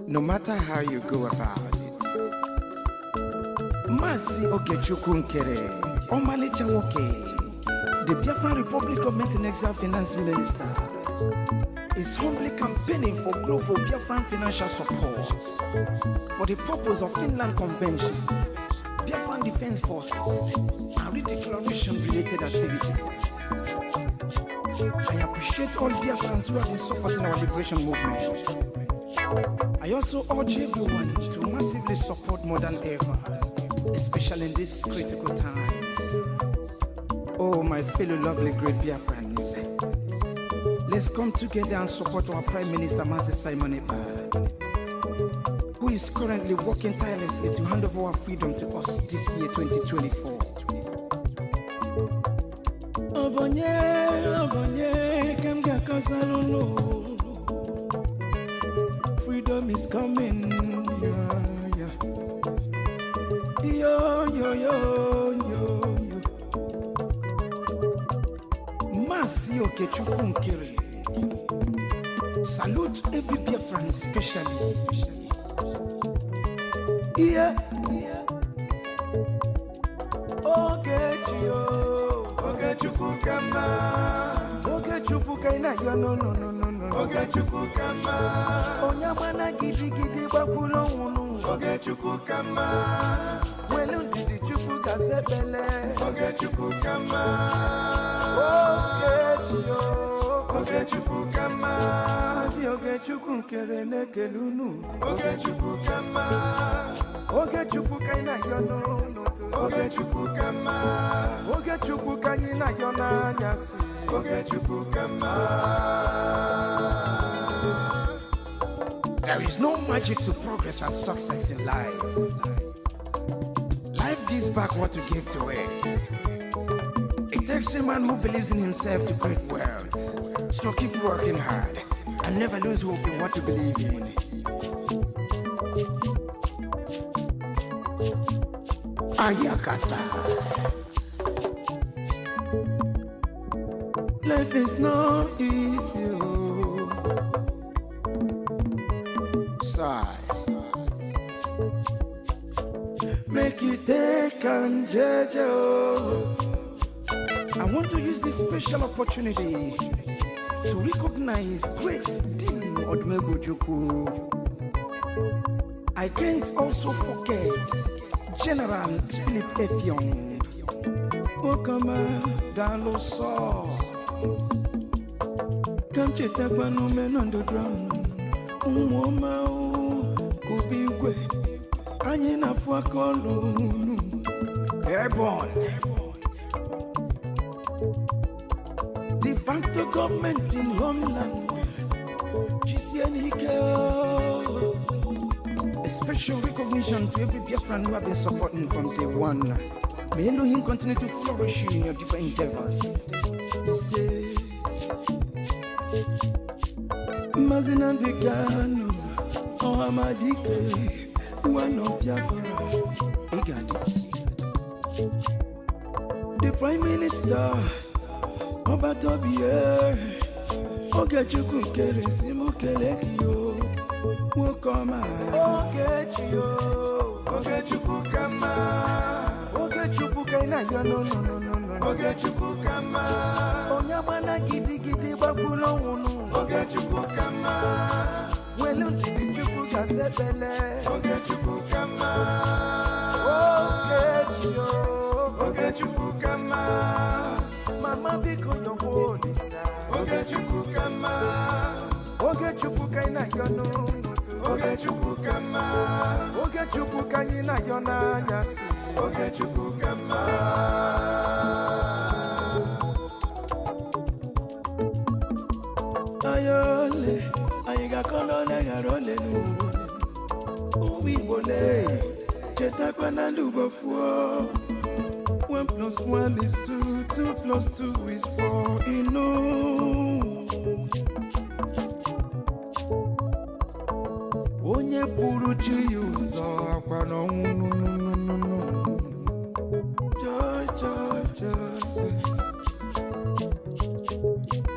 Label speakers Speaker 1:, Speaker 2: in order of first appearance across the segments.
Speaker 1: no matter how you go about it. Mazi Ogechukwu Nkere, Omale Chanwoke, the Biafran Republic Government and Exile Finance Minister, is humbly campaigning for global Biafran financial support for the purpose of Finland Convention, Biafran Defense Forces, and redeclaration-related activities. I appreciate all Biafrans who have been supporting our liberation movement. I also urge everyone to massively support more than ever, especially in these critical times. Oh, my fellow lovely great Biafrans, let's come together and support our Prime Minister, Mazi Simon Ekpa, who is currently working tirelessly to hand over our freedom to us this year, 2024. Freedom is coming, yeah. Yo. Mazi Ogechukwu Nkere. Salute every Biafran especially. Yeah. Ogechukwu kama. Ogechukwu kaina yo no. Ogechukwu kama. Onyamana gidi bakulo unu. Ogechukwu kama. Welu didi chukwu kasebele. Ogechukwu kama. Ogechukwu kama. Mazi Ogechukwu Nkere nekelunu. Ogechukwu kama. Ogechukwu kaina yo no. Ogechukwu kama. Ogechukwu kanyina yo na nyasi. Ogechukwu kama. There is no magic to progress and success in life. Life gives back what you give to it. It takes a man who believes in himself to create wealth. So keep working hard and never lose hope in what you believe in. Ayakata. Life is not easy. Sigh. Make it take and judge. I want to use this special opportunity to recognize great Dim Odumegwu. I can't also forget General Philip Effiong, Okama Daloso, Kamchetakwa men underground, Umoma Kubigwe, Anyina Fuakolunu, Airborne. De facto government in homeland, a special recognition to every Biafran who have been supporting from day one. May Elohim continue to flourish in your different endeavors. He says, Mazina Degano, Ohamadike, one of Biafra, Egadi. The Prime Minister, Obatobie, Ogechukwu Nkere Simukelekio, Mukoma, Ogechukwu kama, Ogechukwu kaina yo no. Ogechukwu kama, Onyamana gidi bakulo unu. Ogechukwu kama, Welu didi chukwu kasebele. Ogechukwu kama, Ogechukwu kama. Mama biko yo bolisa. Ogechukwu kama. Ogechukwu kaina yo no. Ogechukwu kama. Ogechukwu kanyina yo na nyasi. Ogechukwu kama. Ayole, ayiga kolole garole nu. Uwi bole, chetakwa na ndubofuo. 1 + 1 is 2, 2 + 2 is 4, Onye puru chi uzo akwa no. Joy.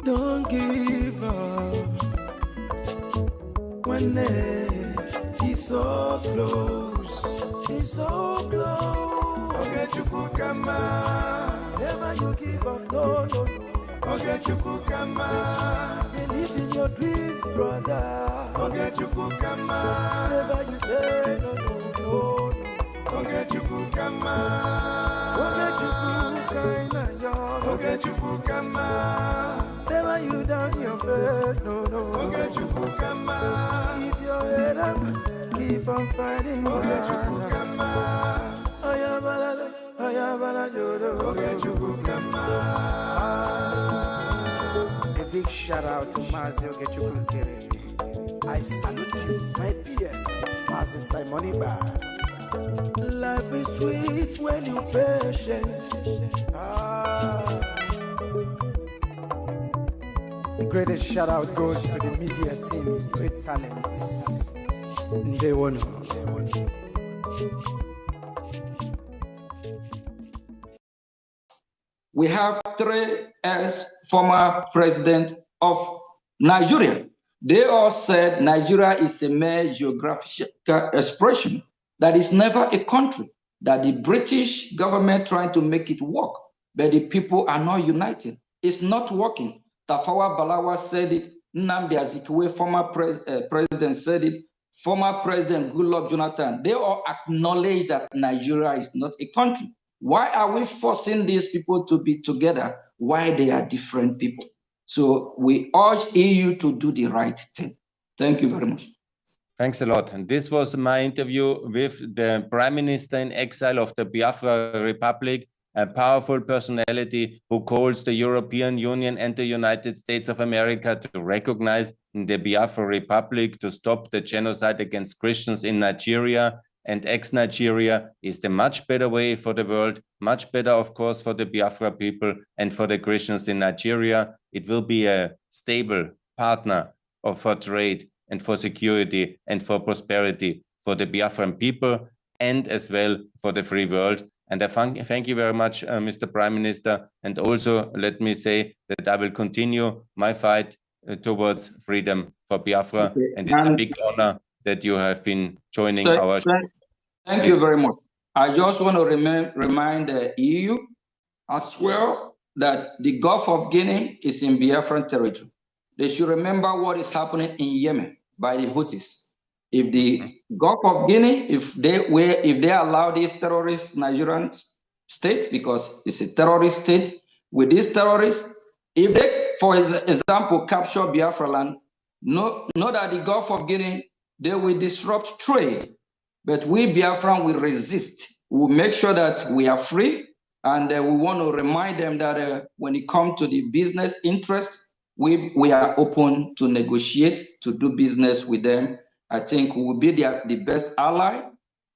Speaker 1: Don't give up. One day It's so close. It's so close. Ogechukukama. Never you give up, no, no, no. Ogechukukama. Believe in your dreams, brother. Ogechukukama. Never you say no, no, no, no. Ogechukukama. Ogechukukama. Ogechukukama. Never you down your faith, no, no. Ogechukukama. Keep your head up, keep on fighting. Ogechukukama. Oyabala, oyabala, Ogechukukama. A big shout out to Mazi Ogechukukere. I salute you, my PM, Mazi Simoni Bar. Life is sweet when you're patient. The greatest shout out goes to the media team, great talents. They won.
Speaker 2: We have three ex-former presidents of Nigeria. They all said Nigeria is a mere geographical expression that is never a country, that the British government trying to make it work, but the people are not united. It's not working. Tafawa Balawa said it, Nnamdi Azikiwe, former president, said it, former President Goodluck Jonathan. They all acknowledge that Nigeria is not a country. Why are we forcing these people to be together? Why they are different people? So we urge EU to do the right thing. Thank you very much.
Speaker 3: Thanks a lot. And this was my interview with the Prime Minister in exile of the Biafra Republic, a powerful personality who calls the European Union and the United States of America to recognize the Biafra Republic, to stop the genocide against Christians in Nigeria. And ex-Nigeria is the much better way for the world, much better, of course, for the Biafra people and for the Christians in Nigeria. It will be a stable partner for trade and for security and for prosperity for the Biafran people and as well for the free world. And I thank you very much, Mr. Prime Minister. And also let me say that I will continue my fight towards freedom for Biafra. Okay. And it's a big honor that you have been joining our show.
Speaker 2: Thank you very much. I just want to remind the EU as well that the Gulf of Guinea is in Biafran territory. They should remember what is happening in Yemen by the Houthis. If the Gulf of Guinea, if they allow this terrorist Nigerian state, because it's a terrorist state, with these terrorists, if they, for example, capture Biafra land, know that the Gulf of Guinea, they will disrupt trade, but we Biafran will resist. We'll make sure that we are free, and we want to remind them that when it comes to the business interest, we are open to negotiate, to do business with them. I think we will be the best ally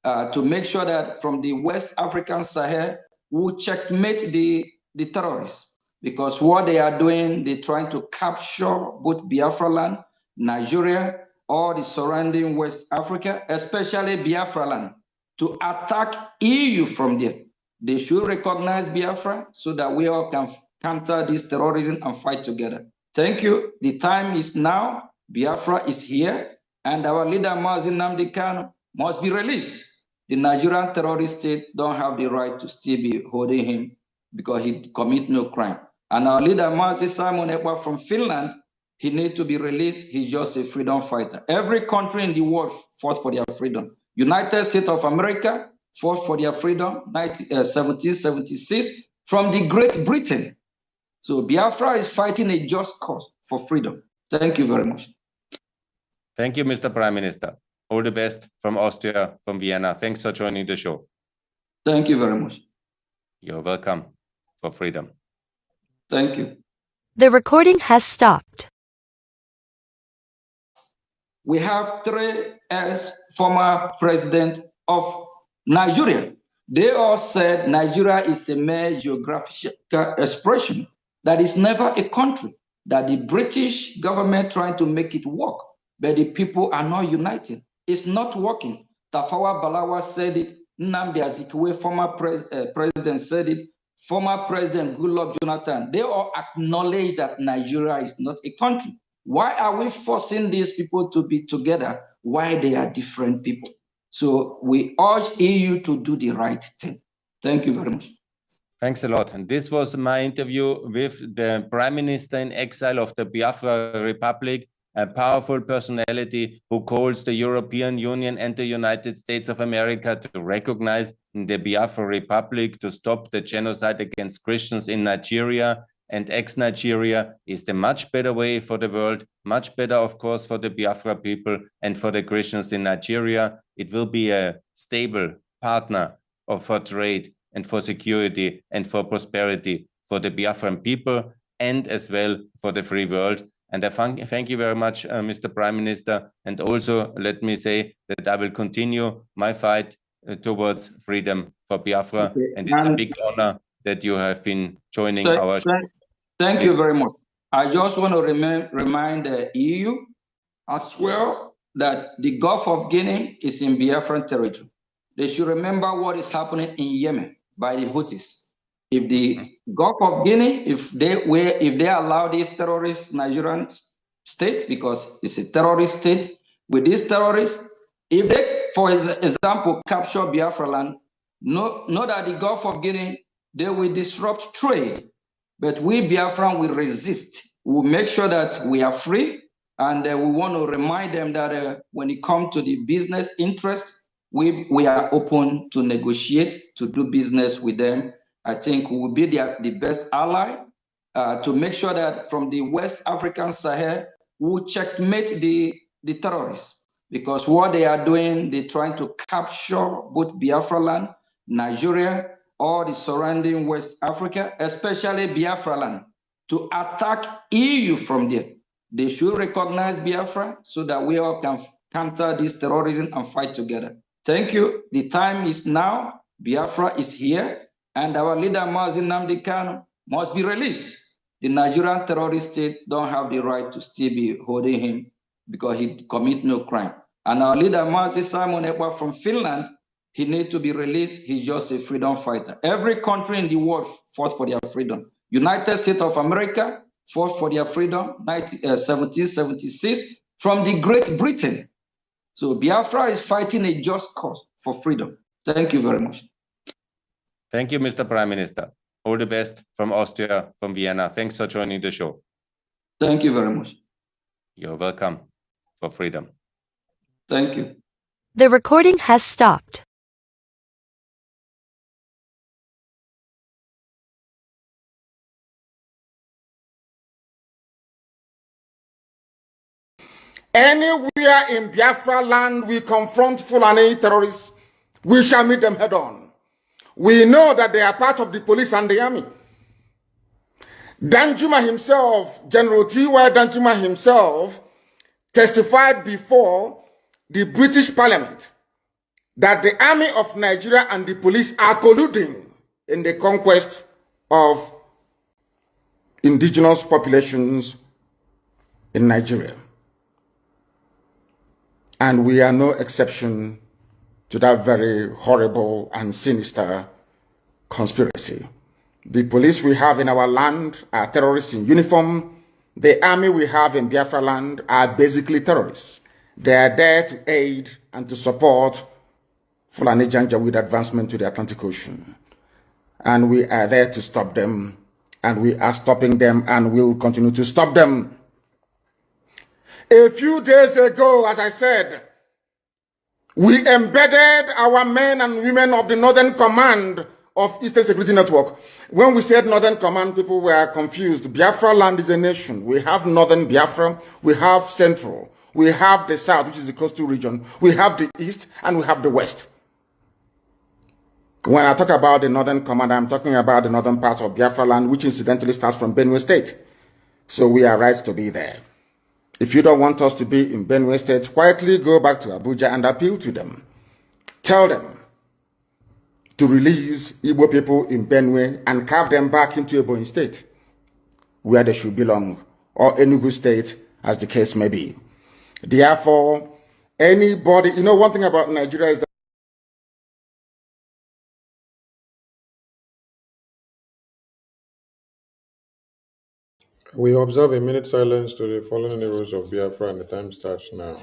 Speaker 2: to make sure that from the West African Sahel, we'll checkmate the terrorists, because what they are doing, they're trying to capture both Biafra land, Nigeria, or the surrounding West Africa, especially Biafra land, to attack EU from there. They should recognize Biafra so that we all can counter this terrorism and fight together. Thank you. The time is now. Biafra is here, and our leader, Mazi Nnamdi Kanu, must be released. The Nigerian terrorist state don't have the right to still be holding him because he commit no crime. And our leader, Mazi Simon Ekpa from Finland, he needs to be released. He's just a freedom fighter. Every country in the world fought for their freedom. United States of America fought for their freedom, 1776, from the Great Britain. So Biafra is fighting a just cause for freedom. Thank you very much.
Speaker 3: Thank you, Mr. Prime Minister. All the best from Austria, from Vienna. Thanks for joining the show.
Speaker 2: Thank you very much.
Speaker 3: You're welcome for freedom.
Speaker 2: Thank you.
Speaker 4: The recording has stopped.
Speaker 2: We have three ex-former presidents of Nigeria. They all said Nigeria is a mere geographical expression that is never a country, that the British government trying to make it work, but the people are not united. It's not working. Tafawa Balawa said it, Nnamdi Azikiwe, former president, said it, former President Goodluck Jonathan. They all acknowledge that Nigeria is not a country. Why are we forcing these people to be together? why they are different people. So we urge EU to do the right thing. Thank you very much.
Speaker 3: Thanks a lot. And this was my interview with the Prime Minister in exile of the Biafra Republic, a powerful personality who calls the European Union and the United States of America to recognize the Biafra Republic, to stop the genocide against Christians in Nigeria and ex-Nigeria is the much better way for the world, much better, of course, for the Biafra people and for the Christians in Nigeria. It will be a stable partner for trade and for security and for prosperity for the Biafran people and as well for the free world. And I thank you very much, Mr. Prime Minister. And also let me say that I will continue my fight towards freedom for Biafra. Okay. And it's a big honor that you have been joining our show.
Speaker 2: Thank you very much. I just want to remind the EU as well that the Gulf of Guinea is in Biafran territory. They should remember what is happening in Yemen by the Houthis. If the Gulf of Guinea, if they allow this terrorist Nigerian state, because it's a terrorist state, with these terrorists, if they, for example, capture Biafra land, know that the Gulf of Guinea, they will disrupt trade. But we Biafran will resist. We'll make sure that we are free. And we want to remind them that when it comes to the business interest, we are open to negotiate, to do business with them. I think we will be the best ally to make sure that from the West African Sahel, we will checkmate the terrorists. Because what they are doing, they're trying to capture both Biafra land, Nigeria, or the surrounding West Africa, especially Biafra land, to attack EU from there. They should recognize Biafra so that we all can counter this terrorism and fight together. Thank you. The time is now. Biafra is here, and our leader, Mazi Nnamdi Kanu, must be released. The Nigerian terrorist state don't have the right to still be holding him because he commit no crime. And our leader, Mazi Simon Ekpa from Finland, he needs to be released. He's just a freedom fighter. Every country in the world fought for their freedom. United States of America fought for their freedom, 1776, from the Great Britain. So Biafra is fighting a just cause for freedom. Thank you very much.
Speaker 3: Thank you, Mr. Prime Minister. All the best from Austria, from Vienna. Thanks for joining the show.
Speaker 2: Thank you very much.
Speaker 3: You're welcome for freedom.
Speaker 2: Thank you.
Speaker 4: The recording has stopped.
Speaker 5: Anywhere in Biafra land we confront Fulani terrorists, we shall meet them head on. We know that they are part of the police and the army. Danjuma himself, General T.Y. Danjuma himself, testified before the British Parliament that the army of Nigeria and the police are colluding in the conquest of indigenous populations in Nigeria. And we are no exception to that very horrible and sinister conspiracy. The police we have in our land are terrorists in uniform. The army we have in Biafra land are basically terrorists. They are there to aid and to support Fulani Janjaweed advancement to the Atlantic Ocean. And we are there to stop them. And we are stopping them and will continue to stop them. A few days ago, as I said, we embedded our men and women of the Northern Command of Eastern Security Network. When we said Northern Command, people were confused. Biafra land is a nation. We have Northern Biafra, we have Central, we have the South, which is the coastal region, we have the East, and we have the West. When I talk about the Northern Command, I'm talking about the northern part of Biafra land, which incidentally starts from Benue State. So we are right to be there. If you don't want us to be in Benue State, quietly go back to Abuja and appeal to them. Tell them to release Igbo people in Benue and carve them back into Ebonyi State, where they should belong, or Enugu State, as the case may be. Therefore, anybody, you know, one thing about Nigeria is that
Speaker 6: we observe a minute silence to the fallen heroes of Biafra, and the time starts now.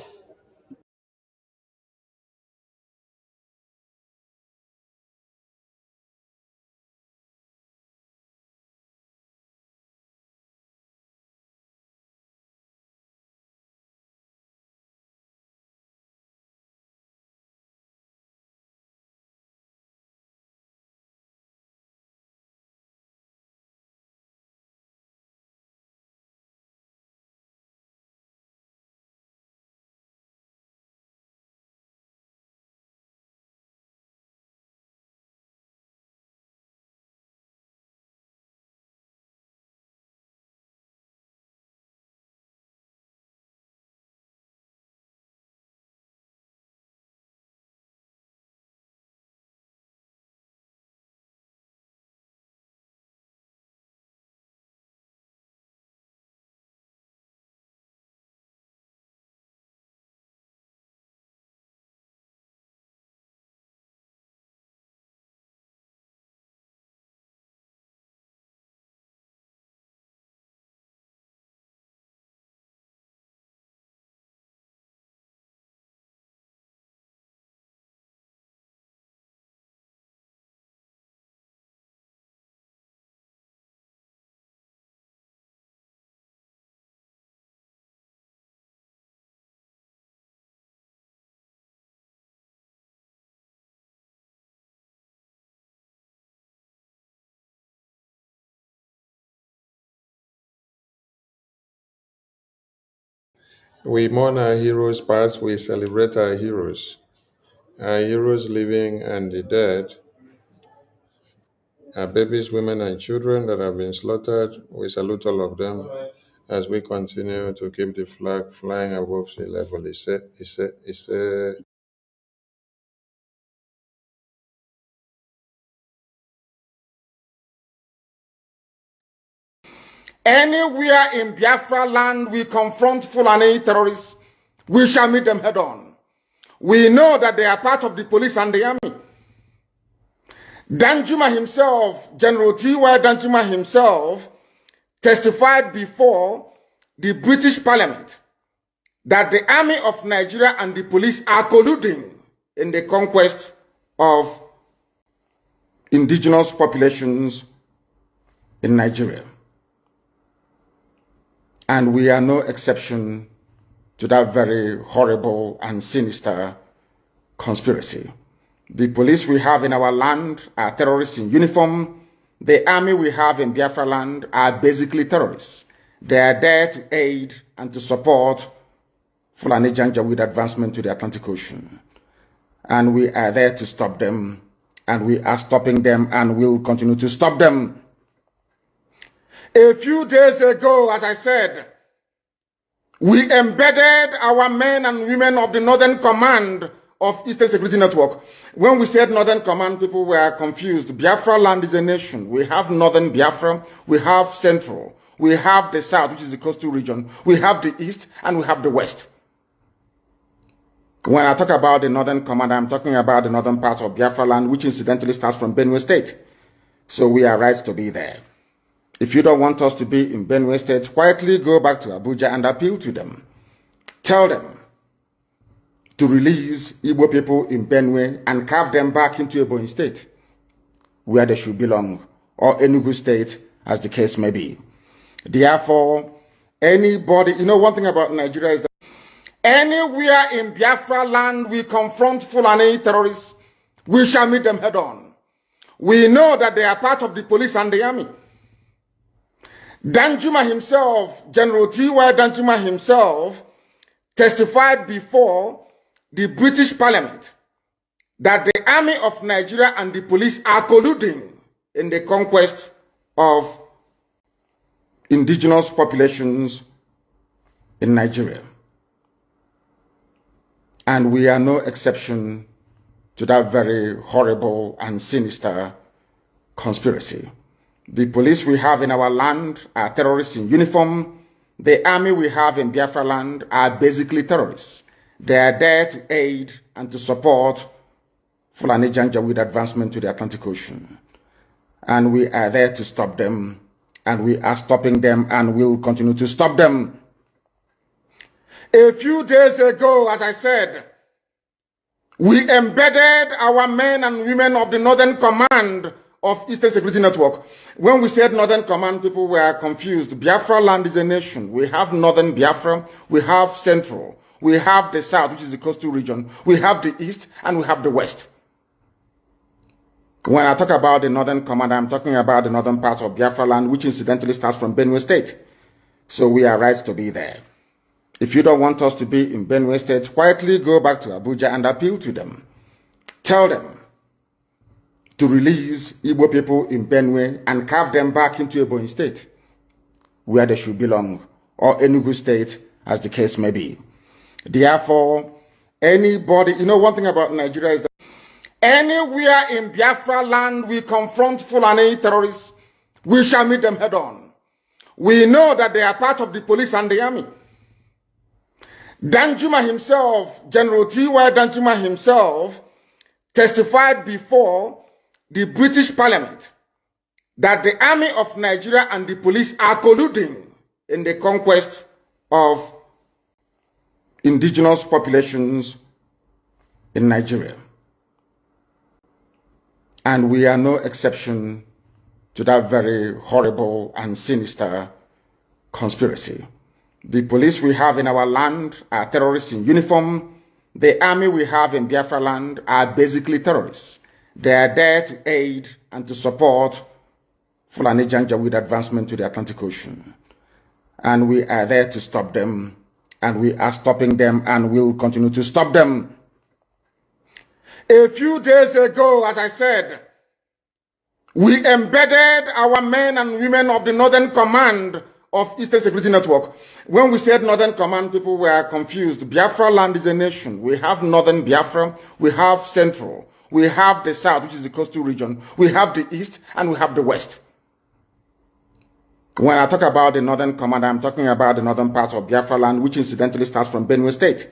Speaker 6: We mourn our heroes past, we celebrate our heroes living and the dead, our babies, women, and children that have been slaughtered. We salute all of them as we continue to keep the flag flying above sea level. It's a
Speaker 5: Anywhere in Biafra land we confront Fulani terrorists, we shall meet them head on. We know that they are part of the police and the army. Danjuma himself, General T.Y. Danjuma himself, testified before the British Parliament that the army of Nigeria and the police are colluding in the conquest of indigenous populations in Nigeria. And we are no exception to that very horrible and sinister conspiracy. The police we have in our land are terrorists in uniform. The army we have in Biafra land are basically terrorists. They are there to aid and to support Fulani Janjaweed advancement to the Atlantic Ocean. And we are there to stop them, and we are stopping them and will continue to stop them. A few days ago, as I said, we embedded our men and women of the Northern Command of Eastern Security Network. When we said Northern Command, people were confused. Biafra land is a nation. We have Northern Biafra, we have Central, we have the South, which is the coastal region, we have the East, and we have the West. When I talk about the Northern Command, I'm talking about the northern part of Biafra land, which incidentally starts from Benue State. So we are right to be there. If you don't want us to be in Benue State, quietly go back to Abuja and appeal to them. Tell them to release Igbo people in Benue and carve them back into Ebonyi State, where they should belong, or Enugu State, as the case may be. Therefore, anybody, one thing about Nigeria is that anywhere in Biafra land we confront Fulani terrorists, we shall meet them head on. We know that they are part of the police and the army. Danjuma himself, General T.Y. Danjuma himself, testified before the British Parliament that the army of Nigeria and the police are colluding in the conquest of indigenous populations in Nigeria. And we are no exception to that very horrible and sinister conspiracy. The police we have in our land are terrorists in uniform. The army we have in Biafra land are basically terrorists. They are there to aid and to support Fulani Janjaweed advancement to the Atlantic Ocean. And we are there to stop them, and we are stopping them and will continue to stop them. A few days ago, as I said, we embedded our men and women of the Northern Command of Eastern Security Network. When we said Northern Command, people were confused. Biafra land is a nation. We have Northern Biafra, we have Central, we have the South, which is the coastal region, we have the East, and we have the West. When I talk about the Northern Command, I'm talking about the northern part of Biafra land, which incidentally starts from Benue State. So we are right to be there. If you don't want us to be in Benue State, quietly go back to Abuja and appeal to them. Tell them to release Igbo people in Benue and carve them back into Ebonyi State, where they should belong, or Enugu State, as the case may be. Therefore, anybody, one thing about Nigeria is that anywhere in Biafra land we confront Fulani terrorists, we shall meet them head on. We know that they are part of the police and the army. Danjuma himself, General T.Y. Danjuma himself, testified before the British Parliament that the army of Nigeria and the police are colluding in the conquest of indigenous populations in Nigeria. And we are no exception to that very horrible and sinister conspiracy. The police we have in our land are terrorists in uniform. The army we have in Biafra land are basically terrorists. They are there to aid and to support Fulani Janjaweed advancement to the Atlantic Ocean. And we are there to stop them, and we are stopping them and will continue to stop them. A few days ago, as I said, we embedded our men and women of the Northern Command of Eastern Security Network. When we said Northern Command, people were confused. Biafra land is a nation. We have Northern Biafra, we have Central, we have the South, which is the coastal region, we have the East, and we have the West. When I talk about the Northern Command, I'm talking about the northern part of Biafra land, which incidentally starts from Benue State.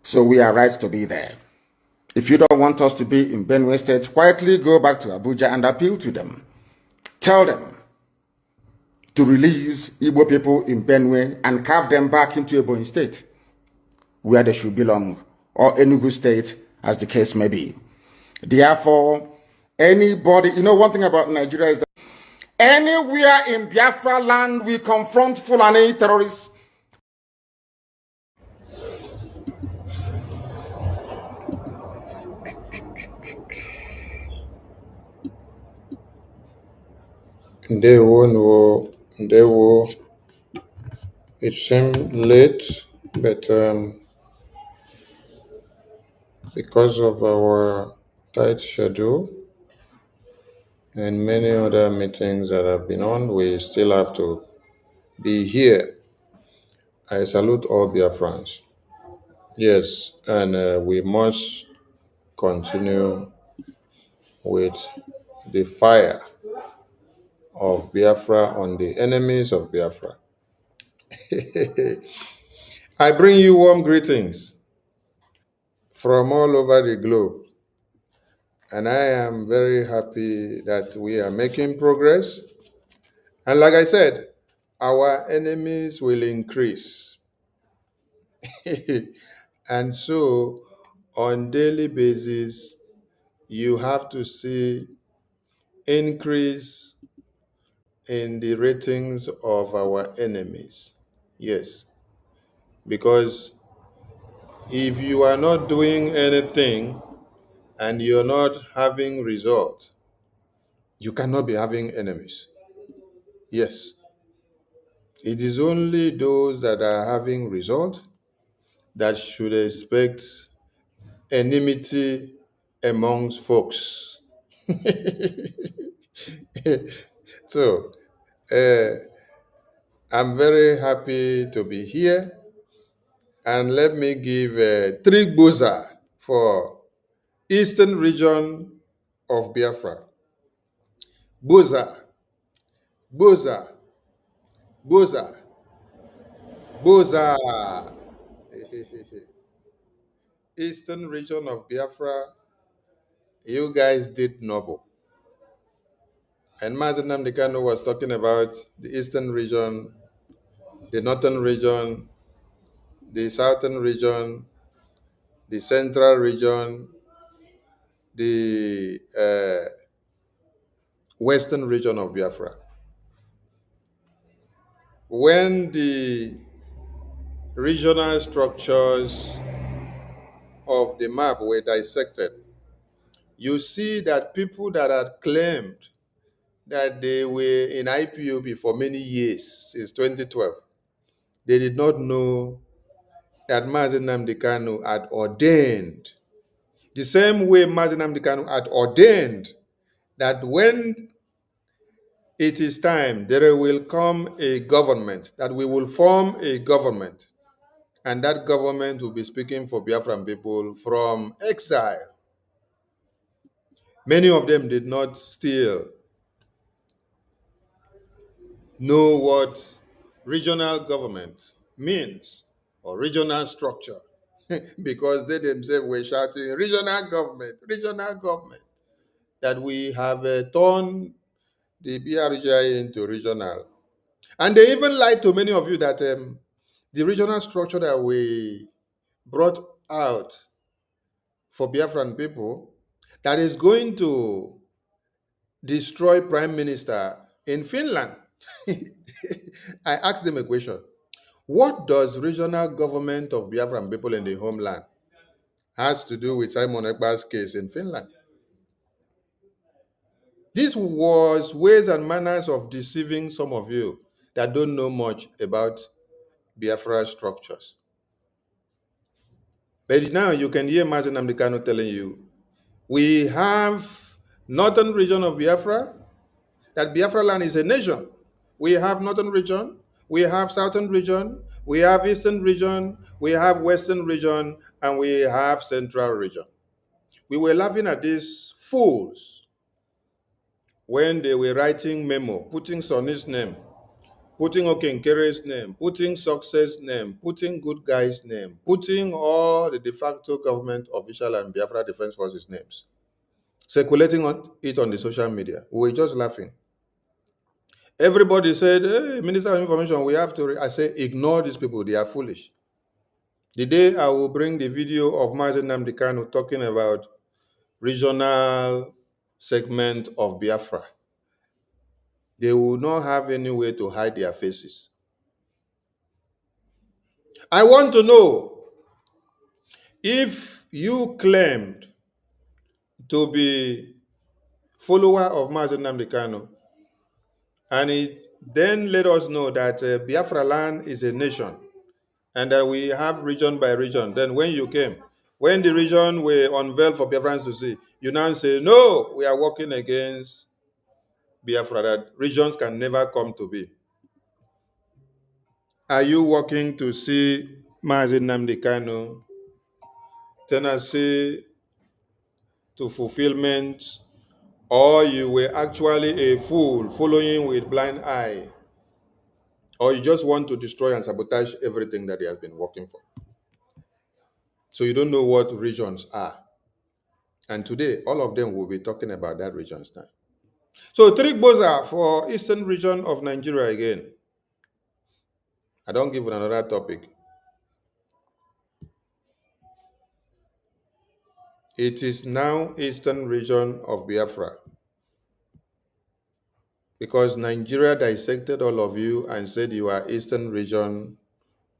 Speaker 5: So we are right to be there. If you don't want us to be in Benue State, quietly go back to Abuja and appeal to them. Tell them to release Igbo people in Benue and carve them back into Ebonyi State, where they should belong, or Enugu State, as the case may be. Therefore, anybody, one thing about Nigeria is that anywhere in Biafra land we confront Fulani terrorists,
Speaker 6: Ndewo. It seemed late, but because of our tight schedule and many other meetings that have been on, we still have to be here. I salute all Biafrans. Yes, and we must continue with the fire of Biafra on the enemies of Biafra. I bring you warm greetings from all over the globe, and I am very happy that we are making progress. And like I said, our enemies will increase. And so, on daily basis, you have to see increase in the ratings of our enemies. Yes, because if you are not doing anything and you're not having results, you cannot be having enemies. Yes. It is only those that are having results that should expect enmity amongst folks. So, I'm very happy to be here. And let me give three boza for Eastern region of Biafra. Boza, boza, boza, boza. Eastern region of Biafra, you guys did noble. And Mazen Nnamdi Kanu was talking about the eastern region, the northern region, the southern region, the central region, the western region of Biafra. When the regional structures of the map were dissected, you see that people that had claimed that they were in IPOB for many years, since 2012, they did not know that Mazen Nnamdi Kanu had ordained, the same way Mazen Nnamdi Kanu had ordained that when it is time, there will come a government, that we will form a government, and that government will be speaking for Biafran people from exile. Many of them did not still know what regional government means or regional structure because they themselves were shouting regional government, that we have turned the BRGI into regional. And they even lied to many of you that the regional structure that we brought out for Biafran people, that is going to destroy Prime Minister in Finland. I asked them a question. What does regional government of Biafran people in the homeland has to do with Simon Ekpa's case in Finland? This was ways and manners of deceiving some of you that don't know much about Biafra structures. But now you can hear Mazen Namdekano telling you, we have northern region of Biafra, that Biafra land is a nation. We have northern region, we have southern region, we have eastern region, we have western region, and we have central region. We were laughing at these fools when they were writing memo, putting Sonny's name, putting Okenkere's name, putting Success' name, putting Good Guy's name, putting all the de facto government official and Biafra Defense Forces names, circulating it on the social media. We were just laughing. Everybody said, hey, Minister of Information, we have to. I say, ignore these people. They are foolish. The day I will bring the video of Mazen Namdekano talking about regional segment of Biafra, they will not have any way to hide their faces. I want to know if you claimed to be follower of Mazen Namdekano, and it then let us know that Biafra land is a nation, and that we have region by region. Then when you came, when the region were unveiled for Biafrans to see, you now say, no, we are working against Biafra, that regions can never come to be. Are you working to see Mazen Namdekano, Tennessee to fulfillment, or you were actually a fool following with blind eye, or you just want to destroy and sabotage everything that he has been working for? So you don't know what regions are. And today, all of them will be talking about that regions now. So Trik Boza for Eastern region of Nigeria again. I don't give another topic. It is now Eastern region of Biafra, because Nigeria dissected all of you and said you are Eastern region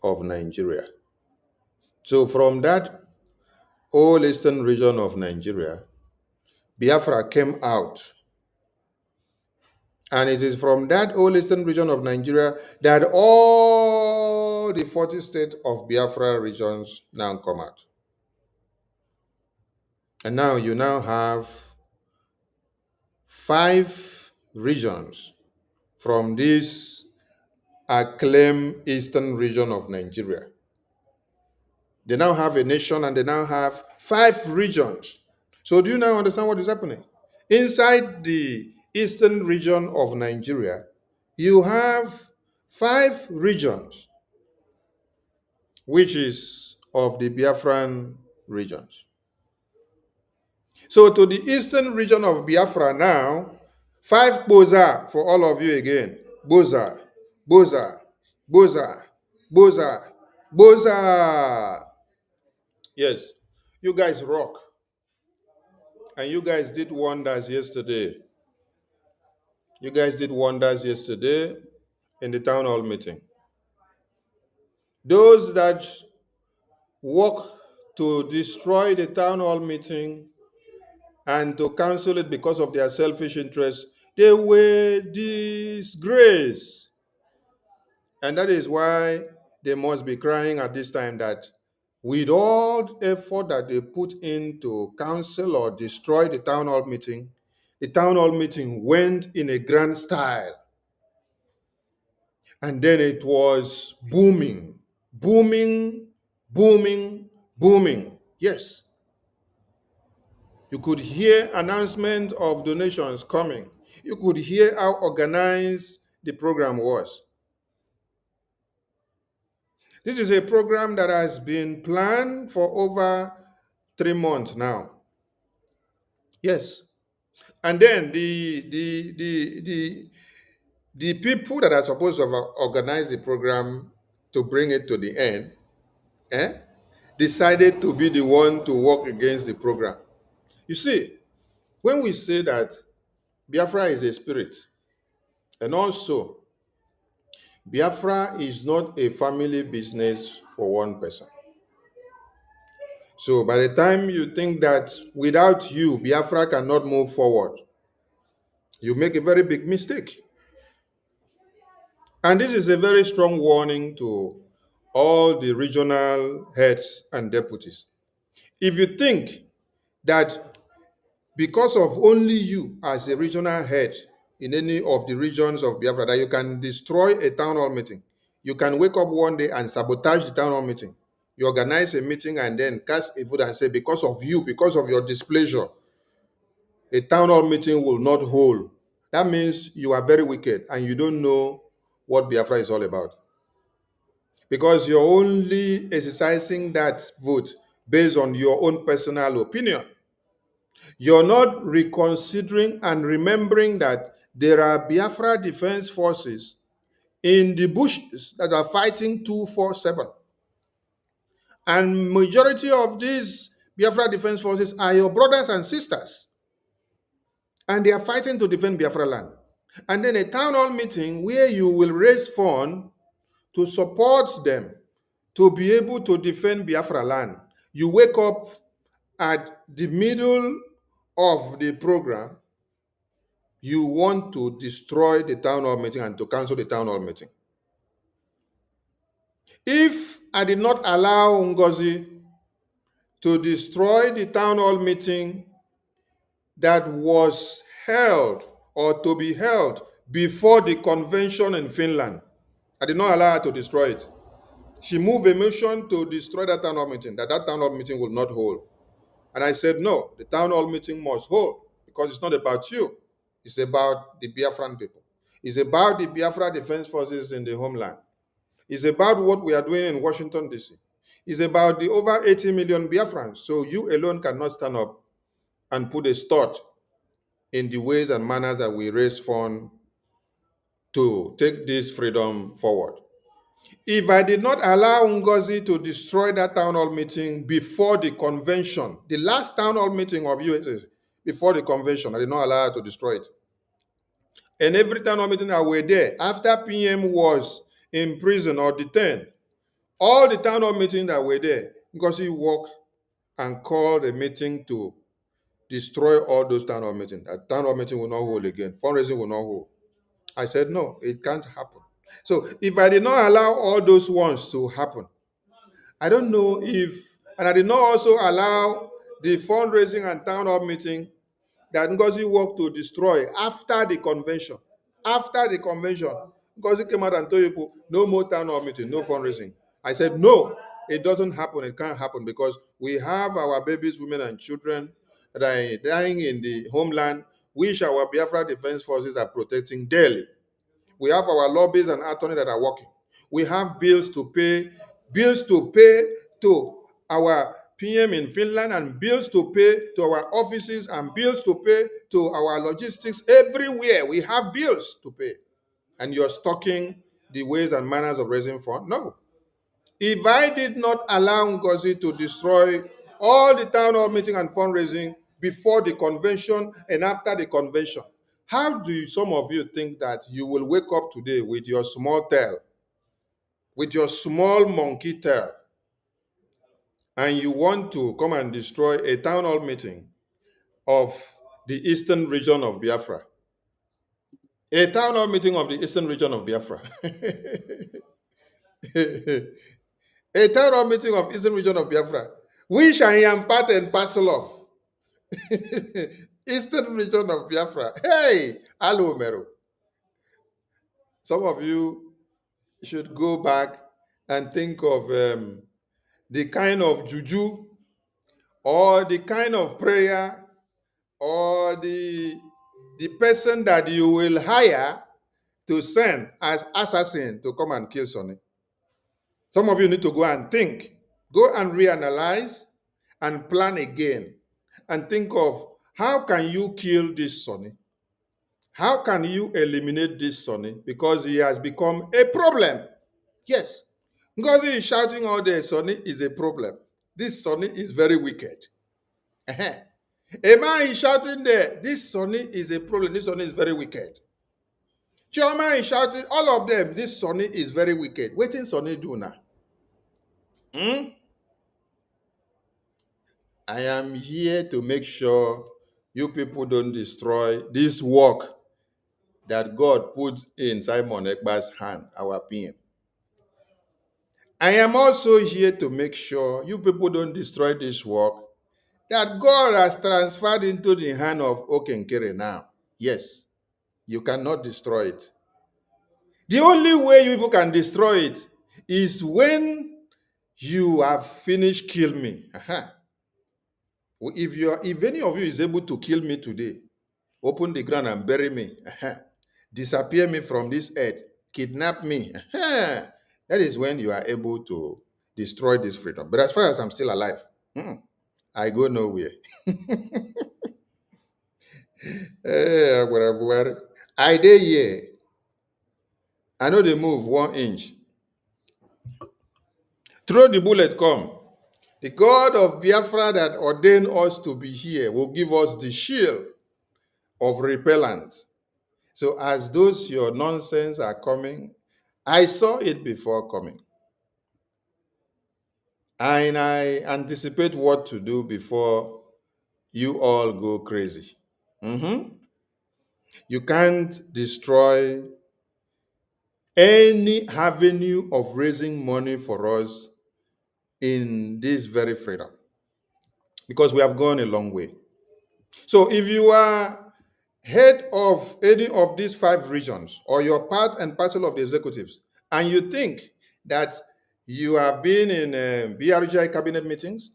Speaker 6: of Nigeria. So from that whole Eastern region of Nigeria, Biafra came out. And it is from that whole Eastern region of Nigeria that all the 40 states of Biafra regions now come out. And now you now have 5 regions from this acclaimed Eastern region of Nigeria. They now have a nation, and they now have 5 regions. So do you now understand what is happening? Inside the Eastern region of Nigeria, you have 5 regions, which is of the Biafran regions. So to the Eastern region of Biafra now, 5 Boza for all of you again. Boza, Boza, Boza, Boza, Boza. Yes, you guys rock. And you guys did wonders yesterday. You guys did wonders yesterday in the town hall meeting. Those that work to destroy the town hall meeting and to cancel it because of their selfish interests, they were disgraced. And that is why they must be crying at this time that with all the effort that they put in to cancel or destroy the town hall meeting went in a grand style. And then it was booming, booming, booming, booming. Yes. You could hear announcements of donations coming. You could hear how organized the program was. This is a program that has been planned for over 3 months now. Yes. And then the people that are supposed to organize the program to bring it to the end, decided to be the one to work against the program. You see, when we say that Biafra is a spirit, and also Biafra is not a family business for one person. So by the time you think that without you, Biafra cannot move forward, you make a very big mistake. And this is a very strong warning to all the regional heads and deputies. If you think that because of only you as a regional head in any of the regions of Biafra that you can destroy a town hall meeting, you can wake up one day and sabotage the town hall meeting. You organize a meeting and then cast a vote and say, because of you, because of your displeasure, a town hall meeting will not hold. That means you are very wicked and you don't know what Biafra is all about. Because you're only exercising that vote based on your own personal opinion. You're not reconsidering and remembering that there are Biafra Defense Forces in the bushes that are fighting 247. And majority of these Biafra Defense Forces are your brothers and sisters. And they are fighting to defend Biafra land. And then a town hall meeting where you will raise funds to support them to be able to defend Biafra land. You wake up at the middle of the program, you want to destroy the town hall meeting and to cancel the town hall meeting. If I did not allow Ngozi to destroy the town hall meeting that was held or to be held before the convention in Finland, I did not allow her to destroy it. She moved a motion to destroy that town hall meeting, that town hall meeting will not hold. And I said, no, the town hall meeting must hold because it's not about you. It's about the Biafran people. It's about the Biafra Defense Forces in the homeland. It's about what we are doing in Washington, D.C. It's about the over 80 million Biafrans. So you alone cannot stand up and put a start in the ways and manners that we raise funds to take this freedom forward. If I did not allow Ngozi to destroy that town hall meeting before the convention, the last town hall meeting of USA, before the convention, I did not allow her to destroy it. And every town hall meeting that were there, after PM was in prison or detained, all the town hall meetings that were there, Ngozi walked and called a meeting to destroy all those town hall meetings. That town hall meeting will not hold again. Fundraising will not hold. I said, no, it can't happen. So if I did not allow all those ones to happen, I don't know if, and I did not also allow the fundraising and town hall meeting that Ngozi worked to destroy after the convention. After the convention, Ngozi came out and told people, no more town hall meeting, no fundraising. I said, no, it doesn't happen. It can't happen because we have our babies, women, and children that are dying in the homeland, which our Biafra Defense Forces are protecting daily. We have our lobbies and attorneys that are working. We have bills to pay to our PM in Finland and bills to pay to our offices and bills to pay to our logistics. Everywhere we have bills to pay. And you're stalking the ways and manners of raising funds? No. If I did not allow Ngozi to destroy all the town hall meeting and fundraising before the convention and after the convention, how do some of you think that you will wake up today with your small tail, with your small monkey tail, and you want to come and destroy a town hall meeting of the eastern region of Biafra? A town hall meeting of the eastern region of Biafra. A town hall meeting of eastern region of Biafra, which I am part and parcel of. Eastern region of Biafra. Hey, hello, Mero. Some of you should go back and think of the kind of juju or the kind of prayer or the person that you will hire to send as assassin to come and kill Sonny. Some of you need to go and think, go and reanalyze and plan again and think of how can you kill this Sonny? How can you eliminate this Sonny? Because he has become a problem. Yes. Ngozi is shouting all day, Sonny is a problem. This Sonny is very wicked. A man is shouting there, this Sonny is a problem. This Sonny is very wicked. Chioma is shouting, all of them, this Sonny is very wicked. What is Sonny do now? I am here to make sure you people don't destroy this work that God put in Simon Ekba's hand, our PM. I am also here to make sure you people don't destroy this work that God has transferred into the hand of Okenkere now. Yes, you cannot destroy it. The only way you people can destroy it is when you have finished killing me. If any of you is able to kill me today, open the ground and bury me, disappear me from this earth, kidnap me, that is when you are able to destroy this freedom. But as far as I'm still alive, I go nowhere. I dey here. I know they move 1 inch. Throw the bullet come. The God of Biafra that ordained us to be here will give us the shield of repellent. So as those your nonsense are coming, I saw it before coming. And I anticipate what to do before you all go crazy. You can't destroy any avenue of raising money for us in this very freedom, because we have gone a long way. So if you are head of any of these 5 regions, or you're part and parcel of the executives, and you think that you have been in BRGI cabinet meetings,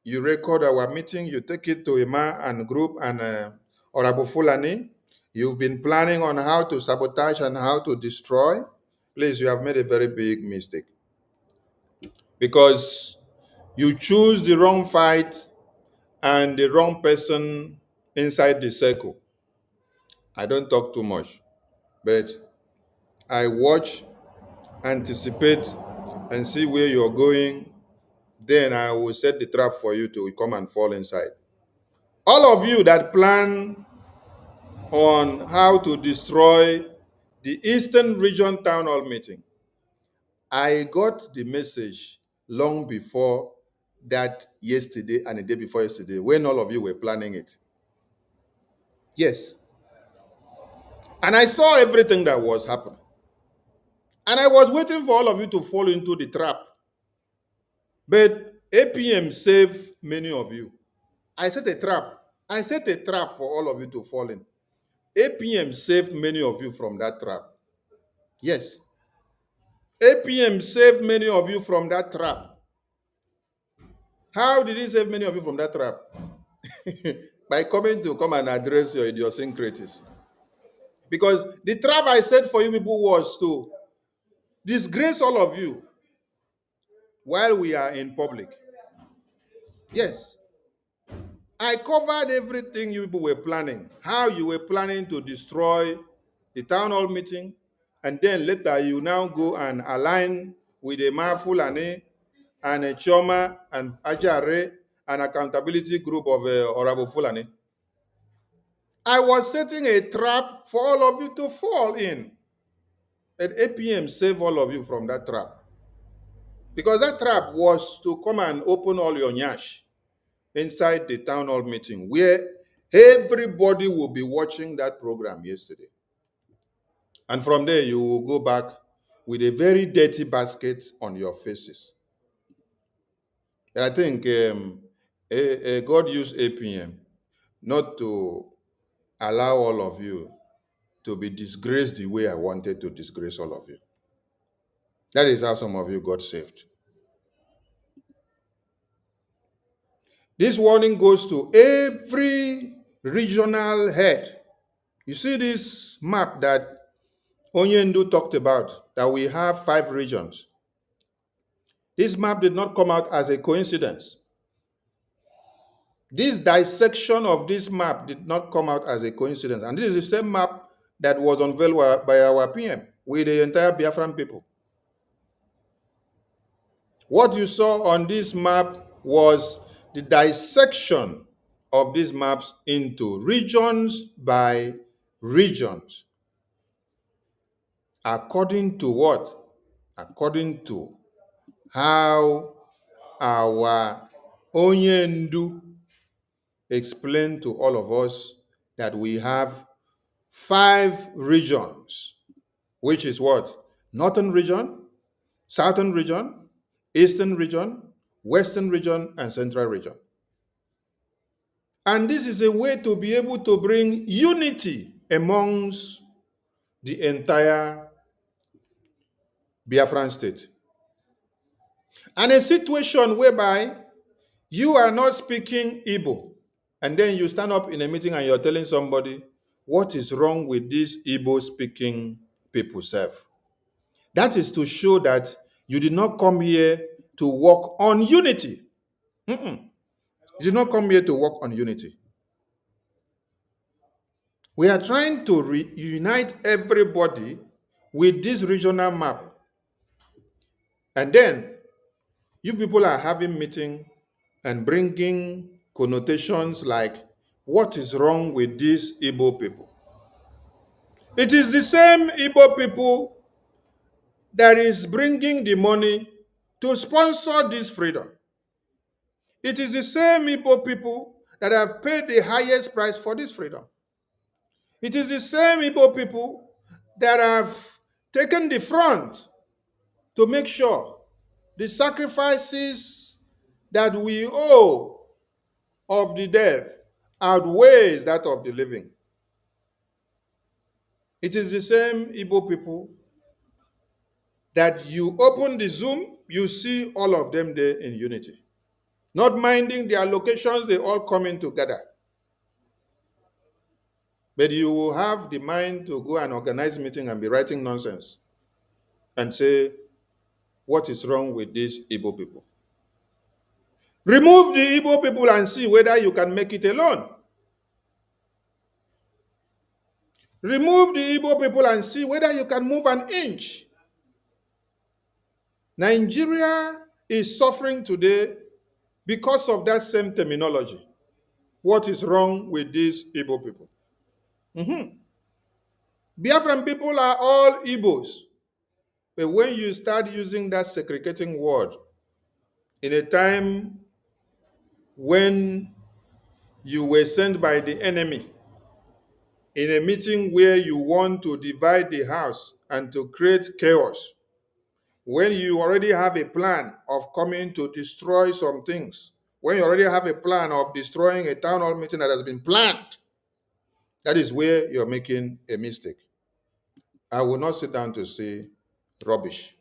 Speaker 6: you record our meeting, you take it to Ima and group and Honorable Fulani, you've been planning on how to sabotage and how to destroy, please, you have made a very big mistake. Because you choose the wrong fight and the wrong person inside the circle. I don't talk too much, but I watch, anticipate, and see where you're going. Then I will set the trap for you to come and fall inside. All of you that plan on how to destroy the Eastern Region Town Hall meeting, I got the message long before that yesterday and the day before yesterday, when all of you were planning it. Yes. And I saw everything that was happening. And I was waiting for all of you to fall into the trap. But APM saved many of you. I set a trap. I set a trap for all of you to fall in. APM saved many of you from that trap. Yes. APM saved many of you from that trap. How did he save many of you from that trap? By coming to come and address your idiosyncrasies. Because the trap I set for you people was to disgrace all of you while we are in public. Yes. I covered everything you people were planning. How you were planning to destroy the town hall meeting, and then later you now go and align with a Fulani and a Choma and Ajare and accountability group of Honorable Fulani. I was setting a trap for all of you to fall in. At APM, save all of you from that trap. Because that trap was to come and open all your nyash inside the town hall meeting, where everybody will be watching that program yesterday. And from there, you will go back with a very dirty basket on your faces. And I think God used APM not to allow all of you to be disgraced the way I wanted to disgrace all of you. That is how some of you got saved. This warning goes to every regional head. You see this map that Onyendu talked about, that we have 5 regions. This map did not come out as a coincidence. This dissection of this map did not come out as a coincidence. And this is the same map that was unveiled by our PM with the entire Biafran people. What you saw on this map was the dissection of these maps into regions by regions. According to what? According to how our Onyendu explained to all of us that we have 5 regions, which is what? Northern region, Southern region, Eastern region, Western region, and Central region. And this is a way to be able to bring unity amongst the entire Biafran state. And a situation whereby you are not speaking Igbo, and then you stand up in a meeting and you're telling somebody, what is wrong with these Igbo speaking people, self? That is to show that you did not come here to work on unity. You did not come here to work on unity. We are trying to reunite everybody with this regional map. And then you people are having meeting and bringing connotations like, what is wrong with these Igbo people? It is the same Igbo people that is bringing the money to sponsor this freedom. It is the same Igbo people that have paid the highest price for this freedom. It is the same Igbo people that have taken the front to make sure the sacrifices that we owe of the death outweighs that of the living. It is the same Igbo people that you open the Zoom, you see all of them there in unity. Not minding their locations, they all coming together. But you will have the mind to go and organize meeting and be writing nonsense and say, what is wrong with these Igbo people? Remove the Igbo people and see whether you can make it alone. Remove the Igbo people and see whether you can move an inch. Nigeria is suffering today because of that same terminology. What is wrong with these Igbo people? Biafran people are all Igbos. But when you start using that segregating word in a time when you were sent by the enemy in a meeting where you want to divide the house and to create chaos, when you already have a plan of coming to destroy some things, when you already have a plan of destroying a town hall meeting that has been planned, that is where you're making a mistake. I will not sit down to say rubbish.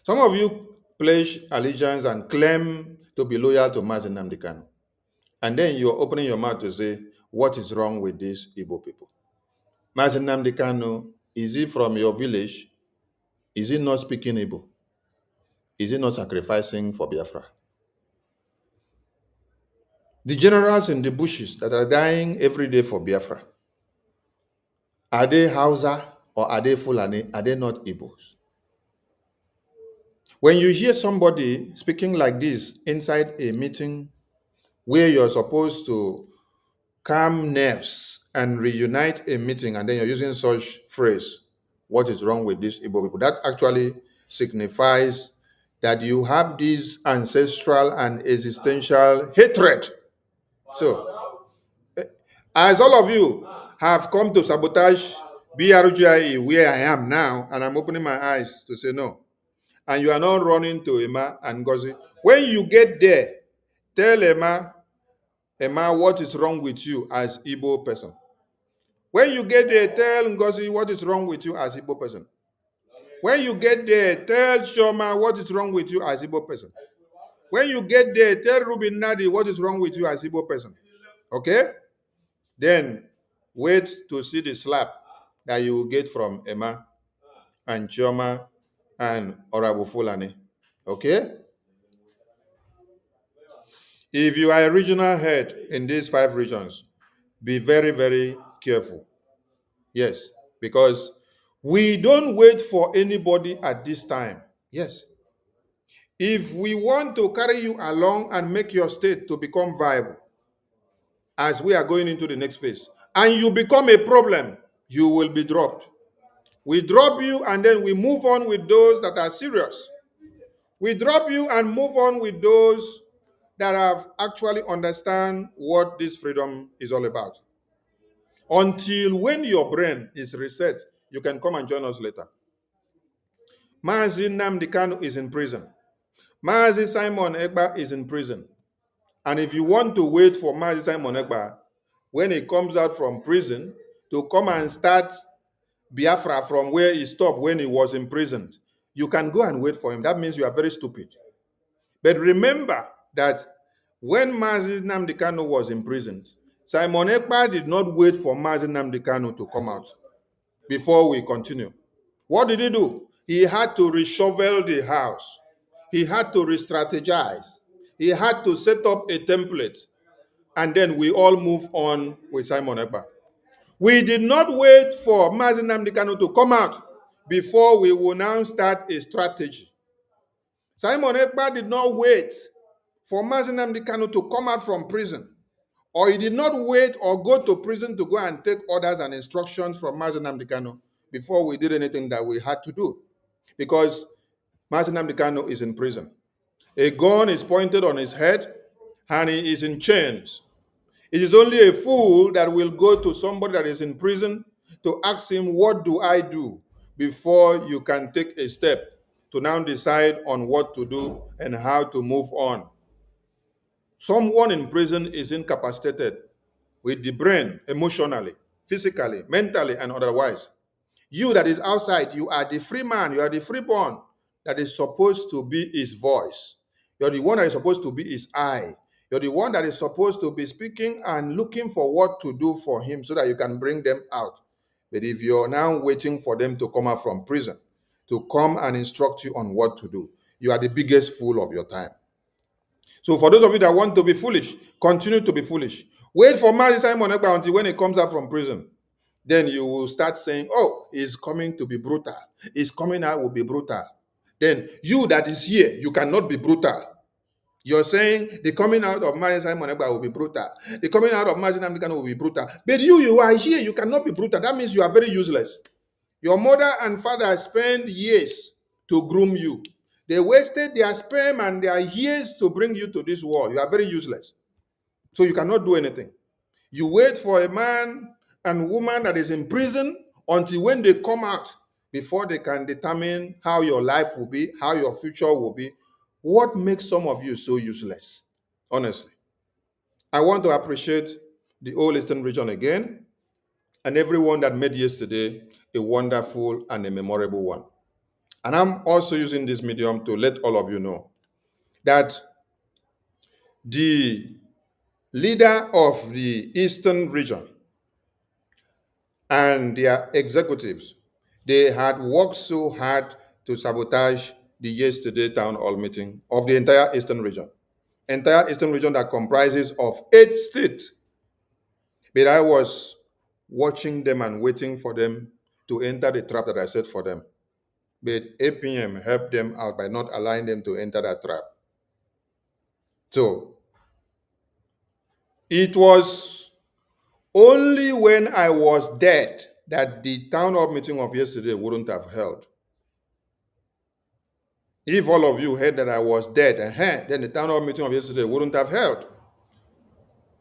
Speaker 6: Some of you pledge allegiance and claim to be loyal to Mazi Nnamdi Kanu. And then you're opening your mouth to say, what is wrong with these Igbo people? Mazi Nnamdi Kanu, is he from your village? Is he not speaking Igbo? Is he not sacrificing for Biafra? The generals in the bushes that are dying every day for Biafra, are they Hausa or are they Fulani? Are they not Igbos? When you hear somebody speaking like this inside a meeting where you're supposed to calm nerves and reunite a meeting, and then you're using such phrase, what is wrong with these Igbo people? That actually signifies that you have this ancestral and existential hatred. So, as all of you have come to sabotage BRGIE where I am now, and I'm opening my eyes to say no, and you are not running to Emma and Ngozi, when you get there, tell Emma, what is wrong with you as Igbo person? When you get there, tell Ngozi what is wrong with you as Igbo person. When you get there, tell Shoma what is wrong with you as Igbo person. When you get there, tell Ruben Nadi what is wrong with you as Igbo person. Okay? Then wait to see the slap that you will get from Emma and Chioma and Orabu Fulani. Okay? If you are a regional head in these 5 regions, be very, very careful. Yes, because we don't wait for anybody at this time. Yes. If we want to carry you along and make your state to become viable, as we are going into the next phase, and you become a problem, you will be dropped. We drop you and then we move on with those that are serious. We drop you and move on with those that have actually understand what this freedom is all about. Until when your brain is reset, you can come and join us later. Mazi Nnamdi Kanu is in prison. Mazi Simon Egba is in prison. And if you want to wait for Mazi Simon Ekpa, when he comes out from prison, to come and start Biafra from where he stopped when he was imprisoned, you can go and wait for him. That means you are very stupid. But remember that when Mazi Nnamdi Kanu was imprisoned, Simon Ekpa did not wait for Mazi Nnamdi Kanu to come out before we continue. What did he do? He had to reshovel the house. He had to re-strategize. He had to set up a template. And then we all move on with Simon Ekpa. We did not wait for Mazi Nnamdi Kanu to come out before we will now start a strategy. Simon Ekpa did not wait for Mazi Nnamdi Kanu to come out from prison, or he did not wait or go to prison to go and take orders and instructions from Mazi Nnamdi Kanu before we did anything that we had to do. Because Mazi Nnamdi Kanu is in prison. A gun is pointed on his head and he is in chains. It is only a fool that will go to somebody that is in prison to ask him, what do I do, before you can take a step to now decide on what to do and how to move on. Someone in prison is incapacitated with the brain, emotionally, physically, mentally, and otherwise. You that is outside, you are the free man, you are the freeborn that is supposed to be his voice. You're the one that is supposed to be his eye. You're the one that is supposed to be speaking and looking for what to do for him so that you can bring them out. But if you're now waiting for them to come out from prison, to come and instruct you on what to do, you are the biggest fool of your time. So for those of you that want to be foolish, continue to be foolish. Wait for Mazi Simon Ekpa until when he comes out from prison. Then you will start saying, oh, he's coming to be brutal. He's coming out will be brutal. Then you that is here, you cannot be brutal. You're saying the coming out of Mazi Simon Ekpa will be brutal. The coming out of Mazi Nnamdi Kanu will be brutal. But you are here, you cannot be brutal. That means you are very useless. Your mother and father spent years to groom you. They wasted their sperm and their years to bring you to this world. You are very useless. So you cannot do anything. You wait for a man and woman that is in prison until when they come out before they can determine how your life will be, how your future will be. What makes some of you so useless? Honestly. I want to appreciate the whole Eastern region again and everyone that made yesterday a wonderful and a memorable one. And I'm also using this medium to let all of you know that the leader of the Eastern region and their executives, they had worked so hard to sabotage the yesterday town hall meeting of the entire Eastern region. Entire Eastern region that comprises of 8 states. But I was watching them and waiting for them to enter the trap that I set for them. But APM helped them out by not allowing them to enter that trap. So it was only when I was dead that the town hall meeting of yesterday wouldn't have held. If all of you heard that I was dead, then the town hall meeting of yesterday wouldn't have held.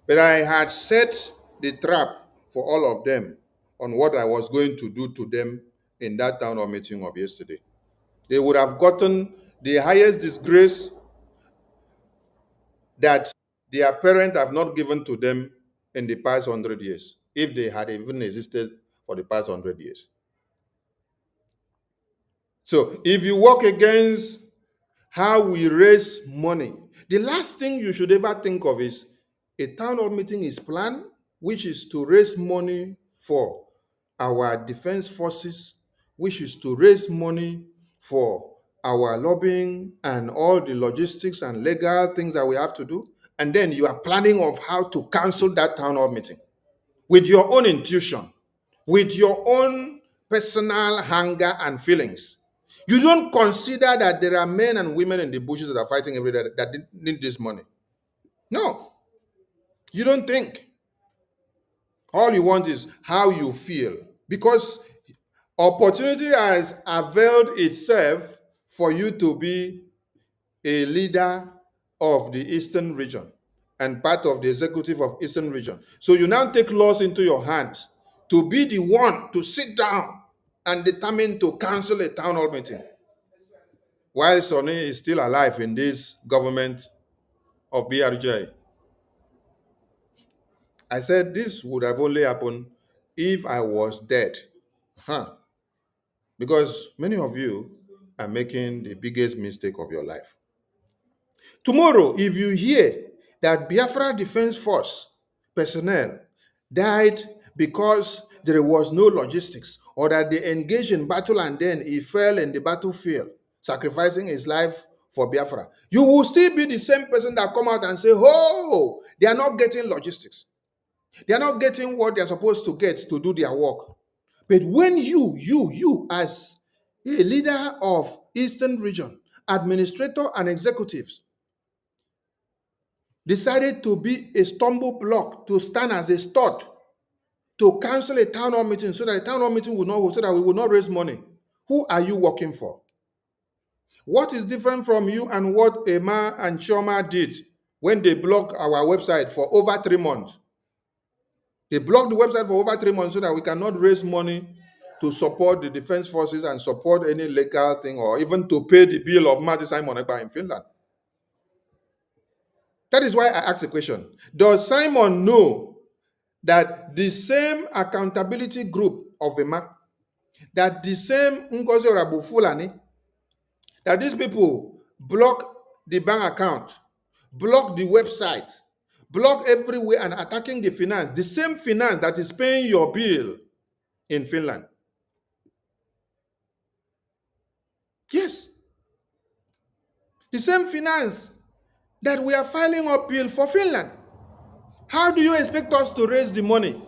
Speaker 6: But I had set the trap for all of them on what I was going to do to them in that town hall meeting of yesterday. They would have gotten the highest disgrace that their parents have not given to them in the past 100 years, if they had even existed for the past 100 years. So if you work against how we raise money, the last thing you should ever think of is a town hall meeting is planned, which is to raise money for our defense forces, which is to raise money for our lobbying and all the logistics and legal things that we have to do. And then you are planning of how to cancel that town hall meeting with your own intuition, with your own personal hunger and feelings. You don't consider that there are men and women in the bushes that are fighting every day that need this money. No, you don't think. All you want is how you feel, because opportunity has availed itself for you to be a leader of the Eastern region and part of the executive of Eastern region. So you now take laws into your hands to be the one to sit down and determine to cancel a town hall meeting, while Sonny is still alive in this government of BRJ. I said this would have only happened if I was dead. Because many of you are making the biggest mistake of your life. Tomorrow, if you hear that Biafra Defense Force personnel died because there was no logistics, or that they engaged in battle and then he fell in the battlefield, sacrificing his life for Biafra, you will still be the same person that come out and say, oh, they are not getting logistics. They are not getting what they are supposed to get to do their work. But when you as a leader of Eastern Region, administrator and executives, decided to be a stumble block, to stand as a stud, to cancel a town hall meeting so that the town hall meeting will not hold, so that we will not raise money, who are you working for? What is different from you and what Emma and Chioma did when they blocked our website for over 3 months? They blocked the website for over 3 months so that we cannot raise money to support the defense forces and support any legal thing, or even to pay the bill of Marty Simon Ekpa in Finland. That is why I asked the question. Does Simon know that the same accountability group of Emma, that the same Ngozi Orabu Fulani, that these people block the bank account, block the website, block everywhere and attacking the finance, the same finance that is paying your bill in Finland? Yes. The same finance that we are filing up bill for Finland. How do you expect us to raise the money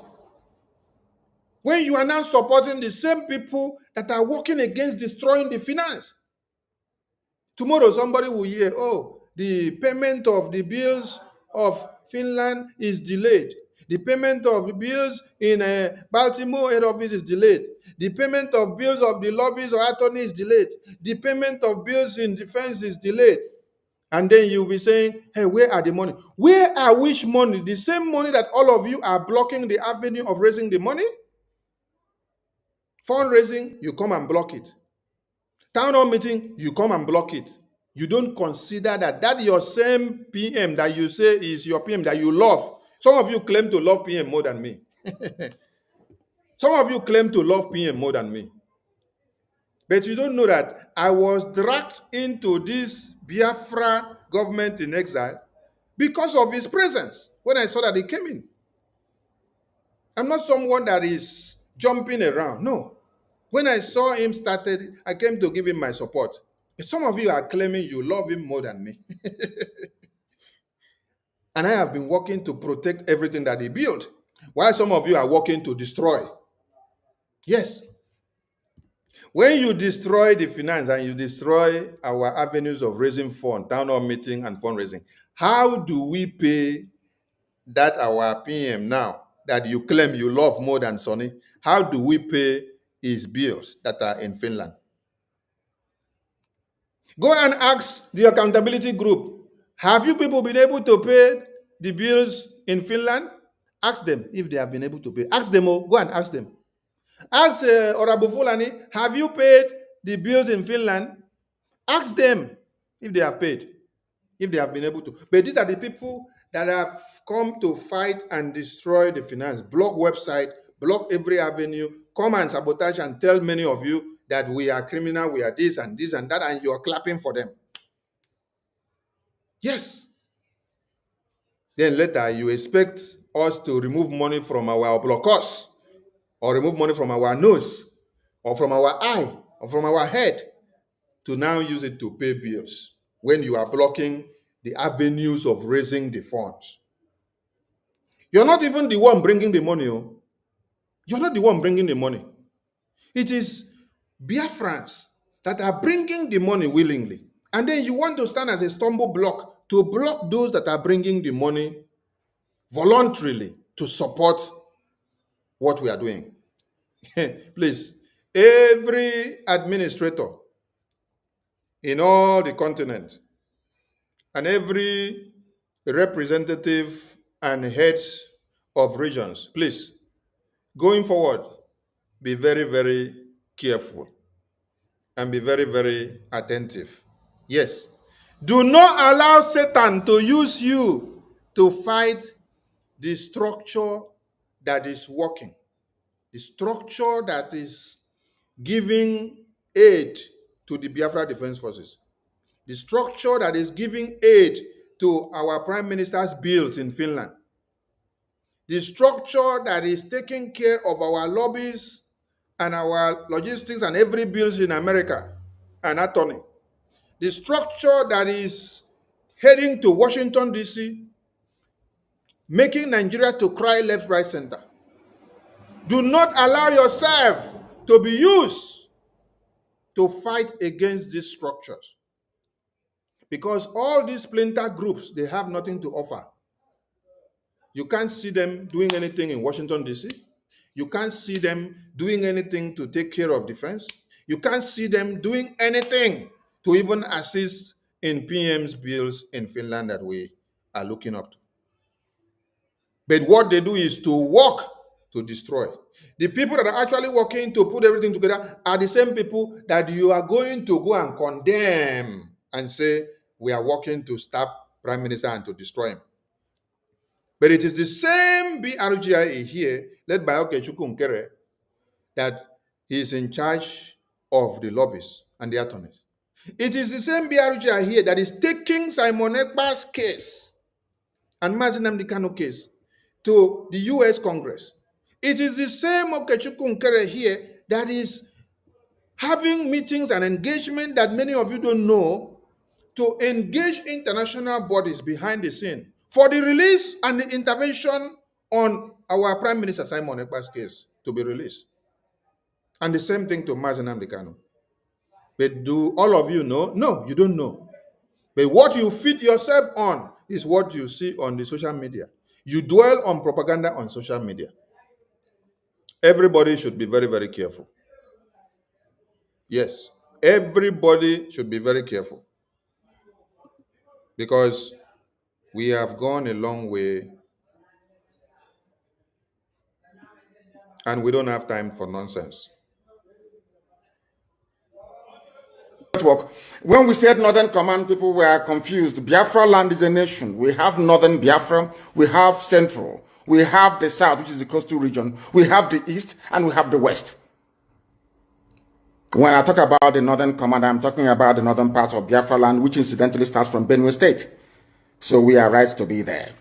Speaker 6: when you are now supporting the same people that are working against destroying the finance? Tomorrow somebody will hear, oh, the payment of the bills of Finland is delayed. The payment of the bills in Baltimore head office is delayed. The payment of bills of the lobbies or attorney is delayed. The payment of bills in defense is delayed. And then you'll be saying, hey, where are the money? Where are which money? The same money that all of you are blocking the avenue of raising the money? Fundraising, you come and block it. Town hall meeting, you come and block it. You don't consider that your same PM that you say is your PM that you love. Some of you claim to love PM more than me. Some of you claim to love PM more than me. But you don't know that I was dragged into this Biafra government in exile because of his presence when I saw that he came in. I'm not someone that is jumping around. No. When I saw him started, I came to give him my support. But some of you are claiming you love him more than me. And I have been working to protect everything that he built, while some of you are working to destroy. Yes. When you destroy the finance and you destroy our avenues of raising funds, town hall meeting and fundraising, how do we pay that our PM now that you claim you love more than Sonny? How do we pay his bills that are in Finland? Go and ask the accountability group, have you people been able to pay the bills in Finland? Ask them if they have been able to pay. Ask them, go and ask them. Ask Orabu Fulani, have you paid the bills in Finland? Ask them if they have paid, if they have been able to. But these are the people that have come to fight and destroy the finance, block website, block every avenue, come and sabotage and tell many of you that we are criminal, we are this and that, and you are clapping for them. Yes. Then later you expect us to remove money from our blockers, or remove money from our nose, or from our eye, or from our head, to now use it to pay bills when you are blocking the avenues of raising the funds. You're not even the one bringing the money. Oh. You're not the one bringing the money. It is Biafrans that are bringing the money willingly. And then you want to stand as a stumble block to block those that are bringing the money voluntarily to support what we are doing. Please, every administrator in all the continent and every representative and heads of regions, please, going forward, be very, very careful and be very, very attentive. Yes. Do not allow Satan to use you to fight the structure that is working, the structure that is giving aid to the Biafra Defense Forces, the structure that is giving aid to our Prime Minister's bills in Finland, the structure that is taking care of our lobbies and our logistics and every bills in America and attorney, the structure that is heading to Washington, D.C., making Nigeria to cry left, right, center. Do not allow yourself to be used to fight against these structures, because all these splinter groups, they have nothing to offer. You can't see them doing anything in Washington, D.C. You can't see them doing anything to take care of defense. You can't see them doing anything to even assist in PM's bills in Finland that we are looking up to. But what they do is to work to destroy. The people that are actually working to put everything together are the same people that you are going to go and condemn and say, we are working to stop Prime Minister and to destroy him. But it is the same BRGIA here, led by Okechukwu Nkere, that he is in charge of the lobbies and the attorneys. It is the same BRGIA here that is taking Simon Ekpa's case and Mazi Nnamdi Kanu case to the US Congress. It is the same Okechukwu Nkere here that is having meetings and engagement that many of you don't know, to engage international bodies behind the scene for the release and the intervention on our Prime Minister Simon Ekpa's case to be released. And the same thing to Mazi Nnamdi Kanu. But do all of you know? No, you don't know. But what you feed yourself on is what you see on the social media. You dwell on propaganda on social media. Everybody should be very, very careful. Yes, everybody should be very careful, because we have gone a long way and we don't have time for nonsense.
Speaker 5: Network. When we said Northern Command, people were confused. Biafra land is a nation. We have Northern Biafra, we have Central, we have the South, which is the coastal region, we have the East, and we have the West. When I talk about the Northern Command, I'm talking about the northern part of Biafra land, which incidentally starts from Benue State. So we are right to be there.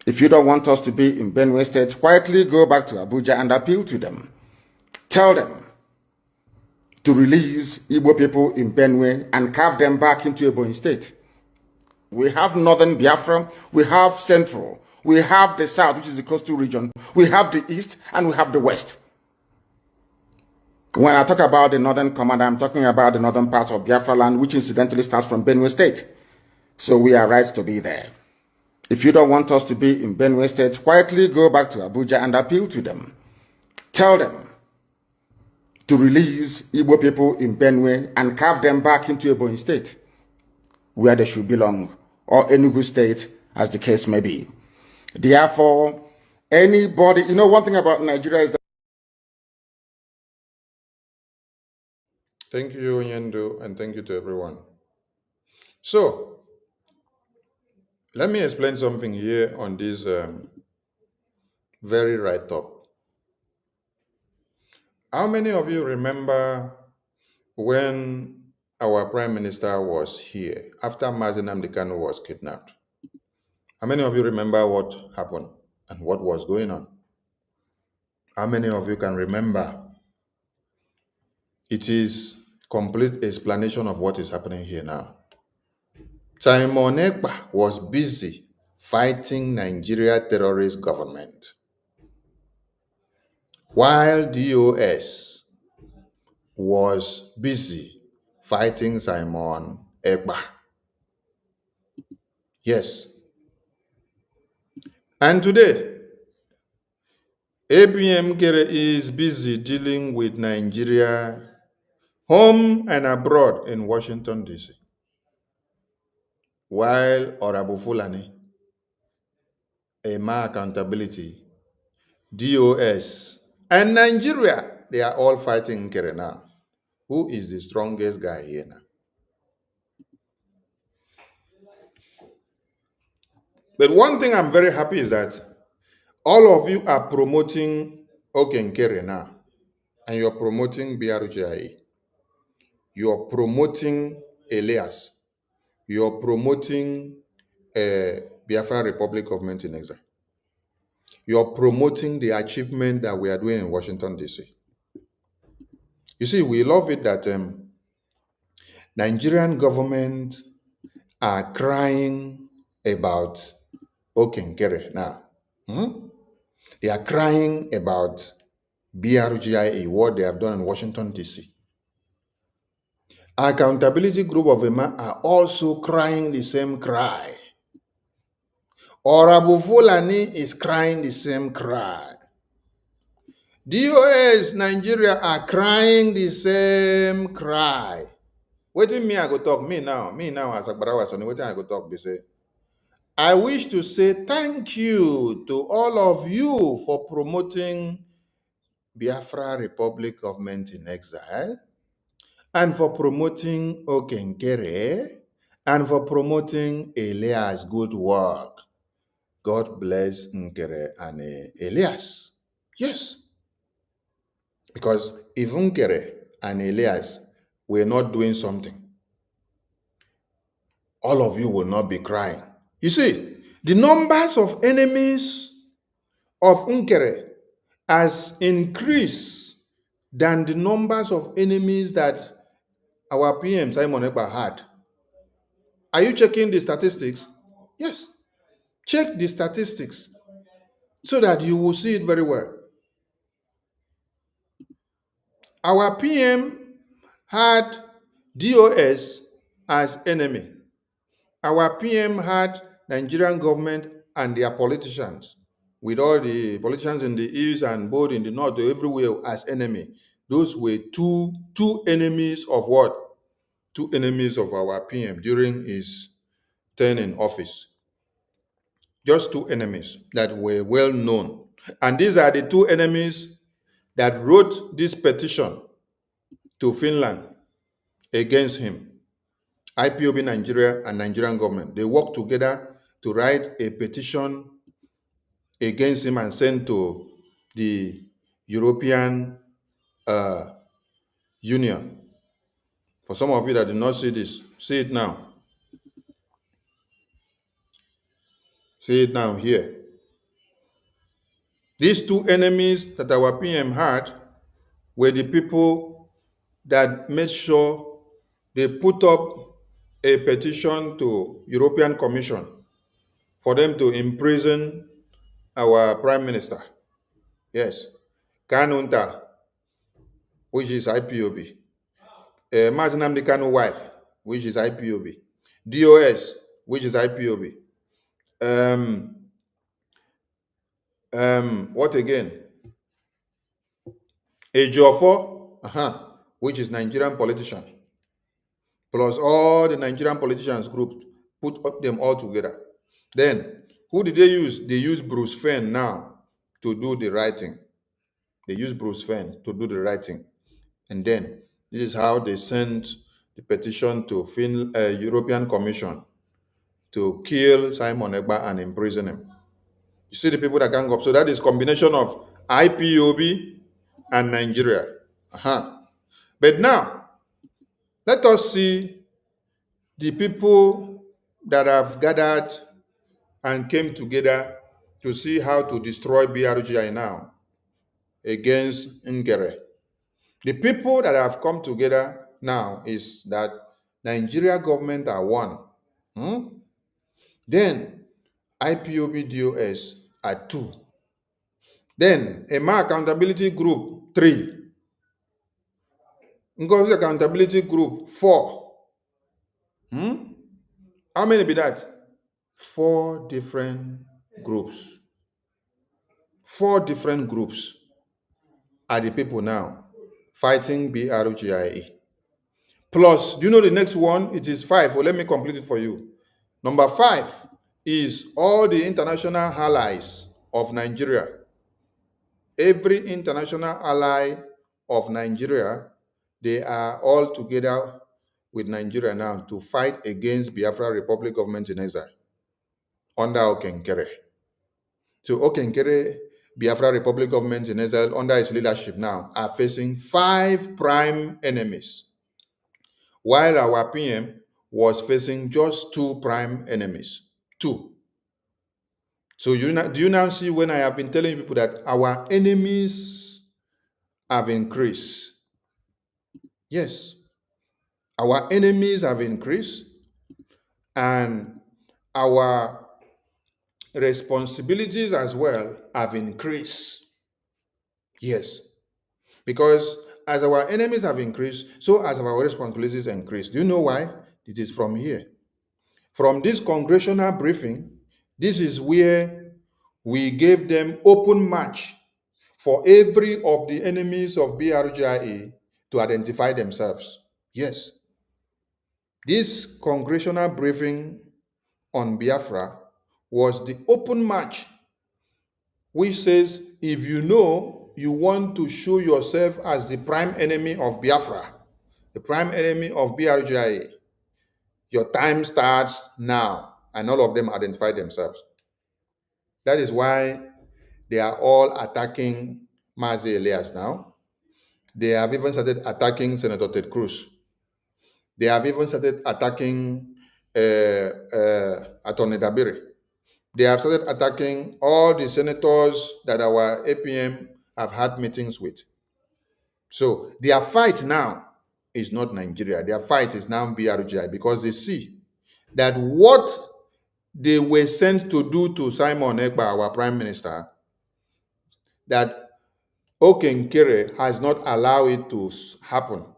Speaker 5: If you don't want us to be in Benue State, quietly go back to Abuja and appeal to them. Tell them to release Igbo people in Benue and carve them back into Ebonyi State. We have Northern Biafra, we have Central, we have the South, which is the coastal region, we have the East, and we have the West. When I talk about the Northern Command, I'm talking about the northern part of Biafra land, which incidentally starts from Benue State. So we are right to be there. If you don't want us to be in Benue State, quietly go back to Abuja and appeal to them. Tell them to release Igbo people in Benue and carve them back into Ebonyi State, where they should belong, or Enugu State, as the case may be. Therefore, anybody, one thing about Nigeria is that.
Speaker 6: Thank you, Nyendo, and thank you to everyone. So, let me explain something here on this very right top. How many of you remember when our Prime Minister was here, after Mazi Nnamdi Kanu was kidnapped? How many of you remember what happened and what was going on? How many of you can remember? It is complete explanation of what is happening here now. Simon Ekpa was busy fighting Nigeria terrorist government, while DOS was busy fighting Simon Ekpa. Yes. And today, APM Kere is busy dealing with Nigeria home and abroad in Washington, D.C., while Honorable Fulani, Ema Accountability, DOS, and Nigeria, they are all fighting Nkere now. Who is the strongest guy here now? But one thing I'm very happy is that All of you are promoting Okenkere now, and you're promoting BRGIA. You're promoting Elias. You're promoting Biafra Republic Government in Exile. You're promoting the achievement that we are doing in Washington, D.C. You see, we love it that Nigerian government are crying about Okenkere now. They are crying about BRGIA, what they have done in Washington, D.C. Accountability Group of Emma are also crying the same cry. Honorable Fulani is crying the same cry. DOS Nigeria are crying the same cry. Wetin me I go talk? Me now as Agbarawa Sani, wetin I go talk be say, I wish to say thank you to all of you for promoting Biafra Republic Government in Exile, and for promoting Okenkere, and for promoting Elias' good work. God bless Nkere and Elias. Yes. Because if Nkere and Elias were not doing something, all of you will not be crying. You see, the numbers of enemies of Nkere has increased than the numbers of enemies that our PM Simon Ekpa had. Are you checking the statistics? Yes. Check the statistics so that you will see it very well. Our PM had DOS as enemy. Our PM had Nigerian government and their politicians, with all the politicians in the east and both in the north, everywhere as enemy. Those were two enemies of what? Two enemies of our PM during his term in office. Just two enemies that were well known. And these are the two enemies that wrote this petition to Finland against him. IPOB Nigeria and Nigerian government. They worked together to write a petition against him and send to the European Union. For some of you that did not see this, see it now. See it now here. These two enemies that our PM had were the people that made sure they put up a petition to European Commission for them to imprison our Prime Minister. Yes. Kanunta, which is IPOB. Mazinam Kanu wife, which is IPOB. DOS, which is IPOB. What again? Ejiofor, which is Nigerian politician. Plus all the Nigerian politicians group, put them all together. Then, who did they use? They used Bruce Fenn now to do the writing. They used Bruce Fenn to do the writing. And then, this is how they sent the petition to European Commission to kill Simon Ekpa and imprison him. You see the people that gang up. So that is combination of IPOB and Nigeria. But now, let us see the people that have gathered and came together to see how to destroy BRGI now against Ngere. The people that have come together now is that Nigeria government are one. Then IPOB DOS are 2. Then EMA Accountability Group 3. Ngozi Accountability Group 4. How many be that? 4 different groups. 4 different groups are the people now fighting BRGIA. Plus, do you know the next one? It is 5. Well, let me complete it for you. Number 5 is all the international allies of Nigeria. Every international ally of Nigeria, they are all together with Nigeria now to fight against Biafra Republic Government in Exile under Okenkere. So Okenkere, Biafra Republic government in Israel under its leadership now are facing 5 prime enemies, while our PM was facing just 2 prime enemies. 2. So do you now see when I have been telling people that our enemies have increased? Yes, our enemies have increased, and our responsibilities as well have increased. Yes, because as our enemies have increased, so as our responsibilities increase. Do you know why? It is from here. From this congressional briefing, this is where we gave them open march for every of the enemies of BRGIA to identify themselves. Yes. This congressional briefing on Biafra was the open march, which says if you know you want to show yourself as the prime enemy of Biafra, the prime enemy of BRGIA, your time starts now. And all of them identify themselves. That is why they are all attacking Mazi Elias now. They have even started attacking Senator Ted Cruz. They have even started attacking Attorney Dabiri. They have started attacking all the senators that our APM have had meetings with. So their fight now is not Nigeria. Their fight is now BRGI, because they see that what they were sent to do to Simon Ekpa, our prime minister, that Okenkere has not allowed it to happen.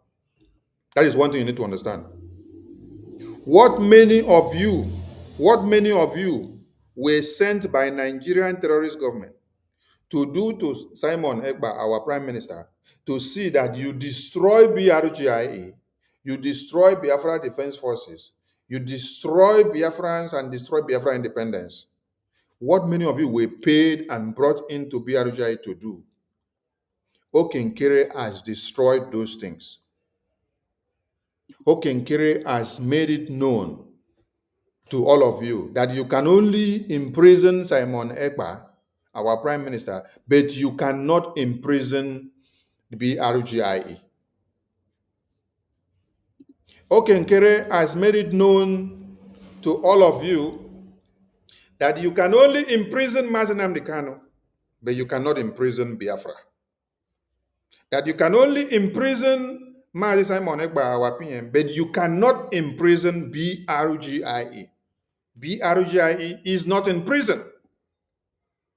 Speaker 6: That is one thing you need to understand. What many of you were sent by Nigerian terrorist government to do to Simon Ekpa, our prime minister, to see that you destroy BRGIA, you destroy Biafra Defense Forces, you destroy Biafrans and destroy Biafra independence. What many of you were paid and brought into BRGIA to do, Okenkere has destroyed those things. Okenkere has made it known to all of you that you can only imprison Simon Ekpa, our prime minister, but you cannot imprison the BRGIA. Okenkere has made it known to all of you that you can only imprison Mazi Nnamdi Kanu, but you cannot imprison Biafra. That you can only imprison Mazi Simon Ekpa, our PM, but you cannot imprison BRGIA. BRGIE is not in prison.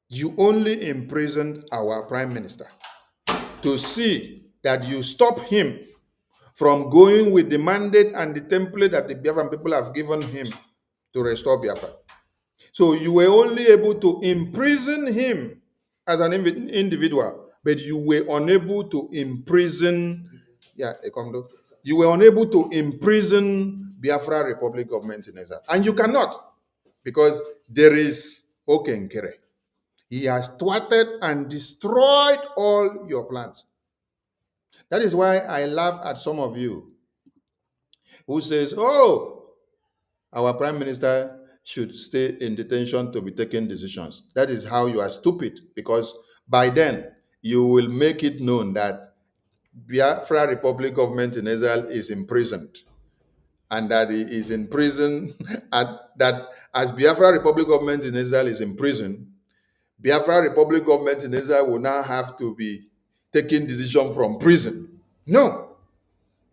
Speaker 6: You only imprisoned our prime minister to see that you stop him from going with the mandate and the template that the Biafran people have given him to restore Biafra. So you were only able to imprison him as an individual, but you were unable to imprison, you were unable to imprison Biafra Republic government in exile. And you cannot, because there is Okenkere. He has thwarted and destroyed all your plans. That is why I laugh at some of you who says, oh, our prime minister should stay in detention to be taking decisions. That is how you are stupid, because by then you will make it known that Biafra Republic government in Israel is imprisoned, and that he is in prison, and that as Biafra Republic government in Israel is in prison, Biafra Republic government in Israel will now have to be taking decision from prison. No.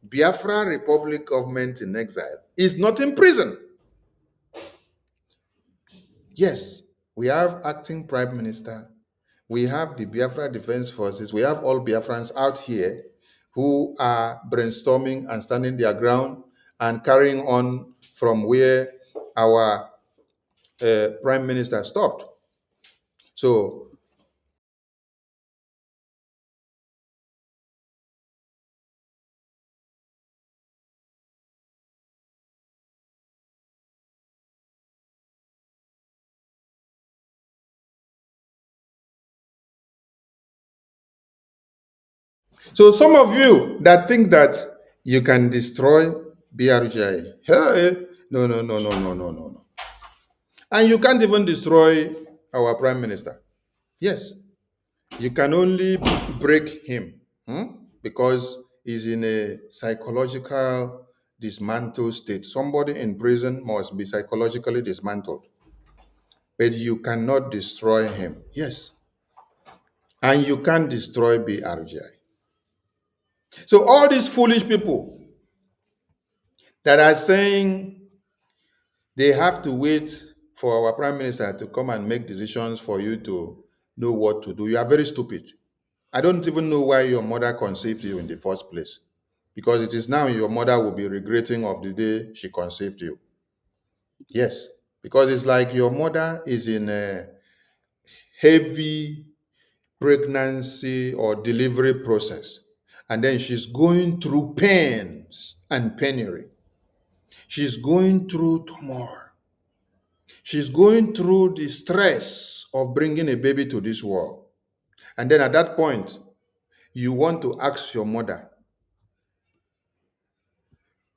Speaker 6: Biafra Republic government in exile is not in prison. Yes, we have acting prime minister. We have the Biafra Defense Forces. We have all Biafrans out here who are brainstorming and standing their ground and carrying on from where our prime minister stopped. So some of you that think that you can destroy BRGI, hey, no. And you can't even destroy our prime minister. Yes, you can only break him because he's in a psychological dismantled state. Somebody in prison must be psychologically dismantled, but you cannot destroy him. Yes, and you can't destroy BRGI. So all these foolish people that are saying they have to wait for our prime minister to come and make decisions for you to know what to do, you are very stupid. I don't even know why your mother conceived you in the first place, because it is now your mother will be regretting of the day she conceived you. Yes, because it's like your mother is in a heavy pregnancy or delivery process, and then she's going through pains and penury. She's going through turmoil. She's going through the stress of bringing a baby to this world. And then at that point, you want to ask your mother,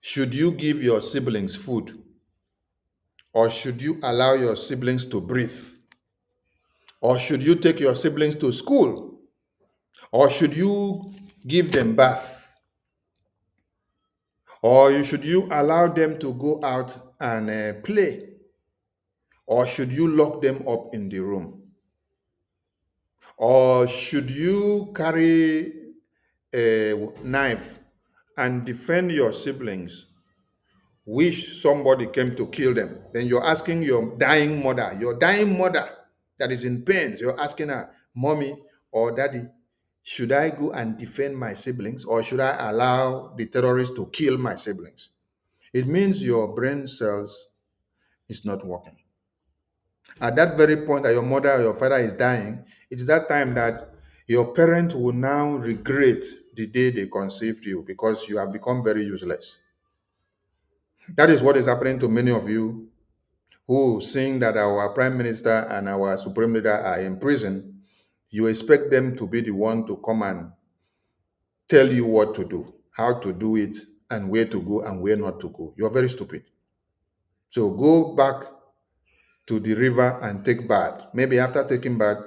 Speaker 6: should you give your siblings food? Or should you allow your siblings to breathe? Or should you take your siblings to school? Or should you give them bath? Or should you allow them to go out and play? Or should you lock them up in the room? Or should you carry a knife and defend your siblings, wish somebody came to kill them? Then you're asking your dying mother that is in pain, you're asking her, mommy or daddy, should I go and defend my siblings, or should I allow the terrorists to kill my siblings? It means your brain cells is not working. At that very point that your mother or your father is dying, it is that time that your parent will now regret the day they conceived you, because you have become very useless. That is what is happening to many of you who, seeing that our prime minister and our supreme leader are in prison, you expect them to be the one to come and tell you what to do, how to do it, and where to go and where not to go. You're very stupid. So go back to the river and take bath. Maybe after taking bath,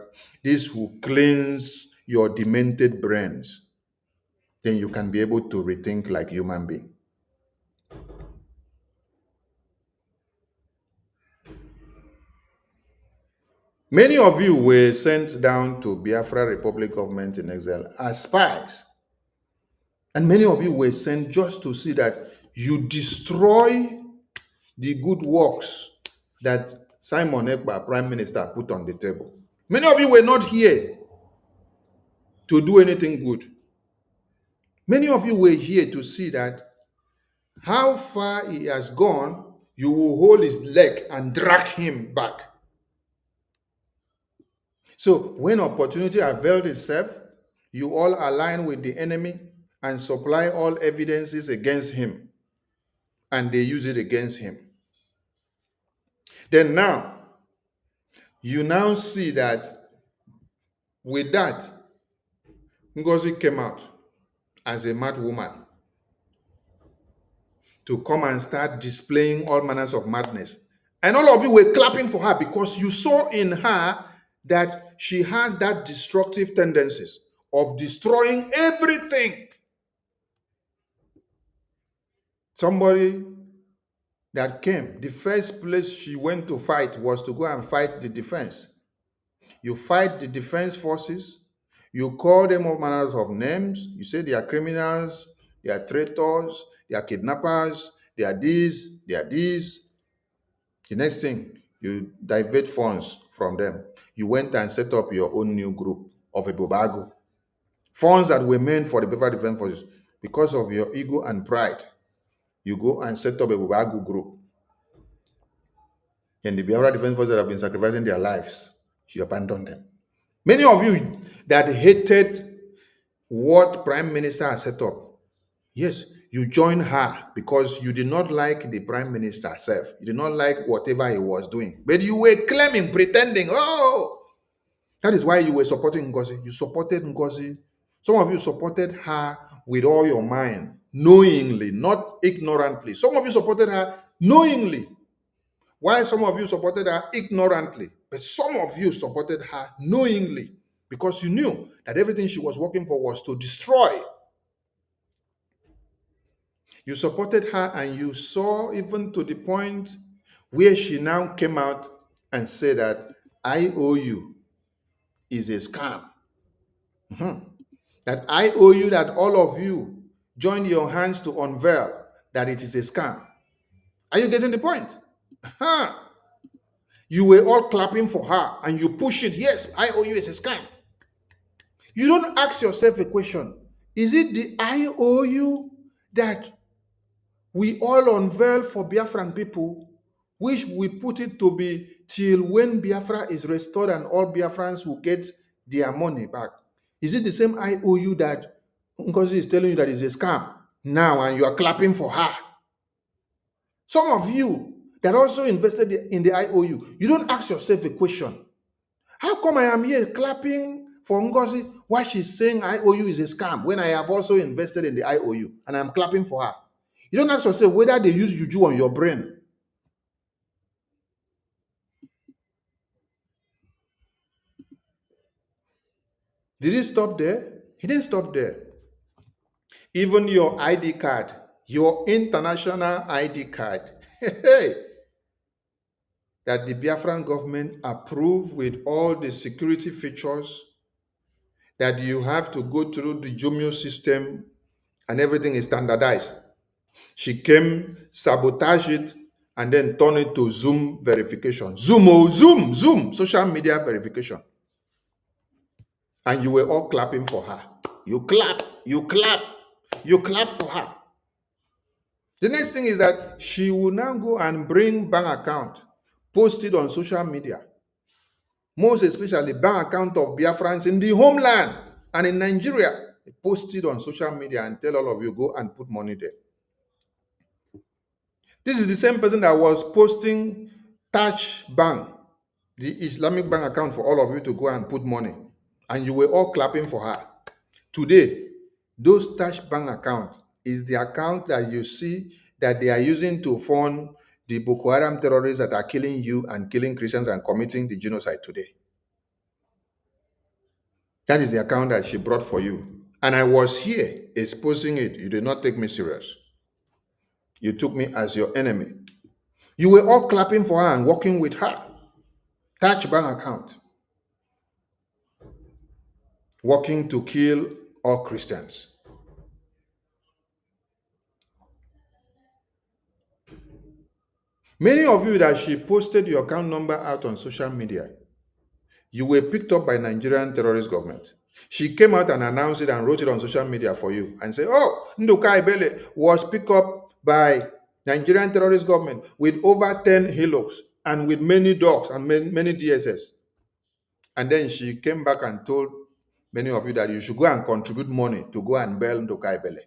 Speaker 6: this will cleanse your demented brains. Then you can be able to rethink like human being. Many of you were sent down to Biafra Republic government in exile as spies. And many of you were sent just to see that you destroy the good works that Simon Ekpa, Prime Minister, put on the table. Many of you were not here to do anything good. Many of you were here to see that how far he has gone, you will hold his leg and drag him back. So when opportunity availed itself, you all align with the enemy and supply all evidences against him, and they use it against him. Then now, you now see that with that, Ngozi came out as a mad woman to come and start displaying all manners of madness. And all of you were clapping for her because you saw in her that she has that destructive tendencies of destroying everything. Somebody that came, the first place she went to fight was to go and fight the defense. You fight the defense forces, you call them all manners of names, you say they are criminals, they are traitors, they are kidnappers, they are this, they are this. The next thing, you divert funds from them. You went and set up your own new group of a Bobago. Funds that were meant for the Biafra Defense Forces. Because of your ego and pride, you go and set up a Bobago group. And the Biafra Defense Forces that have been sacrificing their lives, you abandon them. Many of you that hated what Prime Minister has set up, yes, you joined her because you did not like the Prime Minister herself. You did not like whatever he was doing. But you were claiming, pretending, oh, that is why you were supporting Ngozi. You supported Ngozi. Some of you supported her with all your mind, knowingly, not ignorantly. Some of you supported her knowingly. Why some of you supported her ignorantly? But some of you supported her knowingly because you knew that everything she was working for was to destroy. You supported her and you saw even to the point where she now came out and said that IOU is a scam. That IOU, that all of you joined your hands to unveil that it is a scam. Are you getting the point? Huh. You were all clapping for her and you push it. Yes, IOU is a scam. You don't ask yourself a question. Is it the IOU that we all unveil for Biafran people, which we put it to be till when Biafra is restored and all Biafrans will get their money back? Is it the same IOU that Ngozi is telling you that is a scam now and you are clapping for her? Some of you that also invested in the IOU, you don't ask yourself a question. How come I am here clapping for Ngozi while she's saying IOU is a scam when I have also invested in the IOU and I'm clapping for her? You don't ask yourself whether they use juju on your brain. Did it stop there? He didn't stop there. Even your ID card, your international ID card, that the Biafran government approved with all the security features that you have to go through the Jumio system and everything is standardized. She came, sabotage it, and then turn it to Zoom verification. Zoom, social media verification. And you were all clapping for her. You clap for her. The next thing is that she will now go and bring bank account, post it on social media. Most especially bank account of Biafrans in the homeland and in Nigeria. Post it on social media and tell all of you, go and put money there. This is the same person that was posting Touch Bank, the Islamic bank account for all of you to go and put money. And you were all clapping for her. Today, those Touch Bank account is the account that you see that they are using to fund the Boko Haram terrorists that are killing you and killing Christians and committing the genocide today. That is the account that she brought for you. And I was here exposing it. You did not take me serious. You took me as your enemy. You were all clapping for her and working with her. Touch Bank account. Working to kill all Christians. Many of you that she posted your account number out on social media, you were picked up by Nigerian terrorist government. She came out and announced it and wrote it on social media for you and said, oh, Nduka Ibele was picked up by Nigerian terrorist government with over 10 hillocks and with many dogs and many DSS. And then she came back and told many of you that you should go and contribute money to go and bail Nduka Ibele.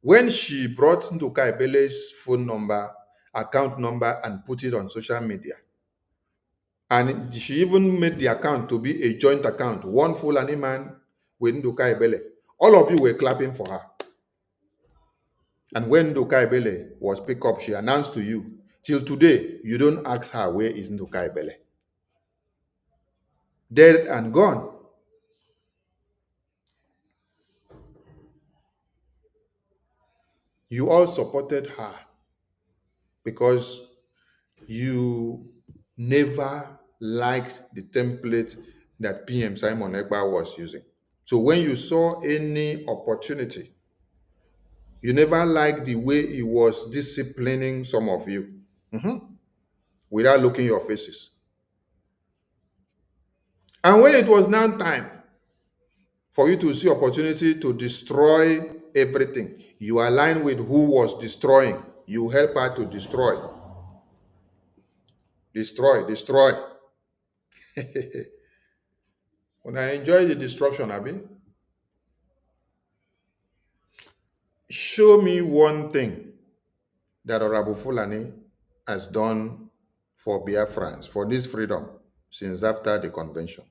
Speaker 6: When she brought Nduka Ibele's phone number, account number, and put it on social media, and she even made the account to be a joint account, one Fulani man with Nduka Ibele. All of you were clapping for her. And when Nduka Ibele was picked up, she announced to you, till today, you don't ask her where is Nduka Ibele. Dead and gone. You all supported her because you never liked the template that PM Simon Ekpa was using. So when you saw any opportunity, you never liked the way he was disciplining some of you without looking your faces. And when it was now time for you to see opportunity to destroy everything, you align with who was destroying. You help her to destroy. Destroy. When I enjoy the destruction, Abi, show me one thing that Honorable Fulani has done for Biafrans, for this freedom, since after the convention.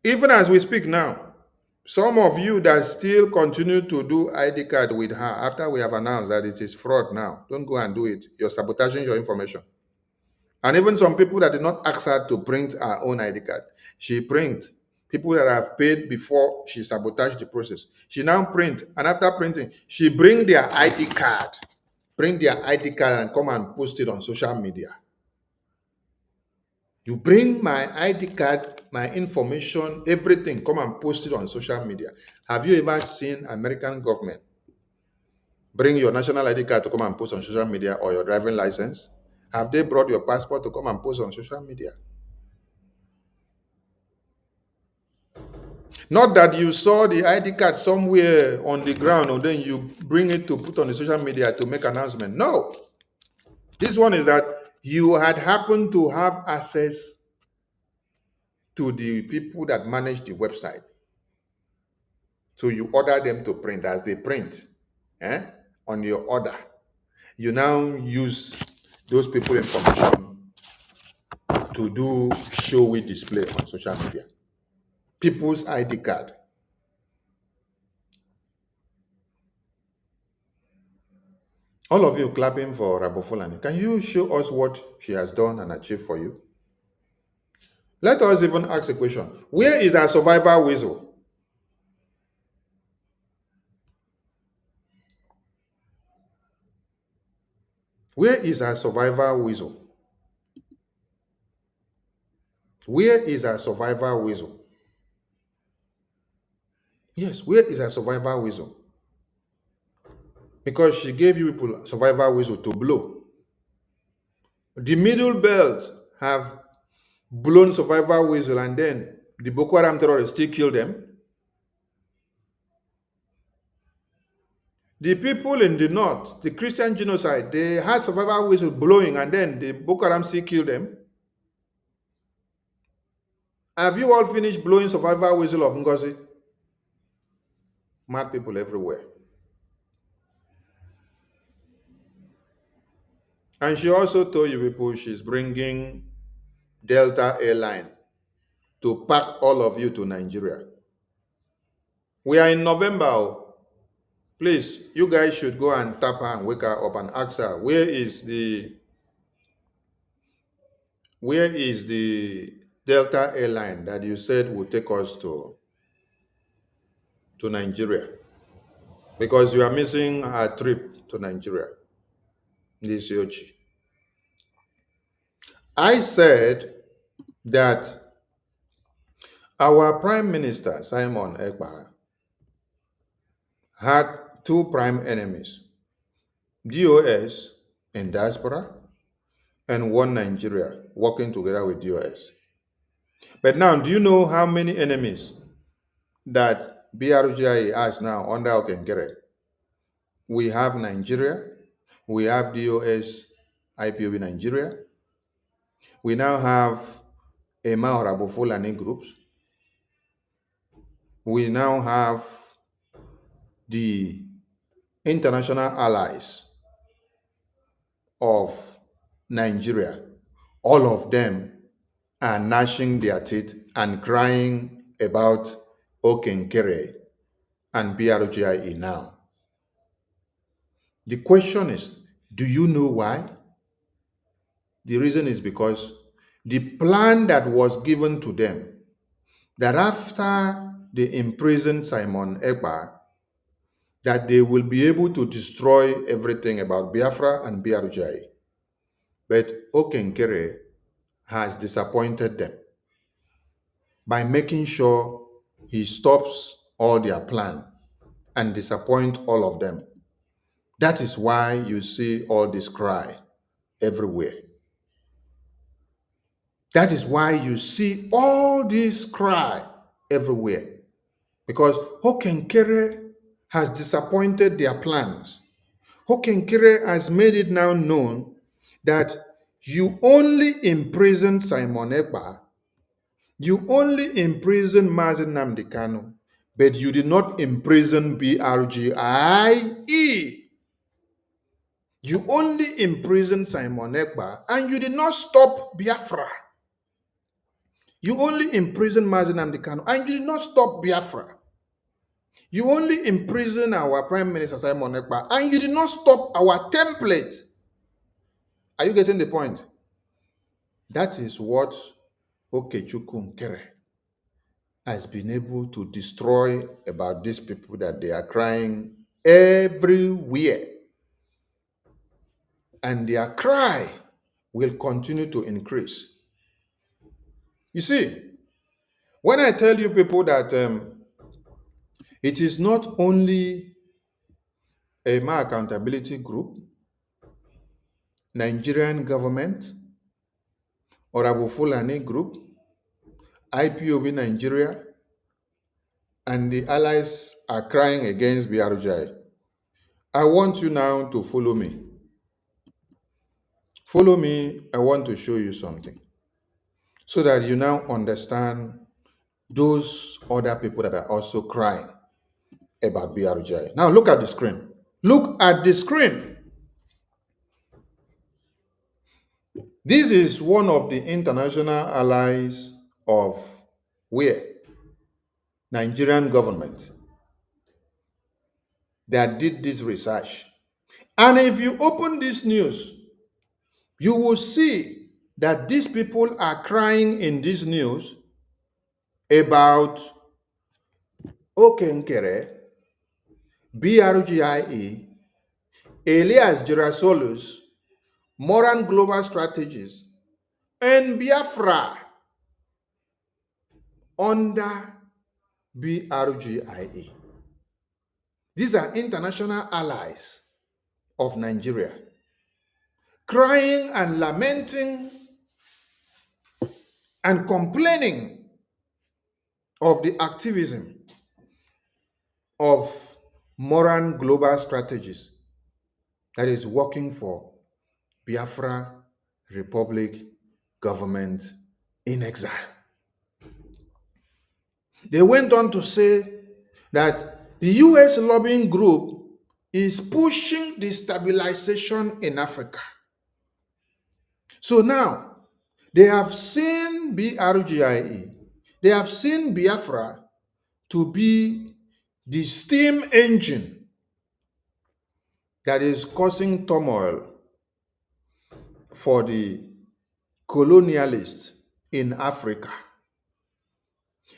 Speaker 6: Even as we speak now, some of you that still continue to do ID card with her after we have announced that it is fraud now, don't go and do it. You're sabotaging your information. And even some people that did not ask her to print her own ID card, she print. People that have paid before she sabotaged the process. She now print, and after printing, she bring their ID card. Bring their ID card and come and post it on social media. You bring my ID card, my information, everything, come and post it on social media. Have you ever seen American government bring your national ID card to come and post on social media, or your driving license? Have they brought your passport to come and post on social media? Not that you saw the ID card somewhere on the ground and then you bring it to put on the social media to make announcement. No. This one is that you had happened to have access to the people that manage the website. So you order them to print. As they print on your order, you now use those people information to do showy display on social media. People's ID card. All of you clapping for Rabo Fulani. Can you show us what she has done and achieved for you? Let us even ask a question. Where is our survivor whistle? Where is our survivor whistle? Where is our survivor whistle? Yes, where is our survivor whistle? Because she gave you people survivor whistle to blow. The middle belt have blown survivor whistle, and then the Boko Haram terrorists still kill them. The people in the north, the Christian genocide, they had survivor whistle blowing, and then the Boko Haram still killed them. Have you all finished blowing survivor whistle of Ngozi? Mad people everywhere. And she also told you people she's bringing Delta Airline to pack all of you to Nigeria. We are in November. Please, you guys should go and tap her and wake her up and ask her, where is the Delta Airline that you said would take us to Nigeria? Because you are missing a trip to Nigeria. This Yochi. I said that our Prime Minister, Simon Ekpa, had two prime enemies, DOS in diaspora and one Nigeria working together with DOS. But now, do you know how many enemies that BRGI has now under Okenkere? We have Nigeria, we have DOS IPOB Nigeria, we now have Emma or Rabo Fulani groups, we now have the international allies of Nigeria. All of them are gnashing their teeth and crying about Okenkere and BRGIE now. The question is, do you know why? The reason is because the plan that was given to them, that after they imprison Simon Ekpa, that they will be able to destroy everything about Biafra and BRGIE. But Okenkere has disappointed them by making sure he stops all their plan and disappoint all of them. That is why you see all this cry everywhere. That is why you see all this cry everywhere. Because Okenkere has disappointed their plans. Okenkere has made it now known that you only imprison Simon Ekpa, you only imprison Mazi Nnamdi Kanu, but you did not imprison BRGIE. You only imprisoned Simon Ekpa and you did not stop Biafra. You only imprisoned Mazi Nnamdi Kanu and you did not stop Biafra. You only imprisoned our Prime Minister Simon Ekpa and you did not stop our template. Are you getting the point? That is what Okechukwu Nkere has been able to destroy about these people, that they are crying everywhere. And their cry will continue to increase. You see, when I tell you people that it is not only a Emma Accountability Group, Nigerian government, or Abu Fulani Group, IPOB Nigeria, and the allies are crying against BRJ. I want you now to follow me. Follow me, I want to show you something, so that you now understand those other people that are also crying about BRJ. Now look at the screen. Look at the screen. This is one of the international allies of where? Nigerian government that did this research. And if you open this news, you will see that these people are crying in this news about Okenkere, BRGIE, Elias Girasolus, Moran Global Strategies, and Biafra under BRGIE. These are international allies of Nigeria, crying and lamenting and complaining of the activism of Moran Global Strategies that is working for Biafra Republic government in exile. They went on to say that the US lobbying group is pushing destabilization in Africa. So now, they have seen BRGIE, they have seen Biafra to be the steam engine that is causing turmoil for the colonialists in Africa.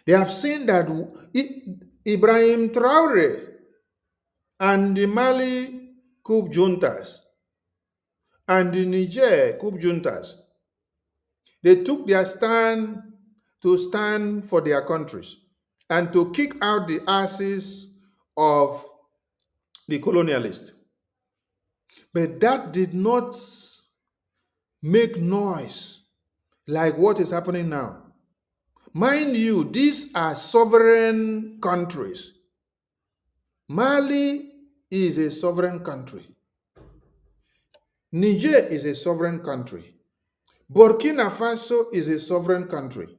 Speaker 6: They have seen that Ibrahim Traore and the Mali coup juntas and the Niger coup juntas, they took their stand to stand for their countries and to kick out the asses of the colonialists. But that did not make noise like what is happening now. Mind you, these are sovereign countries. Mali is a sovereign country. Niger is a sovereign country. Burkina Faso is a sovereign country.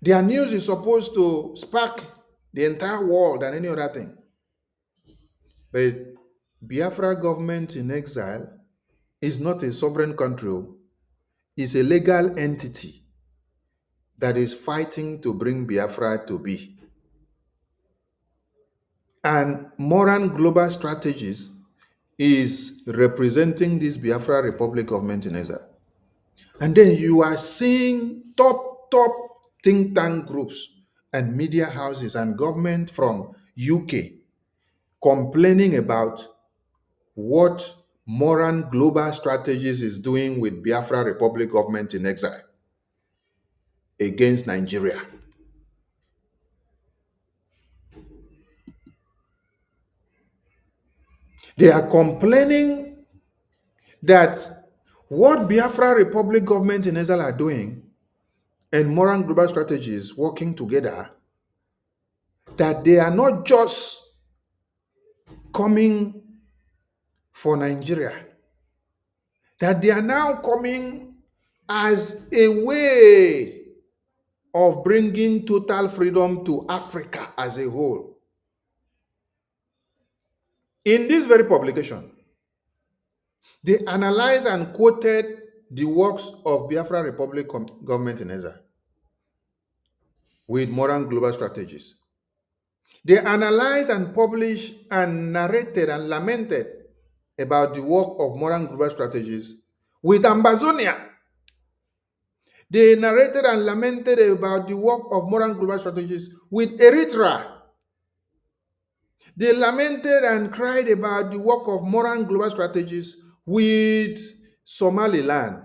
Speaker 6: Their news is supposed to spark the entire world and any other thing. But Biafra government in exile is not a sovereign country. It's a legal entity that is fighting to bring Biafra to be. And Moran Global Strategies is representing this Biafra Republic government in exile. And then you are seeing top think tank groups and media houses and government from UK complaining about what Moran Global Strategies is doing with Biafra Republic government in exile against Nigeria. They are complaining that what Biafra Republic government in exile are doing and Moran Global Strategies working together, that they are not just coming for Nigeria, that they are now coming as a way of bringing total freedom to Africa as a whole. In this very publication, they analyzed and quoted the works of Biafra Republic government in exile with Moran Global Strategies. They analyzed and published and narrated and lamented about the work of modern global strategies with Ambazonia. They narrated and lamented about the work of modern global strategies with Eritrea. They lamented and cried about the work of modern global strategies with Somaliland.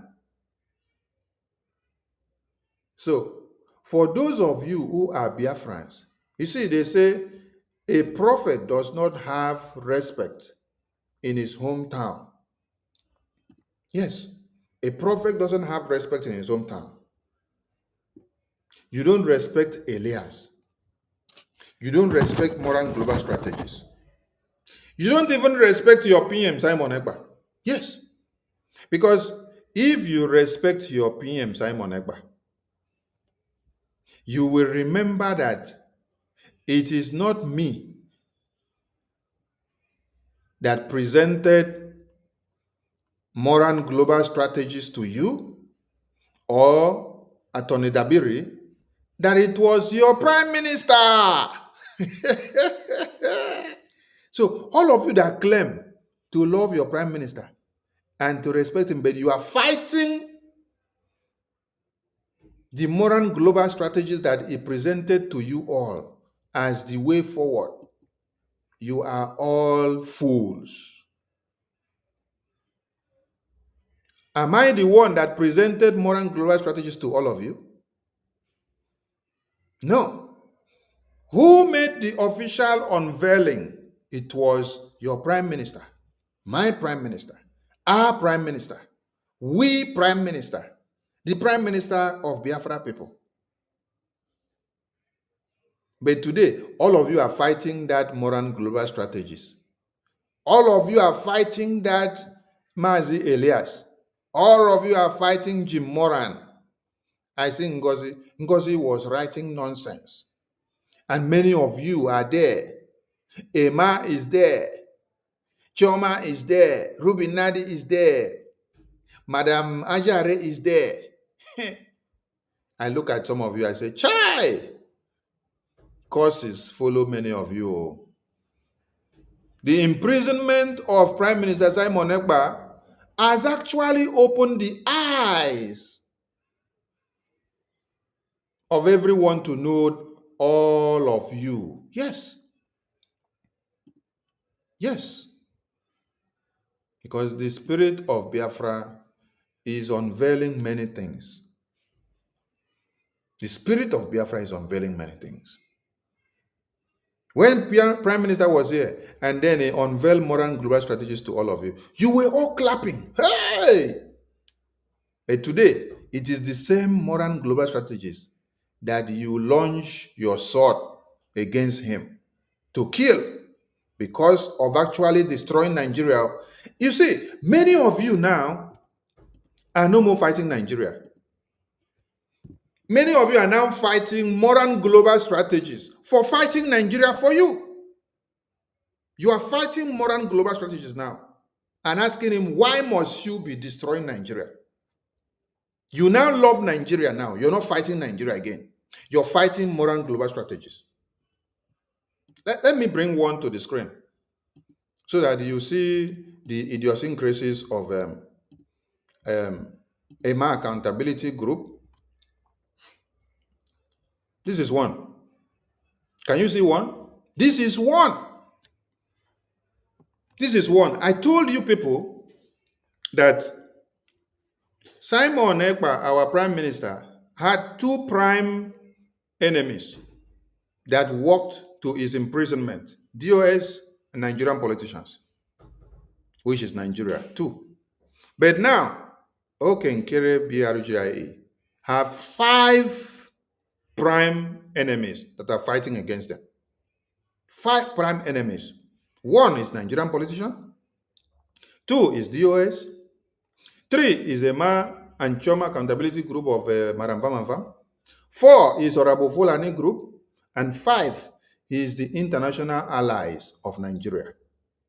Speaker 6: So, for those of you who are Biafrans, you see, they say a prophet does not have respect in his hometown. Yes, a prophet doesn't have respect in his hometown. You don't respect Elias. You don't respect modern global strategies. You don't even respect your PM, Simon Ekpa. Yes, because if you respect your PM, Simon Ekpa, you will remember that it is not me that presented modern global strategies to you or Attorney Dabiri, that it was your prime minister. So all of you that claim to love your prime minister and to respect him, but you are fighting the modern global strategies that he presented to you all as the way forward, you are all fools. Am I the one that presented modern global strategies to all of you? No. Who made the official unveiling? It was your prime minister, my prime minister, our prime minister, we prime minister, the prime minister of Biafra people. But today, all of you are fighting that modern global strategies. All of you are fighting that Mazi Elias. All of you are fighting Jim Moran. I think Ngozi was writing nonsense. And many of you are there. Emma is there. Choma is there. Ruby Nadi is there. Madam Ajare is there. I look at some of you, I say, Chai! Curses follow many of you. The imprisonment of Prime Minister Simon Ekpa has actually opened the eyes of everyone to know all of you. Yes. Yes. Because the spirit of Biafra is unveiling many things. The spirit of Biafra is unveiling many things. When Prime Minister was here and then he unveiled modern global strategies to all of you, you were all clapping. Hey! But today, it is the same modern global strategies that you launch your sword against him to kill because of actually destroying Nigeria. You see, many of you now are no more fighting Nigeria. Many of you are now fighting modern global strategies for fighting Nigeria for you. You are fighting modern global strategies now and asking him, why must you be destroying Nigeria? You now love Nigeria now. You're not fighting Nigeria again. You're fighting modern global strategies. Let me bring one to the screen so that you see the idiosyncrasies of EMA Accountability Group. This is one. Can you see one? This is one. This is one. I told you people that Simon Ekpa, our prime minister, had two prime enemies that walked to his imprisonment, DOS and Nigerian politicians, which is Nigeria, too. But now, Okenkere BRGIA have 5 prime enemies that are fighting against them. 5 prime enemies. 1 is Nigerian politician. 2 is DOS. 3 is EMA and Choma Accountability Group of Madam Vamamvam. 4 is Orabo Fulani Group. And 5 is the international allies of Nigeria.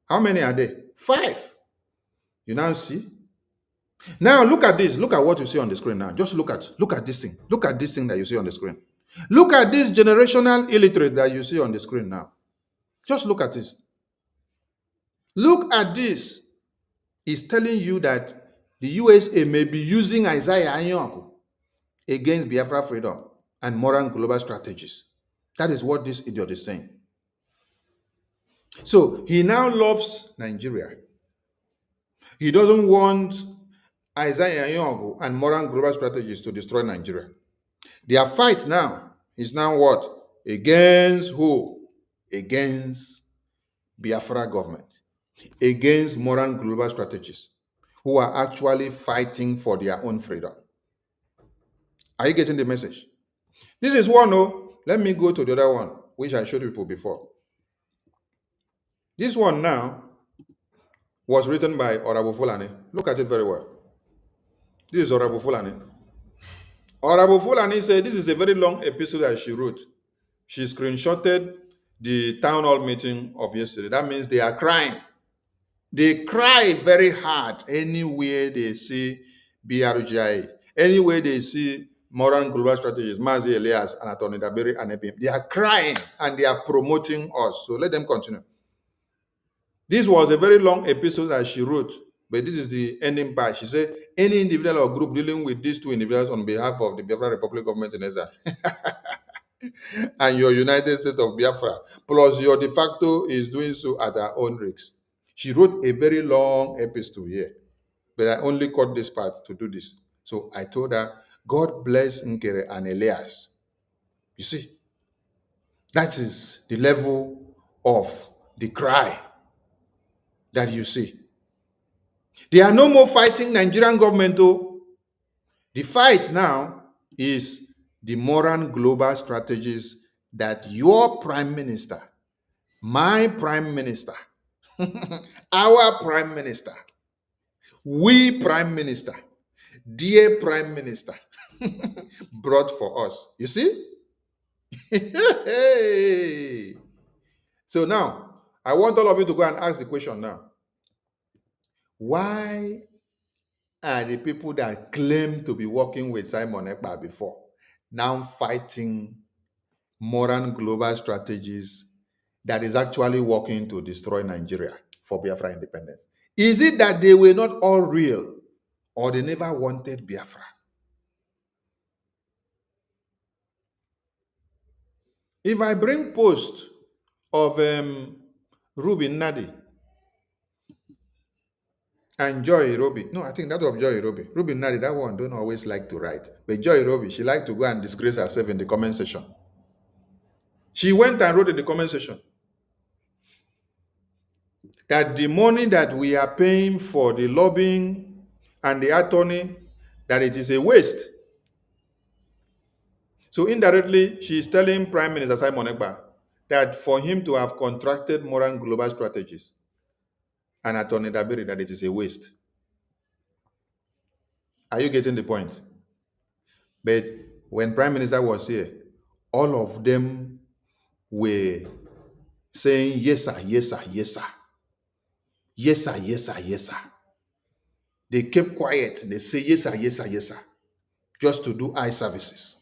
Speaker 6: How many are there? 5. You now see? Now look at this. Look at what you see on the screen now. Just look at this thing. Look at this thing that you see on the screen. Look at this generational illiterate that you see on the screen now. Just look at this. Look at this. is telling you that the USA may be using Isaiah Anyonku against Biafra freedom and moral global strategies. That is what this idiot is saying. So he now loves Nigeria. He doesn't want Isaiah Anyonku and moral global strategies to destroy Nigeria. Their fight now is now what? Against who? Against Biafra government, against moral global strategies, who are actually fighting for their own freedom. Are you getting the message? This is one. Oh, let me go to the other one, which I showed people before. This one now was written by Honorable Fulani. Look at it very well. This is Honorable Fulani. Honorable Fulani said this is a very long episode that she wrote. She screenshotted the town hall meeting of yesterday. That means they are crying. They cry very hard anywhere they see BRGI, anywhere they see moral global strategies, Mazi Elias and Attorney Dabiri and Ebim. They are crying and they are promoting us. So let them continue. This was a very long episode that she wrote, but this is the ending part. She said, any individual or group dealing with these two individuals on behalf of the Biafra Republic government in Israel and your United States of Biafra, plus your de facto is doing so at our own risk. She wrote a very long epistle here, but I only cut this part to do this. So I told her, God bless Nkere and Elias. You see, that is the level of the cry that you see. They are no more fighting Nigerian government, though. The fight now is the moral global strategies that your prime minister, my prime minister, our prime minister, we prime minister, dear prime minister, brought for us. You see? So now, I want all of you to go and ask the question now. Why are the people that claim to be working with Simon Ekpa before now fighting moral global strategies that is actually working to destroy Nigeria for Biafra independence? Is it that they were not all real or they never wanted Biafra? If I bring post of Ruby Nadi and Joy Roby, no, I think that was Joy Roby. Ruby Nadi, that one don't always like to write. But Joy Roby, she liked to go and disgrace herself in the comment section. She went and wrote in the comment section that the money that we are paying for the lobbying and the attorney, that it is a waste. So indirectly, she is telling Prime Minister Simon Ekpa that for him to have contracted moral global strategies and Attorney Dabiri, that it is a waste. Are you getting the point? But when Prime Minister was here, all of them were saying, yes, sir, yes, sir, yes, sir. Yes, sir, yes, sir, yes, sir. They kept quiet. They say, yes, sir, yes, sir, yes, sir, just to do eye services.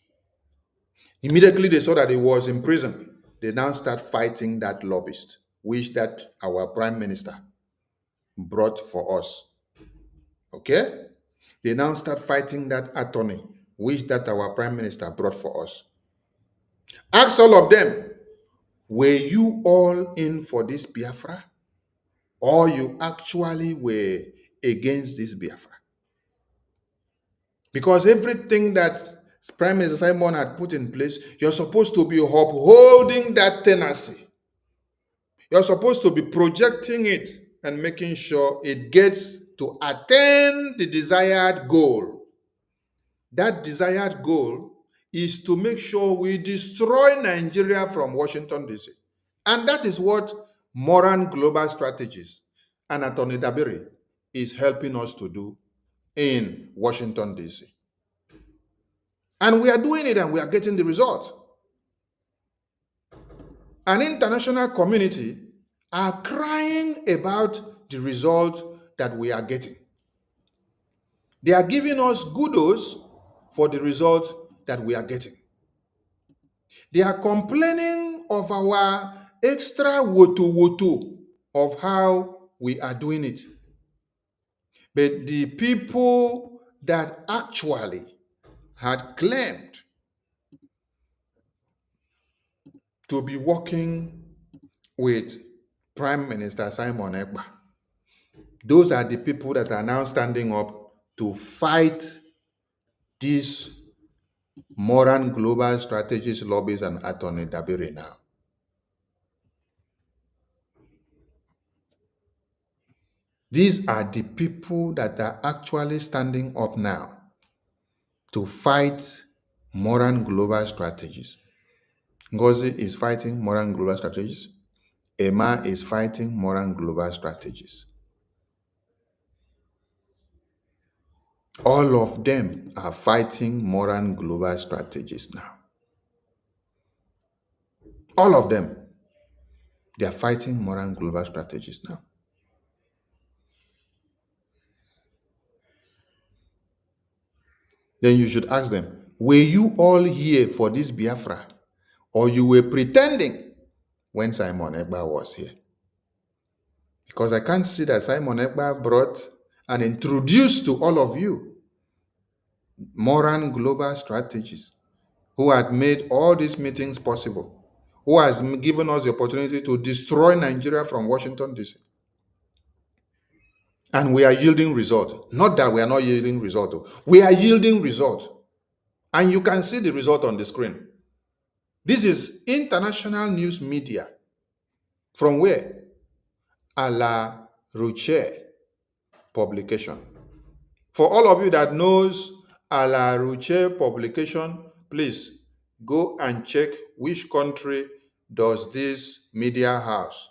Speaker 6: Immediately they saw that he was in prison. They now start fighting that lobbyist, which that our Prime Minister brought for us. Okay? They now start fighting that attorney, which that our Prime Minister brought for us. Ask all of them, were you all in for this Biafra? Or you actually were against this Biafra? Because everything that Prime Minister Simon had put in place, you're supposed to be upholding that tenacity. You're supposed to be projecting it and making sure it gets to attain the desired goal. That desired goal is to make sure we destroy Nigeria from Washington, D.C. And that is what Moran Global Strategies and Attorney Dabiri is helping us to do in Washington, D.C. And we are doing it and we are getting the result. An international community are crying about the result that we are getting. They are giving us kudos for the result that we are getting. They are complaining of our extra woto of how we are doing it. But the people that actually had claimed to be working with Prime Minister Simon Ekpa, those are the people that are now standing up to fight these Moran Global Strategies lobbies and Attorney Dabiri now. These are the people that are actually standing up now to fight Moran Global Strategies. Ngozi is fighting Moran Global Strategies. Emma is fighting Moran Global Strategies. All of them are fighting Moran Global Strategies now. All of them. They are fighting Moran Global Strategies now. Then you should ask them, were you all here for this Biafra? Or you were pretending when Simon Ekpa was here? Because I can't see that Simon Ekpa brought and introduced to all of you Moran Global Strategies, who had made all these meetings possible, who has given us the opportunity to destroy Nigeria from Washington, D.C. And we are yielding result. Not that we are not yielding result. We are yielding result. And you can see the result on the screen. This is international news media. From where? A la Roche publication. For all of you that knows A la Roche publication, please go and check which country does this media house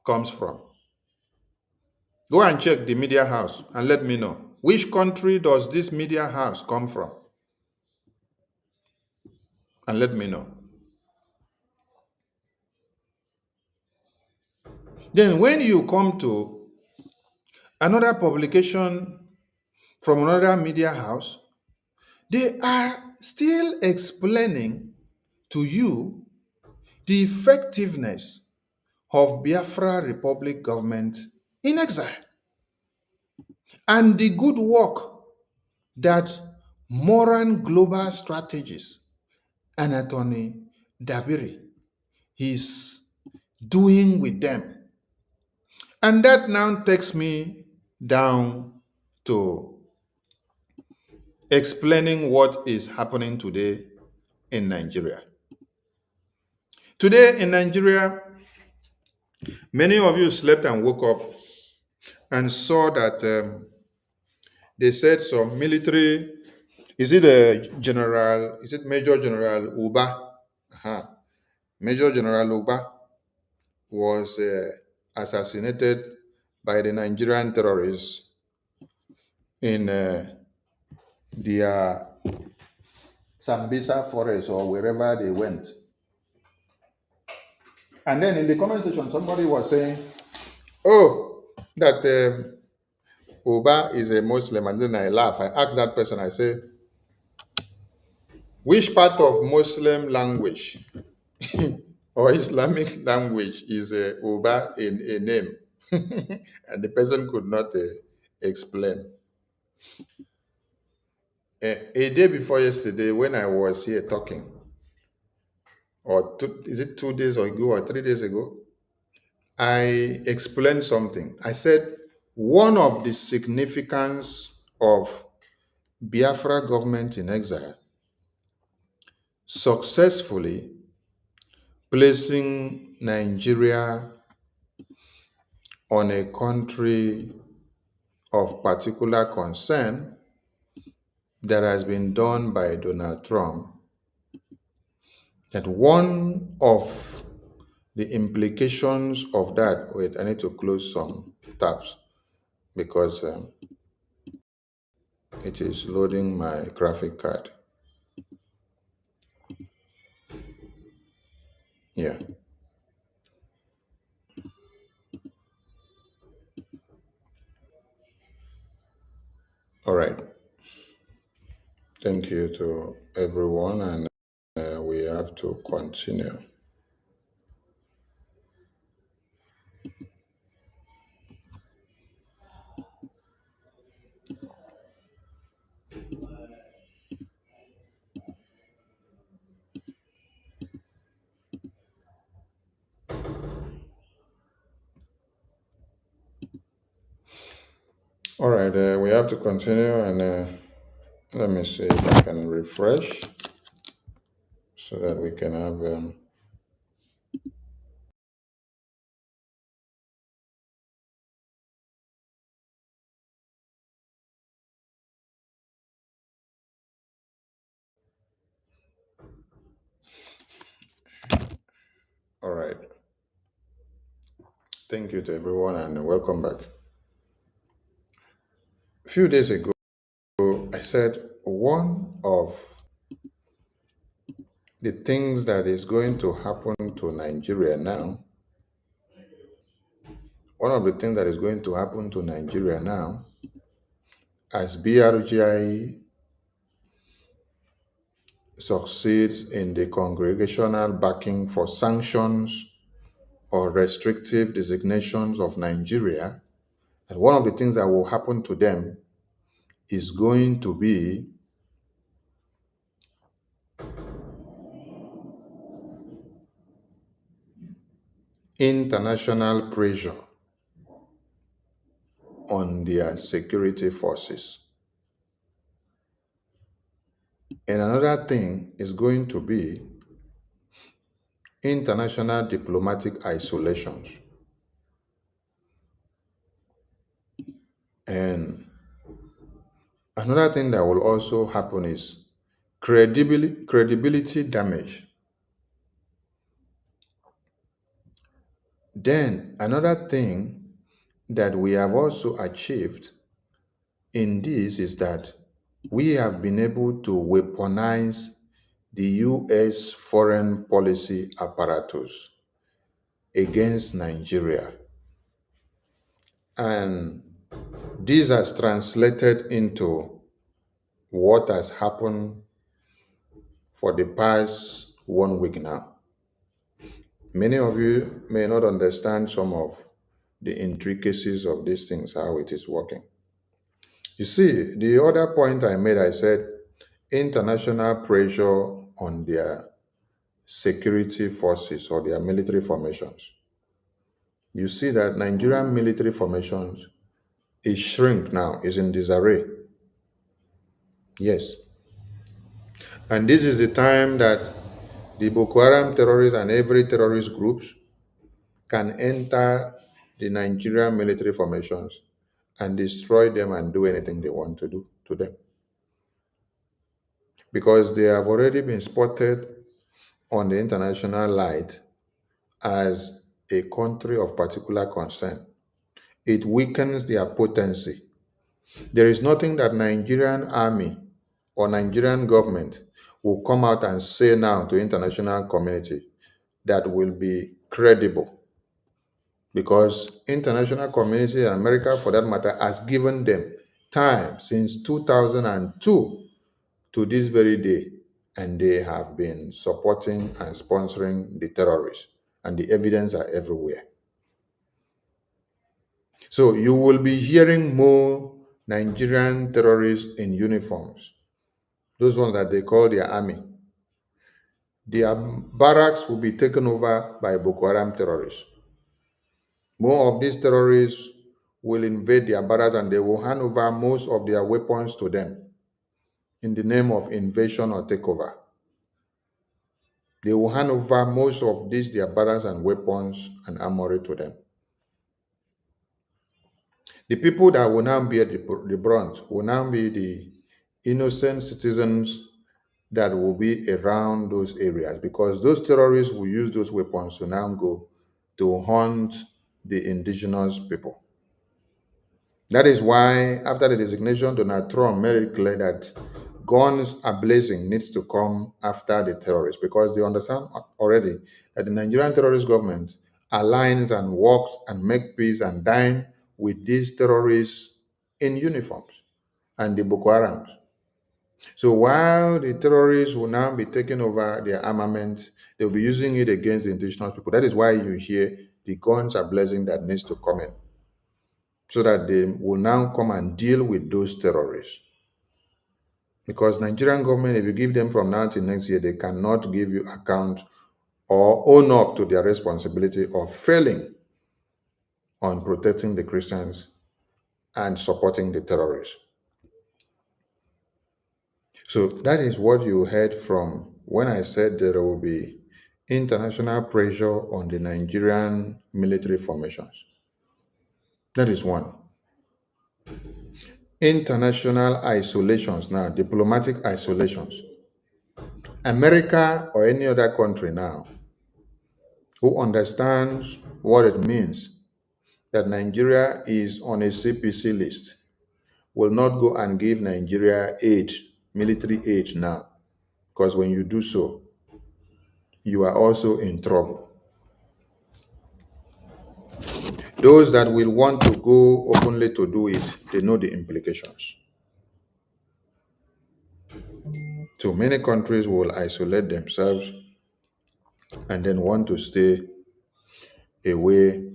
Speaker 6: comes from. Go and check the media house and let me know. Which country does this media house come from? And let me know. Then when you come to another publication from another media house, they are still explaining to you the effectiveness of Biafra Republic government in exile and the good work that Moran Global Strategies and Attorney Dabiri is doing with them. And that now takes me down to explaining what is happening today in Nigeria. Today in Nigeria, many of you slept and woke up and saw that they said some military, is it Major General Uba? Major General Uba was assassinated by the Nigerian terrorists in their Sambisa forest or wherever they went. And then in the comment section, somebody was saying, oh, that Uba is a Muslim. And then I laugh. I asked that person, I say, which part of Muslim language or Islamic language is Uba in a name? And the person could not explain. A day before yesterday, when I was here talking, or is it 2 days ago or 3 days ago, I explained something. I said one of the significance of Biafra government in exile successfully placing Nigeria on a country of particular concern that has been done by Donald Trump, that one of the implications of that, wait, I need to close some tabs because it is loading my graphic card. Yeah. All right. Thank you to everyone, and we have to continue. All right, we have to continue, and let me see if I can refresh so that we can have. All right. Thank you to everyone, and welcome back. A few days ago, I said one of the things that is going to happen to Nigeria now, as BRGI succeeds in the congregational backing for sanctions or restrictive designations of Nigeria, and one of the things that will happen to them is going to be international pressure on their security forces. And another thing is going to be international diplomatic isolations. And another thing that will also happen is credibility damage. Then another thing that we have also achieved in this is that we have been able to weaponize the US foreign policy apparatus against Nigeria. And this has translated into what has happened for the past 1 week now. Many of you may not understand some of the intricacies of these things, how it is working. You see, the other point I made, I said international pressure on their security forces or their military formations. You see that Nigerian military formations is shrink now, is in disarray. Yes. And this is the time that the Boko Haram terrorists and every terrorist groups can enter the Nigerian military formations and destroy them and do anything they want to do to them. Because they have already been spotted on the international light as a country of particular concern. It weakens their potency. There is nothing that Nigerian army or Nigerian government will come out and say now to international community that will be credible, because international community and America for that matter has given them time since 2002 to this very day, and they have been supporting and sponsoring the terrorists, and the evidence are everywhere. So you will be hearing more Nigerian terrorists in uniforms, those ones that they call their army. Their barracks will be taken over by Boko Haram terrorists. More of these terrorists will invade their barracks and they will hand over most of their weapons to them in the name of invasion or takeover. They will hand over most of these their barracks and weapons and armory to them. The people that will now bear the brunt will now be the innocent citizens that will be around those areas, because those terrorists will use those weapons to now go to hunt the indigenous people. That is why, after the designation, Donald Trump made it clear that guns are blazing needs to come after the terrorists, because they understand already that the Nigerian terrorist government aligns and works and make peace and dine with these terrorists in uniforms and the Boko Harams. So while the terrorists will now be taking over their armament, they'll be using it against the indigenous people. That is why you hear the guns are blazing that needs to come in, so that they will now come and deal with those terrorists. Because Nigerian government, if you give them from now till next year, they cannot give you account or own up to their responsibility of failing on protecting the Christians and supporting the terrorists. So that is what you heard from when I said there will be international pressure on the Nigerian military formations. That is one. International isolations now, diplomatic isolations. America or any other country now who understands what it means that Nigeria is on a CPC list will not go and give Nigeria aid, military aid now. Because when you do so, you are also in trouble. Those that will want to go openly to do it, they know the implications. So many countries will isolate themselves and then want to stay away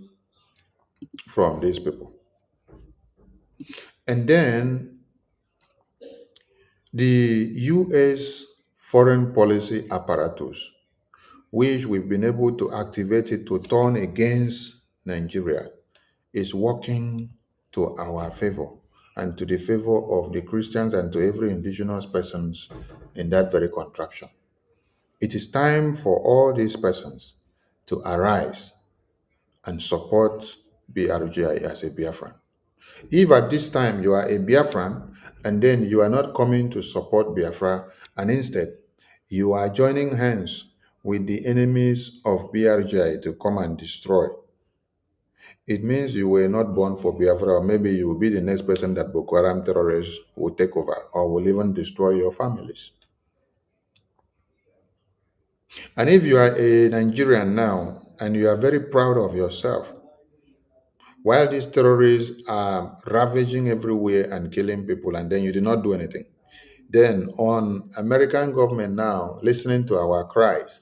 Speaker 6: from these people. And then the US foreign policy apparatus, which we've been able to activate it to turn against Nigeria, is working to our favor and to the favor of the Christians and to every indigenous persons in that very contraption. It is time for all these persons to arise and support BRGI as a Biafran. If at this time you are a Biafran and then you are not coming to support Biafra and instead you are joining hands with the enemies of BRGI to come and destroy, it means you were not born for Biafra, or maybe you will be the next person that Boko Haram terrorists will take over or will even destroy your families. And if you are a Nigerian now and you are very proud of yourself, while these terrorists are ravaging everywhere and killing people and then you did not do anything, then on American government now listening to our cries,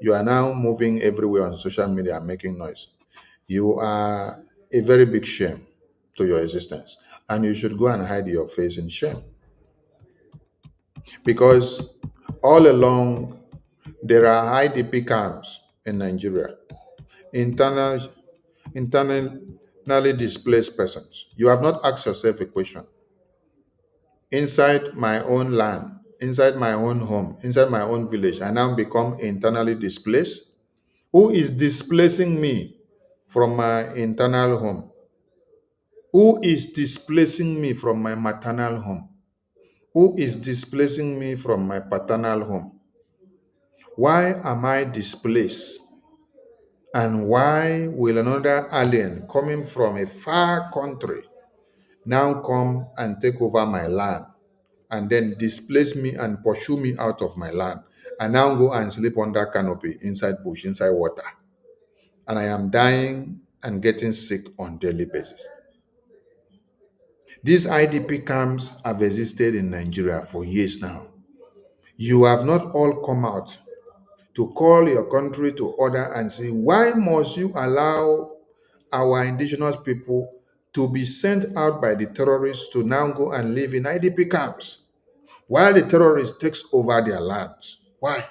Speaker 6: you are now moving everywhere on social media and making noise. You are a very big shame to your existence, and you should go and hide your face in shame. Because all along, there are IDP camps in Nigeria, internally displaced persons. You have not asked yourself a question. Inside my own land, inside my own home, inside my own village, I now become internally displaced. Who is displacing me from my internal home? Who is displacing me from my maternal home? Who is displacing me from my paternal home? Why am I displaced? And why will another alien coming from a far country now come and take over my land and then displace me and pursue me out of my land and now go and sleep under canopy inside bush, inside water? And I am dying and getting sick on daily basis. These IDP camps have existed in Nigeria for years now. You have not all come out to call your country to order and say, why must you allow our indigenous people to be sent out by the terrorists to now go and live in IDP camps while the terrorists takes over their lands? Why?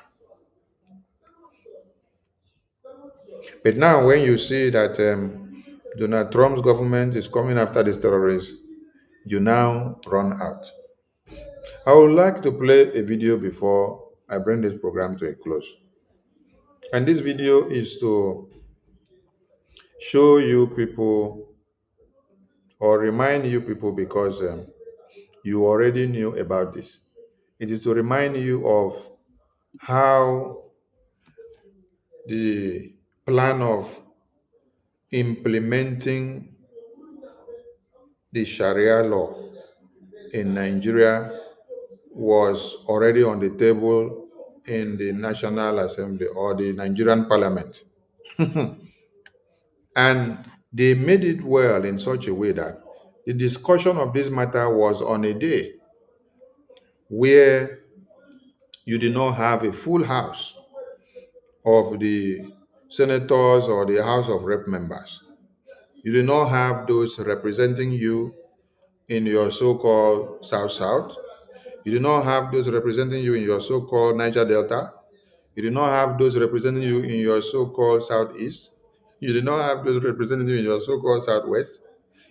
Speaker 6: But now when you see that Donald Trump's government is coming after these terrorists, you now run out. I would like to play a video before I bring this program to a close. And this video is to show you people or remind you people, because you already knew about this. It is to remind you of how the plan of implementing the Sharia law in Nigeria was already on the table in the National Assembly or the Nigerian Parliament. And they made it well in such a way that the discussion of this matter was on a day where you did not have a full house of the senators or the House of Rep members. You did not have those representing you in your so-called South-South. You did not have those representing you in your so-called Niger Delta. You did not have those representing you in your so-called Southeast. You did not have those representing you in your so-called Southwest.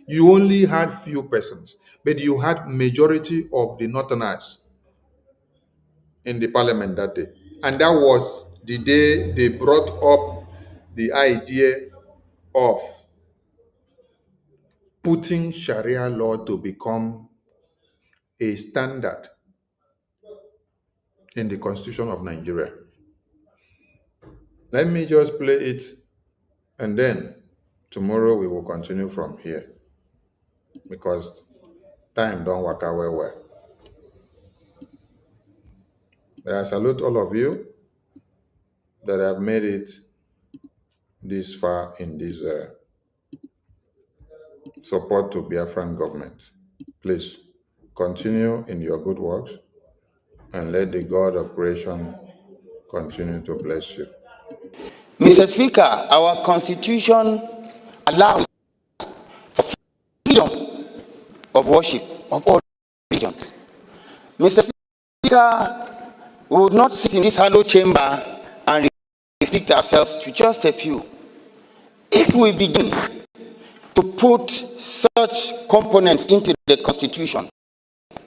Speaker 6: You only had few persons, but you had majority of the Northerners in the parliament that day. And that was the day they brought up the idea of putting Sharia law to become a standard in the Constitution of Nigeria. Let me just play it, and then tomorrow we will continue from here, because time don't work out well. But I salute all of you that have made it this far in this support to Biafran government. Please continue in your good works, and let the God of creation continue to bless you.
Speaker 7: Mr. Speaker, our constitution allows freedom of worship of all religions. Mr. Speaker, we would not sit in this hollow chamber and restrict ourselves to just a few. If we begin to put such components into the constitution,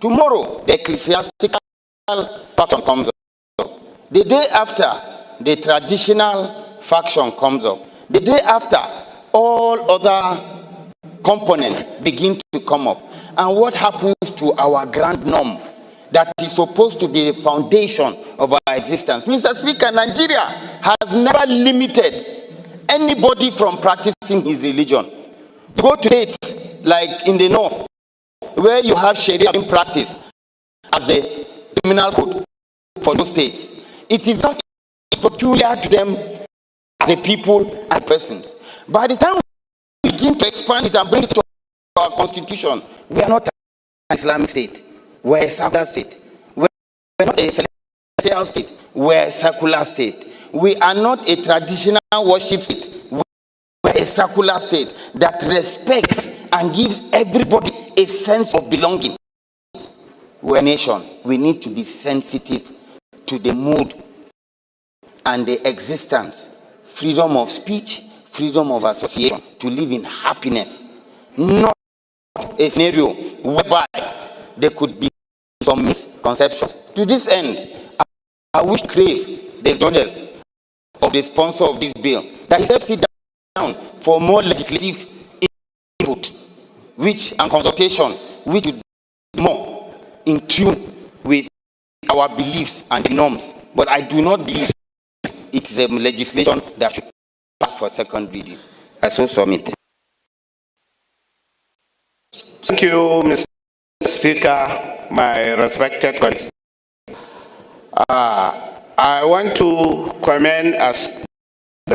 Speaker 7: tomorrow the ecclesiastical faction comes up. The day after, the traditional faction comes up. The day after, all other components begin to come up. And what happens to our grand norm that is supposed to be the foundation of our existence? Mr. Speaker, Nigeria has never limited anybody from practicing his religion. Go to states like in the north, where you have Sharia being practiced as the criminal code for those states. It is not peculiar to them as a people and persons. By the time we begin to expand it and bring it to our constitution, we are not an Islamic state. We're a secular state. We're not a celestial state. We're a secular state. We are not a traditional worship state. We're a secular state that respects and gives everybody a sense of belonging. We're a nation. We need to be sensitive to the mood and the existence, freedom of speech, freedom of association, to live in happiness, not a scenario whereby there could be some misconceptions. To this end, I wish to crave the indulgence of the sponsor of this bill that he steps it down for more legislative input, and consultation, which would be more in tune with our beliefs and the norms. But I do not believe it is a legislation that should pass for second reading. I so submit.
Speaker 8: Thank you, Mr. Speaker, my respected colleagues. I want to comment as the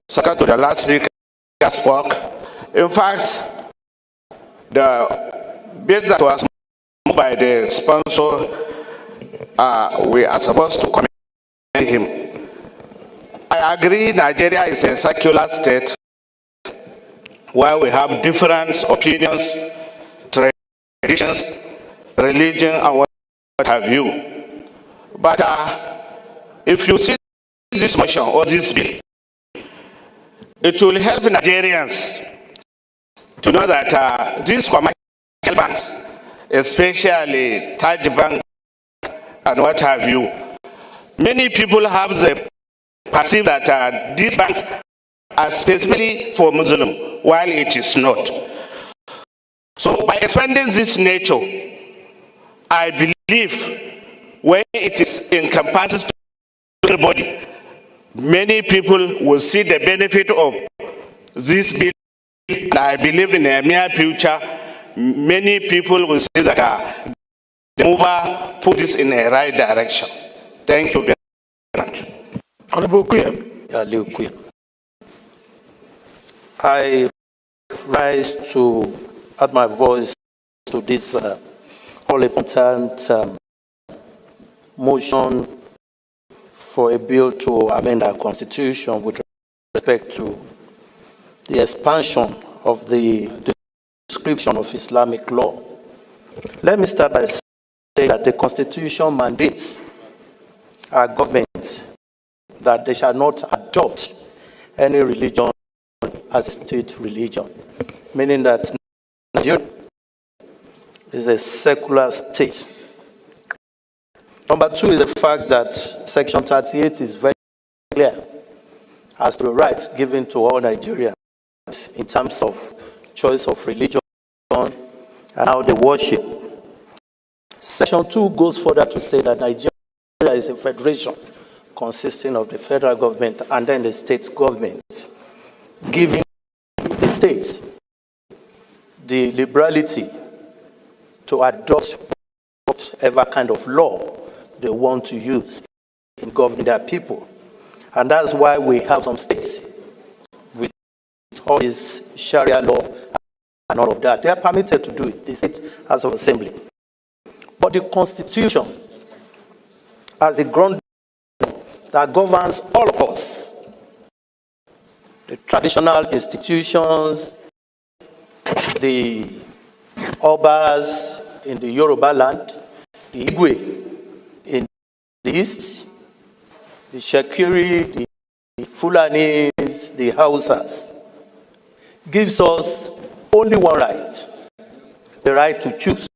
Speaker 8: second to the last speaker spoke. In fact, the bill that was moved by the sponsor, we are supposed to commend him. I agree Nigeria is a secular state where we have different opinions, traditions, religion, and what have you. But if you see this motion or this bill, it will help Nigerians to know that these commercial banks, especially Taj Bank and what have you, many people have the perceive that these banks are specifically for Muslim, while it is not. So by expanding this nature, I believe when it is encompasses to everybody, many people will see the benefit of this bill, and I believe in a near future, many people will see that the mover put this in a right direction. Thank you very much.
Speaker 9: Honorable Queen. I rise to add my voice to this all important motion for a bill to amend our constitution with respect to the expansion of the description of Islamic law. Let me start by saying that the constitution mandates our government that they shall not adopt any religion as a state religion. meaning that Nigeria is a secular state. Number two is the fact that Section 38 is very clear as to the rights given to all Nigerians in terms of choice of religion and how they worship. Section 2 goes further to say that Nigeria is a federation consisting of the federal government and then the state government, giving the states the liberality to adopt whatever kind of law they want to use in governing their people. And that's why we have some states with all this Sharia law and all of that. They are permitted to do it, the state House of Assembly. But the Constitution, as a ground that governs all of us, the traditional institutions, the Obas in the Yoruba land, the Igwe in the East, the Shekiri, the Fulanis, the Hausas, gives us only one right, the right to choose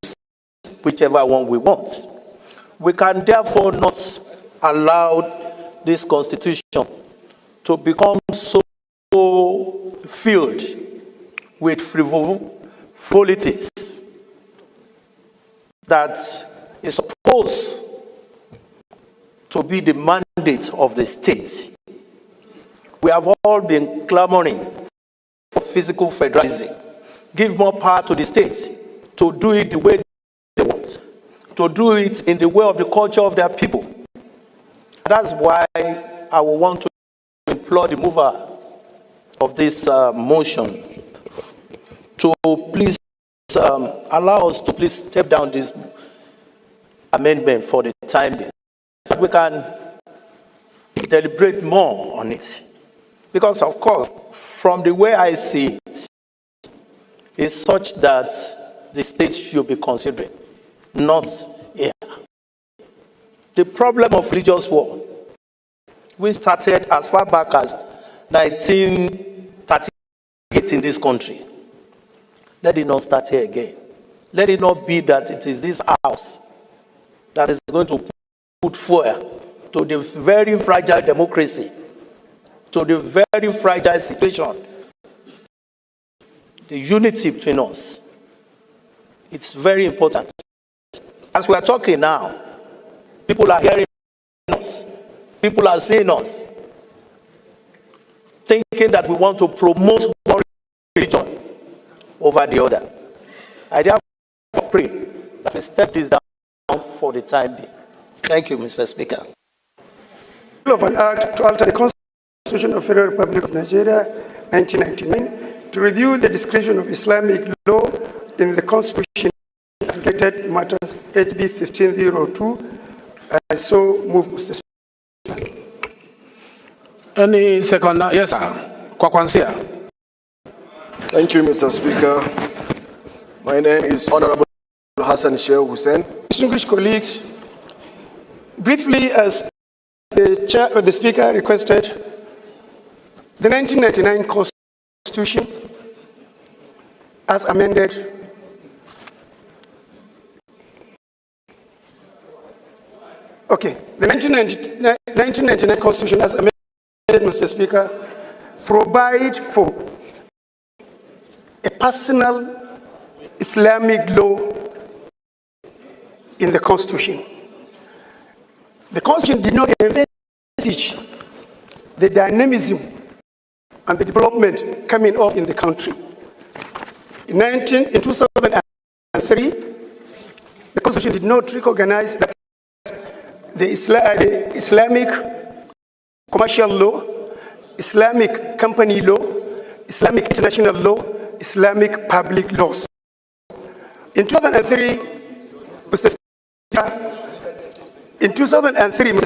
Speaker 9: whichever one we want. We can therefore not allow this constitution to become so filled with frivolities that is supposed to be the mandate of the state. We have all been clamoring for physical federalism. Give more power to the states to do it the way they want, to do it in the way of the culture of their people. That's why I will want to implore the mover of this motion to please allow us to please step down this amendment for the time being, so we can deliberate more on it. Because, of course, from the way I see it, it's such that the state should be considering, not here. The problem of religious war, we started as far back as 1938 in this country. Let it not start here again. Let it not be that it is this house that is going to put fuel to the very fragile democracy, to the very fragile situation, the unity between us. It's very important. As we are talking now, people are hearing us. People are seeing us, thinking that we want to promote one religion over the other. I therefore pray that we step this down for the time being. Thank you, Mr. Speaker.
Speaker 10: Of an act to alter the Constitution of the Federal Republic of Nigeria, 1999, to review the description of Islamic law in the Constitution as related matters, HB 1502. I so move, Mr. Speaker.
Speaker 11: Any second? Yes, sir. Kwakwansia.
Speaker 12: Thank you, Mr. Speaker. My name is Honorable Hassan Sheikh Hussein.
Speaker 10: Distinguished colleagues, briefly, as the Speaker requested, the 1999 Constitution, as amended, the 1999 Constitution, as amended, Mr. Speaker, provide for a personal Islamic law in the Constitution. The Constitution did not envisage the dynamism and the development coming up in the country. In 2003, the Constitution did not recognize that the Islamic commercial law, Islamic company law, Islamic international law, Islamic public laws. In 2003, Mr.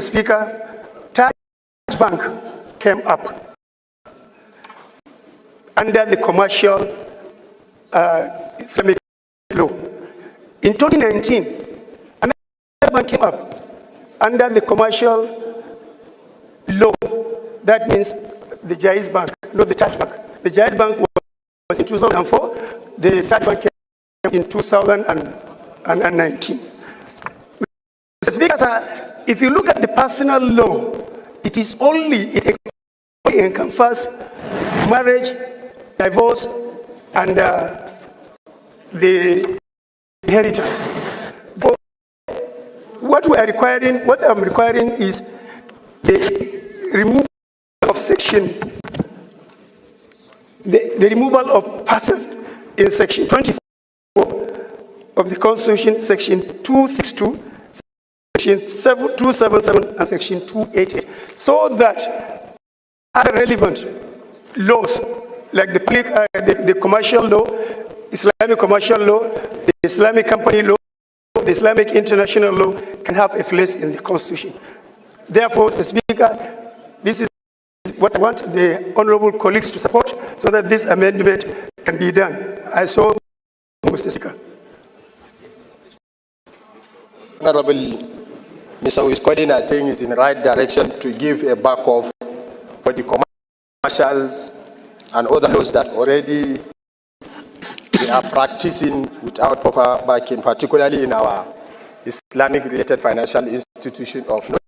Speaker 10: Speaker, Taj Bank came up under the commercial Islamic law. In 2019, another bank came up under the commercial law. That means the Jaiz Bank, not the Taj Bank. The Jaiz Bank was in 2004. the Taliban came in 2019. Mr. Speaker, sir, if you look at the personal law, it encompasses marriage, divorce, and the inheritance. But what I'm requiring is the removal of the removal of person in section 24 of the Constitution, section 262, section 277, and section 288, so that other relevant laws like the commercial law, Islamic commercial law, the Islamic company law, the Islamic international law can have a place in the Constitution. Therefore, Mr. Speaker, this is what I want the honorable colleagues to support so that this amendment can be done. I so, Mr. Speaker.
Speaker 13: Honorable Mr. Wiskodin, I think is in the right direction to give a backup for the commercials and other laws that already we are practicing without proper backing, particularly in our Islamic-related financial institution of not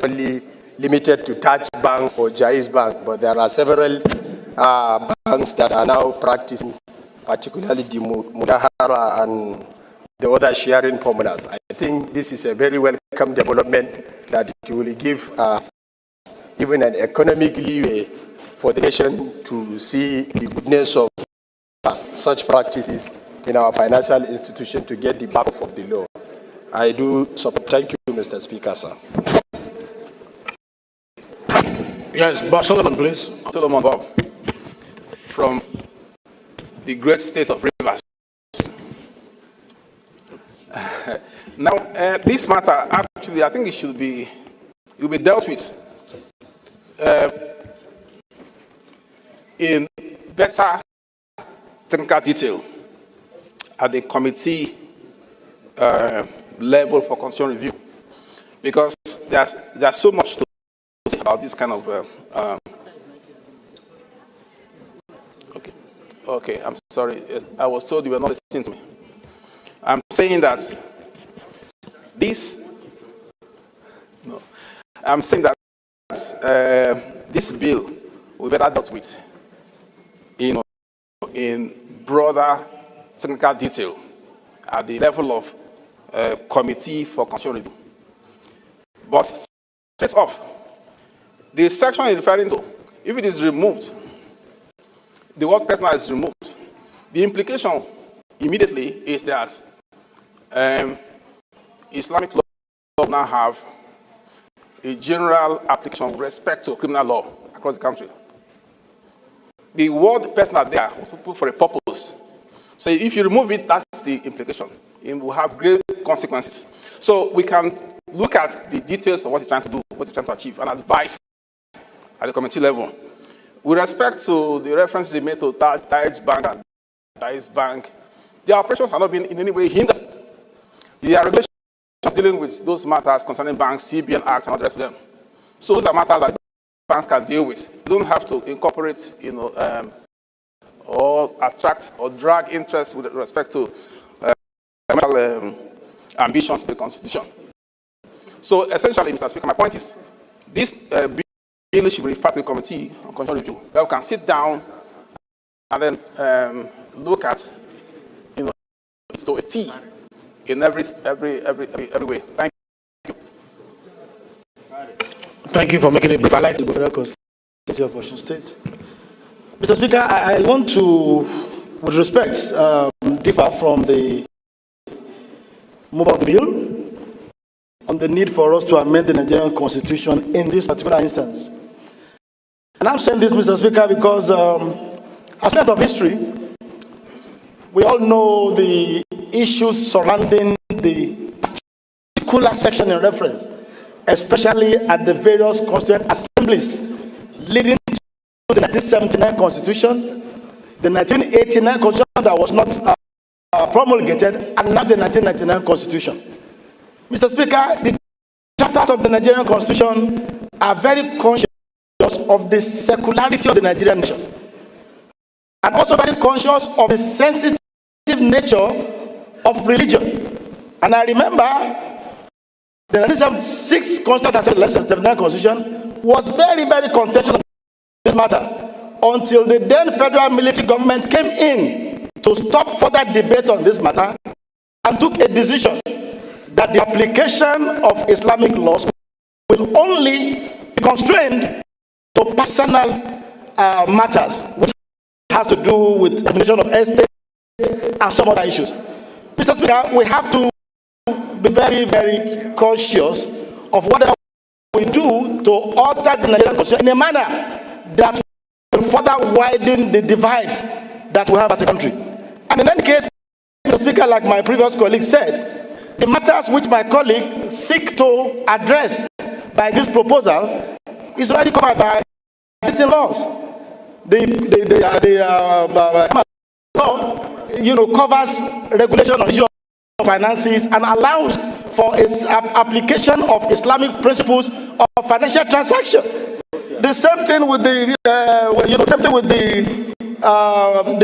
Speaker 13: only limited to Taj Bank or Jaiz Bank, but there are several banks that are now practicing, particularly the Mudahara and the other sharing formulas. I think this is a very welcome development that it will give even an economic leeway for the nation to see the goodness of such practices in our financial institution to get the backup of the law. I do support. Thank you, Mr. Speaker, sir.
Speaker 11: Yes, Bob Solomon, please.
Speaker 14: Solomon Bob, from the great state of Rivers. Now, this matter, actually, I think it will be dealt with in better technical detail at the committee level for constitutional review, because there's so much to say about this kind of okay, I'm sorry, I was told you were not listening to me. I'm saying that this bill will be better dealt with in broader technical detail at the level of committee for constitutional review. But straight off, the section you're referring to, if it is removed, the word personal is removed, the implication immediately is that Islamic law now have a general application with respect to criminal law across the country. The word personal there was put for a purpose. So if you remove it, that's the implication. It will have great consequences. So we can look at the details of what you're trying to do, what you're trying to achieve, and advise at the committee level. With respect to the references made to Taj Bank and Jaiz Bank, their operations have not been in any way hindered. There are regulations dealing with those matters concerning banks, CBN Act, and all the rest of them. So those are matters that banks can deal with. You don't have to incorporate, or attract or drag interest with respect to ambitions to the Constitution. So essentially, Mr. Speaker, my point is this bill should be referred to the Committee on Constitutional Review, where we can sit down and then look at, to a T in every way. Thank you.
Speaker 11: Thank you for making it brief. I like the Federal Constitution of Washington State. Mr. Speaker, I want to, with respect, differ from the move of the bill on the need for us to amend the Nigerian Constitution in this particular instance. And I'm saying this, Mr. Speaker, because as part of history, we all know the issues surrounding the particular section in reference, especially at the various constituent assemblies leading to the 1979 Constitution, the 1989 Constitution that was not promulgated, and now the 1999 Constitution. Mr. Speaker, the drafters of the Nigerian Constitution are very conscious of the secularity of the Nigerian nation, and also very conscious of the sensitivity nature of religion. And I remember the 1976 Constitution Constitution was very, very contentious on this matter until the then federal military government came in to stop further debate on this matter and took a decision that the application of Islamic laws will only be constrained to personal matters, which has to do with administration of estate and some other issues. Mr. Speaker, we have to be very, very cautious of whatever we do to alter the Nigerian constitution in a manner that will further widen the divides that we have as a country. And in any case, Mr. Speaker, like my previous colleague said, the matters which my colleague seek to address by this proposal is already covered by existing laws. The law, covers regulation on issue of finances and allows for its application of Islamic principles of financial transaction. The same thing with the, the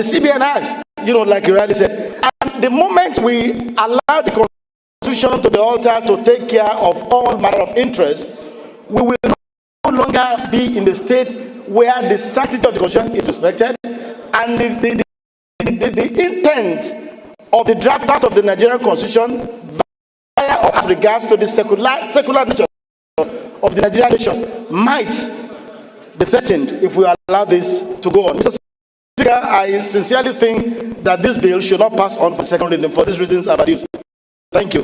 Speaker 11: CBN Act, like you rightly said. And the moment we allow the Constitution to be altered to take care of all manner of interests, we will no longer be in the state where the sanctity of the Constitution is respected and the intent of the drafters of the Nigerian Constitution via or as regards to the secular nature of the Nigerian nation might be threatened if we allow this to go on. Mr. Speaker, I sincerely think that this bill should not pass on for second reading. For these reasons I've adduced. Thank you.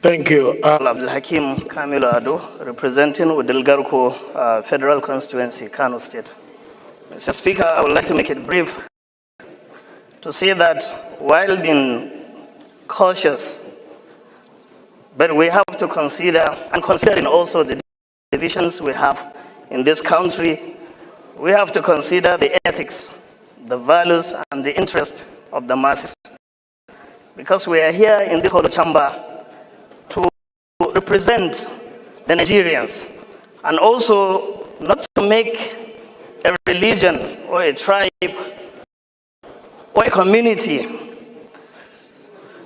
Speaker 9: Thank you. Abdul Hakim Kamilu Ado, representing Udilgarko Federal Constituency, Kano State. Mr. Speaker, I would like to make it brief to say that while being cautious, but we have to consider, and considering also the divisions we have in this country, we have to consider the ethics, the values, and the interest of the masses. Because we are here in this hollow chamber to represent the Nigerians, and also not to make a religion or a tribe or a community,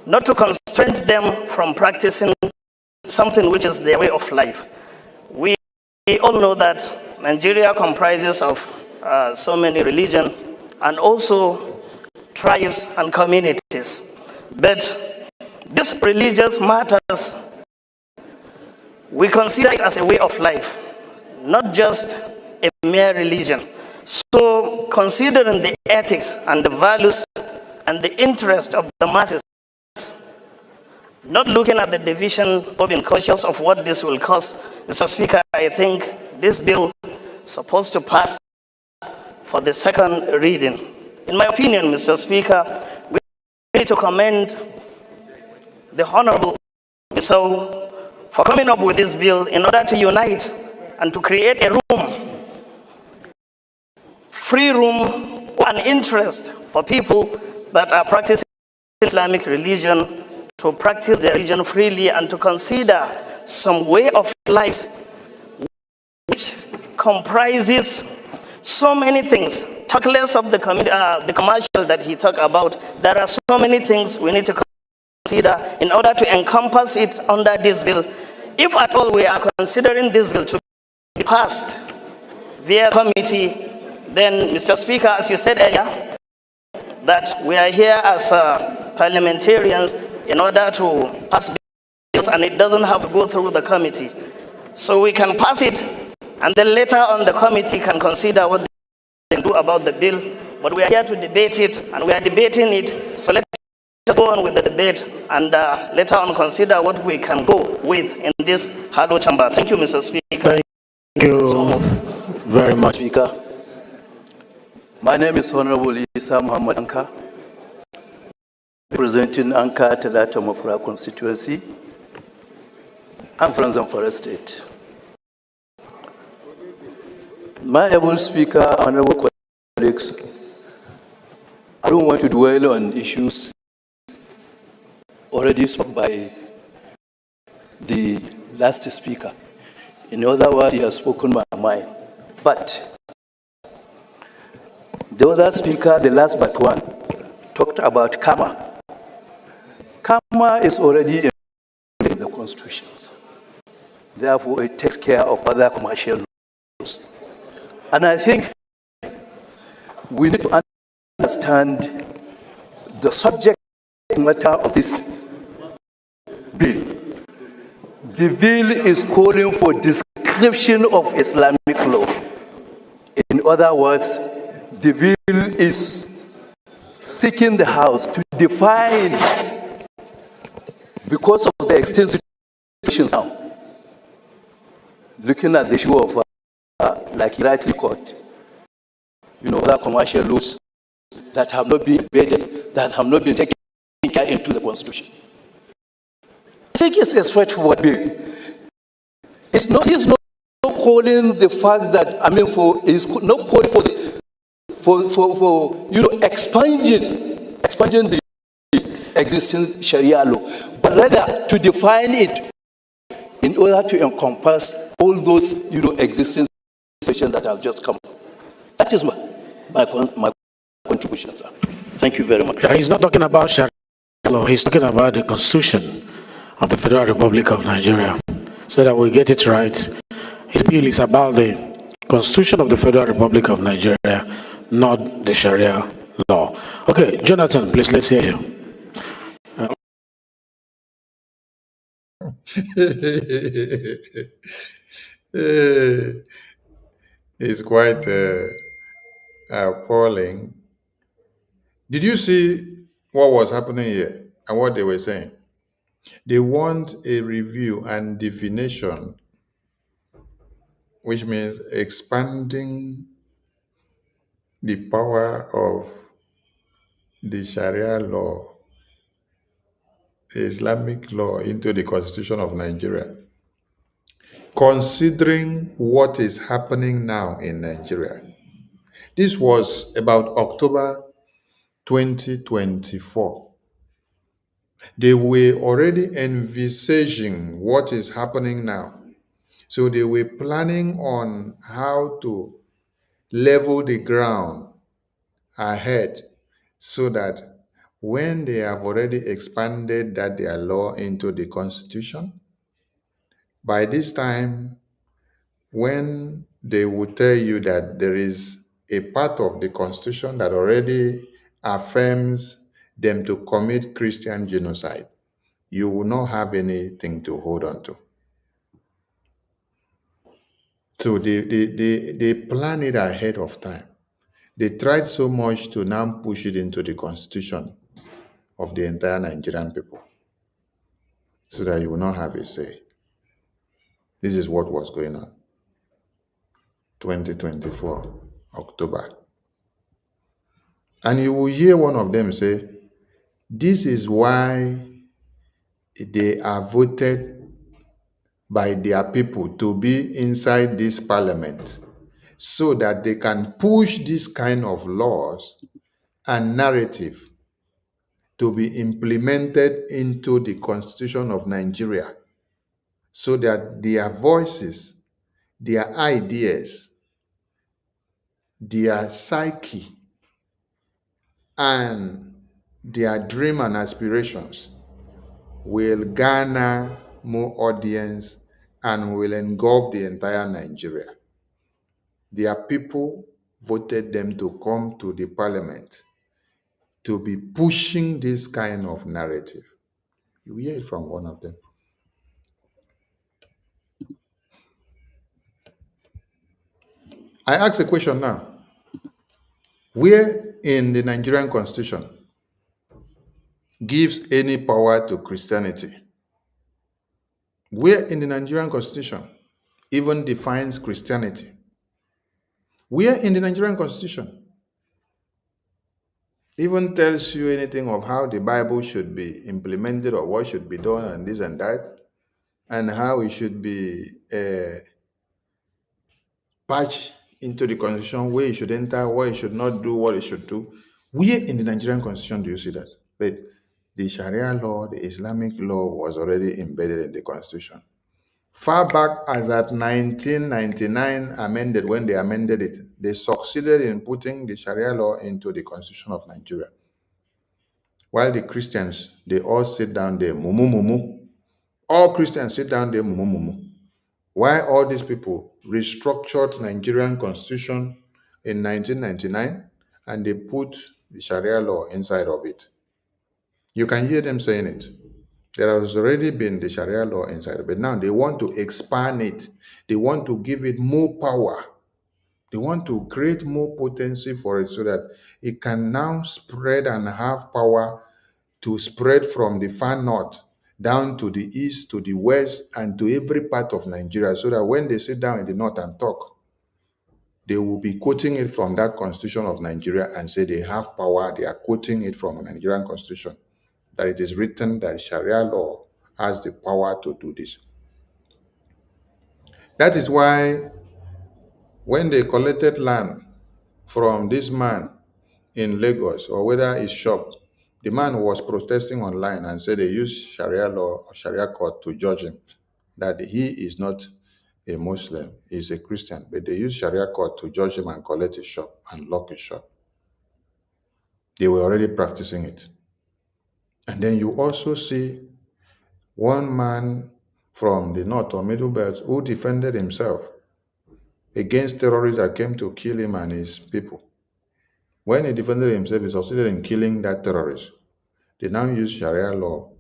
Speaker 9: not to constrain them from practicing something which is their way of life. We all know that Nigeria comprises of so many religions and also tribes and communities. But these religious matters, we consider it as a way of life, not just a mere religion. So considering the ethics and the values and the interest of the masses, not looking at the division or being cautious of what this will cost, Mr. Speaker, I think this bill is supposed to pass for the second reading. In my opinion, Mr. Speaker, we need to commend the Honorable Misau for coming up with this bill in order to unite and to create a room, free room, and interest for people that are practicing Islamic religion to practice their religion freely and to consider some way of life which comprises so many things. Talk less of the commercial that he talked about. There are so many things we need to consider in order to encompass it under this bill. If at all we are considering this bill to be passed via committee, then, Mr. Speaker, as you said earlier, that we are here as parliamentarians in order to pass bills, and it doesn't have to go through the committee. So we can pass it, and then later on the committee can consider what they do about the bill. But we are here to debate it, and we are debating it. So let's go on with the debate, and later on consider what we can go with in this hollow chamber. Thank you, Mr. Speaker. Thank you very much, Speaker. My name is Honorable Isa Muhammad Anka, representing Anka Telata Mafra constituency. I'm from Zamfara State. My able Speaker, honorable colleagues, I don't want to dwell on issues already spoken by the last speaker. In other words, he has spoken my mind. But the other speaker, the last but one, talked about karma. Karma is already in the constitutions. Therefore, it takes care of other commercial laws. And I think we need to understand the subject matter of this bill. The bill is calling for description of Islamic law. In other words, the bill is seeking the House to define, because of the extensive situations now, looking at the issue of, like you rightly called, other commercial laws that have not been embedded, that have not been taken into the Constitution. I think it's a straightforward bill. It's not calling the fact that, it's not calling for expanding the existing Sharia law, but rather to define it in order to encompass all those existing situations that have just come. That is my contribution, sir. Thank you very much.
Speaker 11: He's not talking about Sharia law, he's talking about the Constitution of the Federal Republic of Nigeria. So that we get it right, his bill is about the Constitution of the Federal Republic of Nigeria, not the Sharia law. Okay, Jonathan, please, let's hear you.
Speaker 6: It's quite appalling. Did you see what was happening here and what they were saying? They want a review and definition, which means expanding the power of the Sharia law, the Islamic law, into the Constitution of Nigeria. Considering what is happening now in Nigeria. This was about October 2024. They were already envisaging what is happening now. So they were planning on how to level the ground ahead so that when they have already expanded their law into the Constitution, by this time, when they will tell you that there is a part of the Constitution that already affirms them to commit Christian genocide, you will not have anything to hold on to. So they plan it ahead of time. They tried so much to now push it into the Constitution of the entire Nigerian people so that you will not have a say. This is what was going on. 2024, October. And you will hear one of them say, this is why they are voted by their people to be inside this parliament so that they can push this kind of laws and narrative to be implemented into the Constitution of Nigeria so that their voices, their ideas, their psyche, and their dream and aspirations will garner more audience and will engulf the entire Nigeria. Their people voted them to come to the parliament to be pushing this kind of narrative. You hear it from one of them. I ask a question now. Where in the Nigerian Constitution gives any power to Christianity? Where in the Nigerian Constitution even defines Christianity? Where in the Nigerian Constitution even tells you anything of how the Bible should be implemented or what should be done and this and that, and how it should be patched into the Constitution, where it should enter, what it should not do, what it should do? Where in the Nigerian Constitution do you see that? But the Sharia law, the Islamic law was already embedded in the Constitution. Far back as at 1999 amended, when they amended it, they succeeded in putting the Sharia law into the Constitution of Nigeria. while the Christians, they all sit down there, mumu mumu. All Christians sit down there, mumu mumu. Why all these people restructured Nigerian constitution in 1999 and they put the Sharia law inside of it? You can hear them saying it. There has already been the Sharia law inside, but now they want to expand it. They want to give it more power. They want to create more potency for it so that it can now spread and have power to spread from the far north down to the east, to the west, and to every part of Nigeria, so that when they sit down in the north and talk, they will be quoting it from that constitution of Nigeria and say they have power. They are quoting it from a Nigerian constitution, that it is written that Sharia law has the power to do this. That is why when they collected land from this man in Lagos, or whether his shop, the man was protesting online and said they use Sharia law or Sharia court to judge him, that he is not a Muslim, he's a Christian, but they use Sharia court to judge him and collect his shop and lock his shop. They were already practicing it. And then you also see one man from the north or middle belt who defended himself against terrorists that came to kill him and his people. When he defended himself, he succeeded in killing that terrorist. They now use Sharia law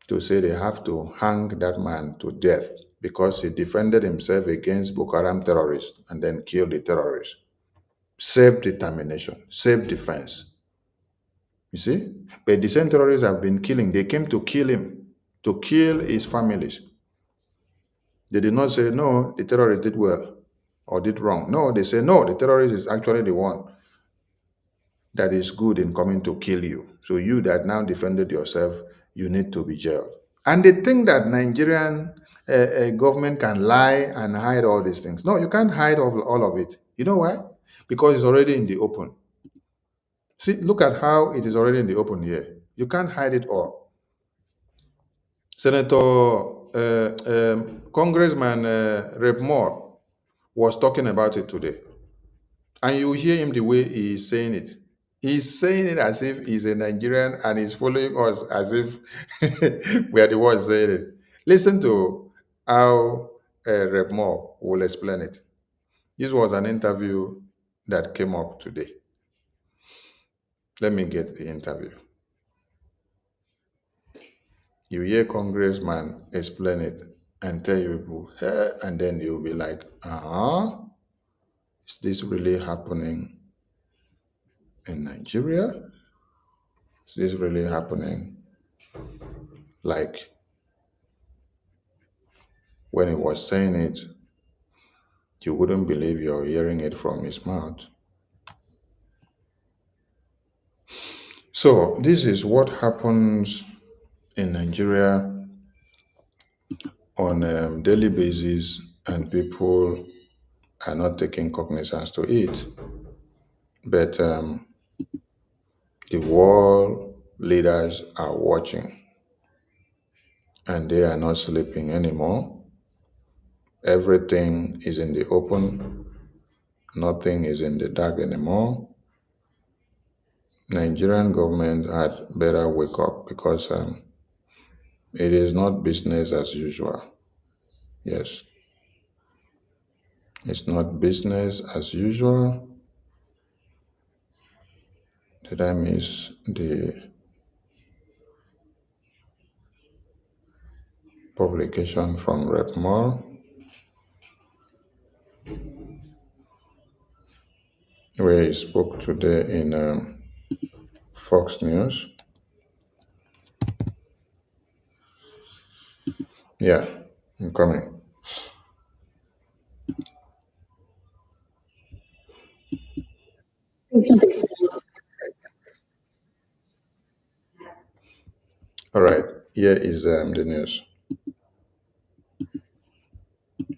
Speaker 6: to say they have to hang that man to death because he defended himself against Boko Haram terrorists and then killed the terrorists. Self-determination, self-defense. You see? But the same terrorists have been killing. They came to kill him, to kill his families. They did not say, no, the terrorist did well or did wrong. No, they say, no, the terrorist is actually the one that is good in coming to kill you. So you that now defended yourself, you need to be jailed. And they think that Nigerian government can lie and hide all these things. No, you can't hide all of it. You know why? Because it's already in the open. See, look at how it is already in the open here. You can't hide it all. Congressman Rep Moore was talking about it today. And you hear him the way he is saying it. He's saying it as if he's a Nigerian and he's following us as if we are the ones saying it. Listen to how Rep Moore will explain it. This was an interview that came up today. Let me get the interview. You hear Congressman explain it and tell you people, hey, and then you'll be like, is this really happening in Nigeria? Is this really happening? Like when he was saying it, you wouldn't believe you're hearing it from his mouth. So this is what happens in Nigeria on a daily basis, and people are not taking cognizance to it. But the world leaders are watching, and they are not sleeping anymore. Everything is in the open. Nothing is in the dark anymore. Nigerian government had better wake up, because it is not business as usual. Yes. It's not business as usual. Did I miss the publication from Rep Moore, where he spoke today in Fox News? Yeah, I'm coming. All right, here is the news.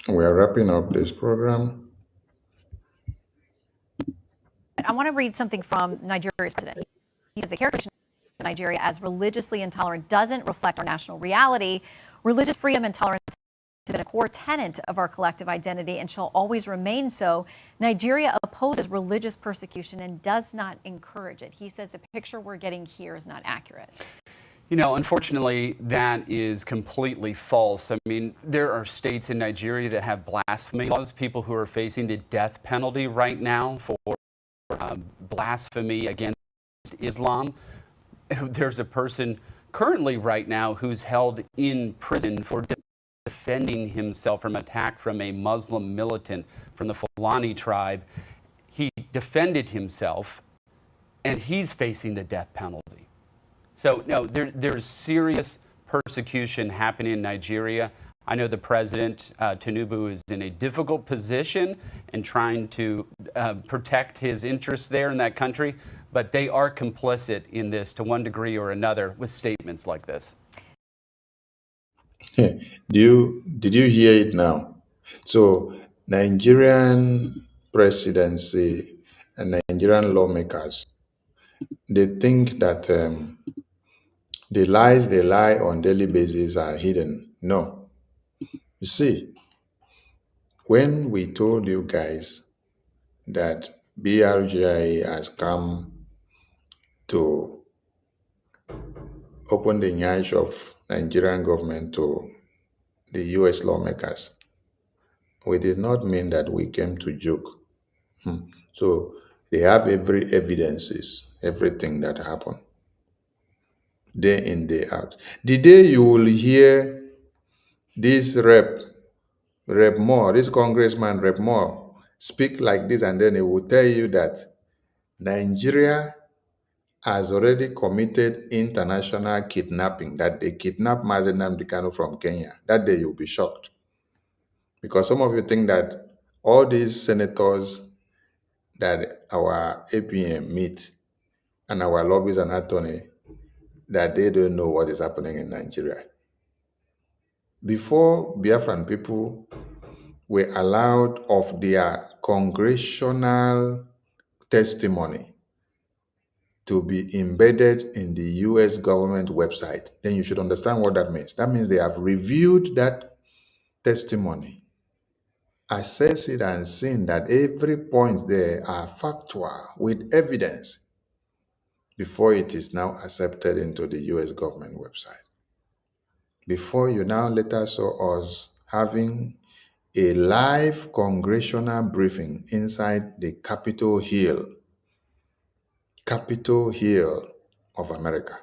Speaker 6: We are wrapping up this program.
Speaker 15: I want to read something from Nigeria's president. He says the characterization of Nigeria as religiously intolerant doesn't reflect our national reality. Religious freedom and tolerance been a core tenet of our collective identity and shall always remain so. Nigeria opposes religious persecution and does not encourage it. He says the picture we're getting here is not accurate.
Speaker 16: You know, unfortunately, that is completely false. I mean, there are states in Nigeria that have blasphemy laws, people who are facing the death penalty right now for blasphemy against Islam. There's a person currently right now who's held in prison for defending himself from attack from a Muslim militant from the Fulani tribe. He defended himself, and he's facing the death penalty. So, no, there's serious persecution happening in Nigeria. I know the president, Tinubu, is in a difficult position in trying to protect his interests there in that country, but they are complicit in this to one degree or another with statements like this.
Speaker 6: Did you hear it now? So Nigerian presidency and Nigerian lawmakers, they think that the lies they lie on daily basis are hidden. No. You see, when we told you guys that BRGIA has come to open the eyes of Nigerian government to the US lawmakers, we did not mean that we came to joke. So they have every evidences, everything that happened, day in, day out. The day you will hear this Rep Moore, this congressman Rep Moore, speak like this, and then he will tell you that Nigeria has already committed international kidnapping, that they kidnapped Mazi Nnamdi Kanu from Kenya. That day you'll be shocked. Because some of you think that all these senators that our APM meet and our lobbies and attorney, that they don't know what is happening in Nigeria. Before Biafran people were allowed of their congressional testimony to be embedded in the US government website, then you should understand what that means. That means they have reviewed that testimony, assess it, and seen that every point there are factual with evidence before it is now accepted into the US government website. Before you now later saw us having a live congressional briefing inside the Capitol Hill of America.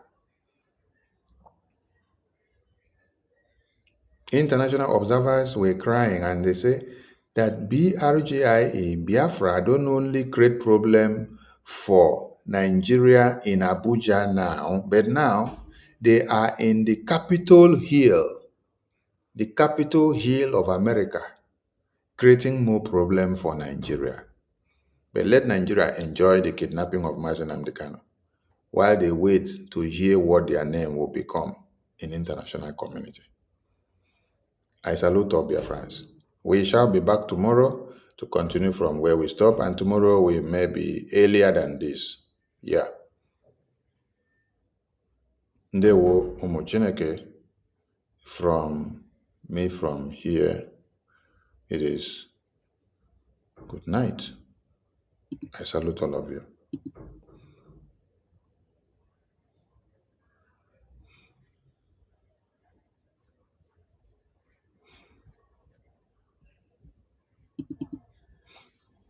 Speaker 6: International observers were crying, and they say that BRGIA, Biafra, don't only create problem for Nigeria in Abuja now, but now they are in the Capitol Hill of America, creating more problem for Nigeria. But let Nigeria enjoy the kidnapping of Mazi Nnamdi Kanu while they wait to hear what their name will become in international community. I salute all Biafrans. We shall be back tomorrow to continue from where we stop, and tomorrow we may be earlier than this. Yeah. Ndewo Umu Chineke, from me from here, it is good night. I salute all of you.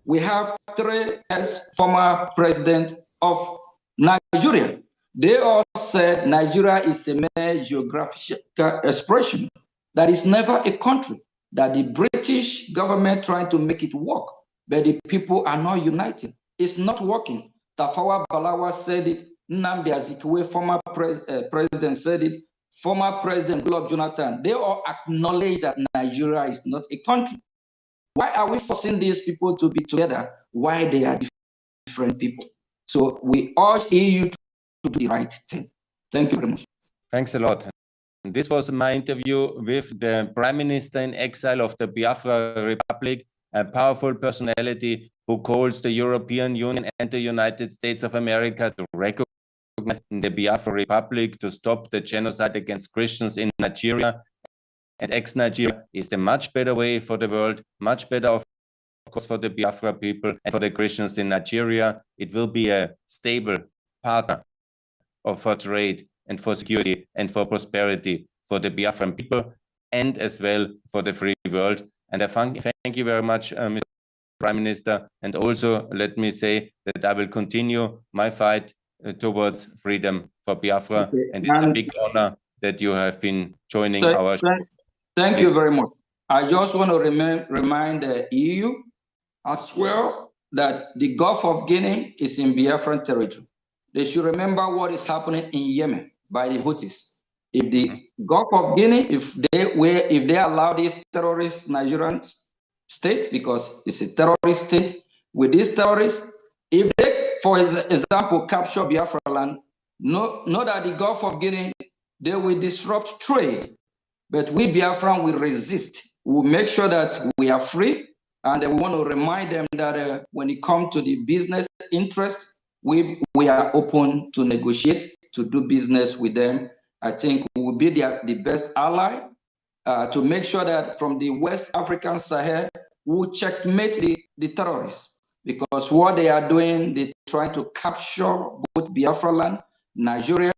Speaker 2: We have 3 ex-former presidents of Nigeria. They all said Nigeria is a mere geographical expression, that is never a country, that the British government trying to make it work, but the people are not united. It's not working. Tafawa Balewa said it, Nnamdi Azikiwe, former president, said it, former President Goodluck Jonathan. They all acknowledge that Nigeria is not a country. Why are we forcing these people to be together? Why they are different people? So we urge EU to do the right thing. Thank you very much.
Speaker 3: Thanks a lot. This was my interview with the Prime Minister in exile of the Biafra Republic, a powerful personality who calls the European Union and the United States of America to recognize the Biafra Republic, to stop the genocide against Christians in Nigeria, and ex-Nigeria is the much better way for the world, much better, of course, for the Biafra people and for the Christians in Nigeria. It will be a stable partner for trade and for security and for prosperity for the Biafran people and as well for the free world. And I thank you very much, Mr. Prime Minister. And also let me say that I will continue my fight towards freedom for Biafra.
Speaker 2: Okay.
Speaker 3: And it's a big honor that you have been joining our show.
Speaker 2: Thank you very much. I just want to remind the EU as well that the Gulf of Guinea is in Biafran territory. They should remember what is happening in Yemen by the Houthis. If the Gulf of Guinea, if they allow this terrorist Nigerian state, because it's a terrorist state, with these terrorists, if they, for example, capture Biafra land, know that the Gulf of Guinea, they will disrupt trade. But we Biafran will resist. We'll make sure that we are free. And we want to remind them that when it comes to the business interest, we are open to negotiate, to do business with them. I think we will be the best ally to make sure that from the West African Sahel, we will checkmate the terrorists. Because what they are doing, they're trying to capture both Biafra land, Nigeria,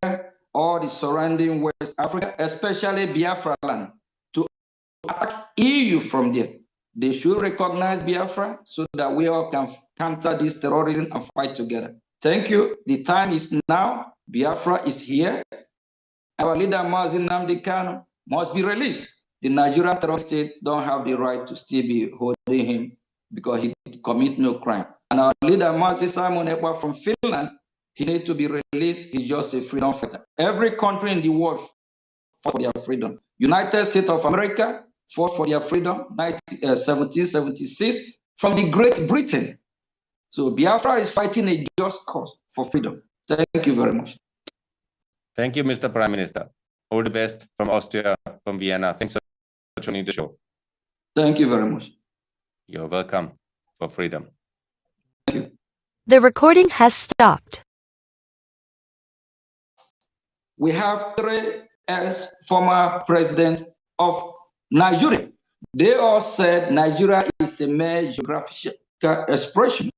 Speaker 2: or the surrounding West Africa, especially Biafra land, to attack EU from there. They should recognize Biafra so that we all can counter this terrorism and fight together. Thank you. The time is now. Biafra is here. Our leader, Mazi Nnamdi Kanu, must be released. The Nigerian terrorist state don't have the right to still be holding him because he commit no crime. And our leader, Mazi Simon Ekpa from Finland, he needs to be released. He's just a freedom fighter. Every country in the world fought for their freedom. United States of America fought for their freedom, 1776, from the Great Britain. So Biafra is fighting a just cause for freedom. Thank you very much.
Speaker 3: Thank you, Mr. Prime Minister. All the best from Austria, from Vienna. Thanks for joining the show.
Speaker 2: Thank you very much.
Speaker 3: You're welcome for freedom.
Speaker 2: Thank you.
Speaker 4: The recording has stopped.
Speaker 2: We have three former presidents of Nigeria. They all said Nigeria is a mere geographical expression,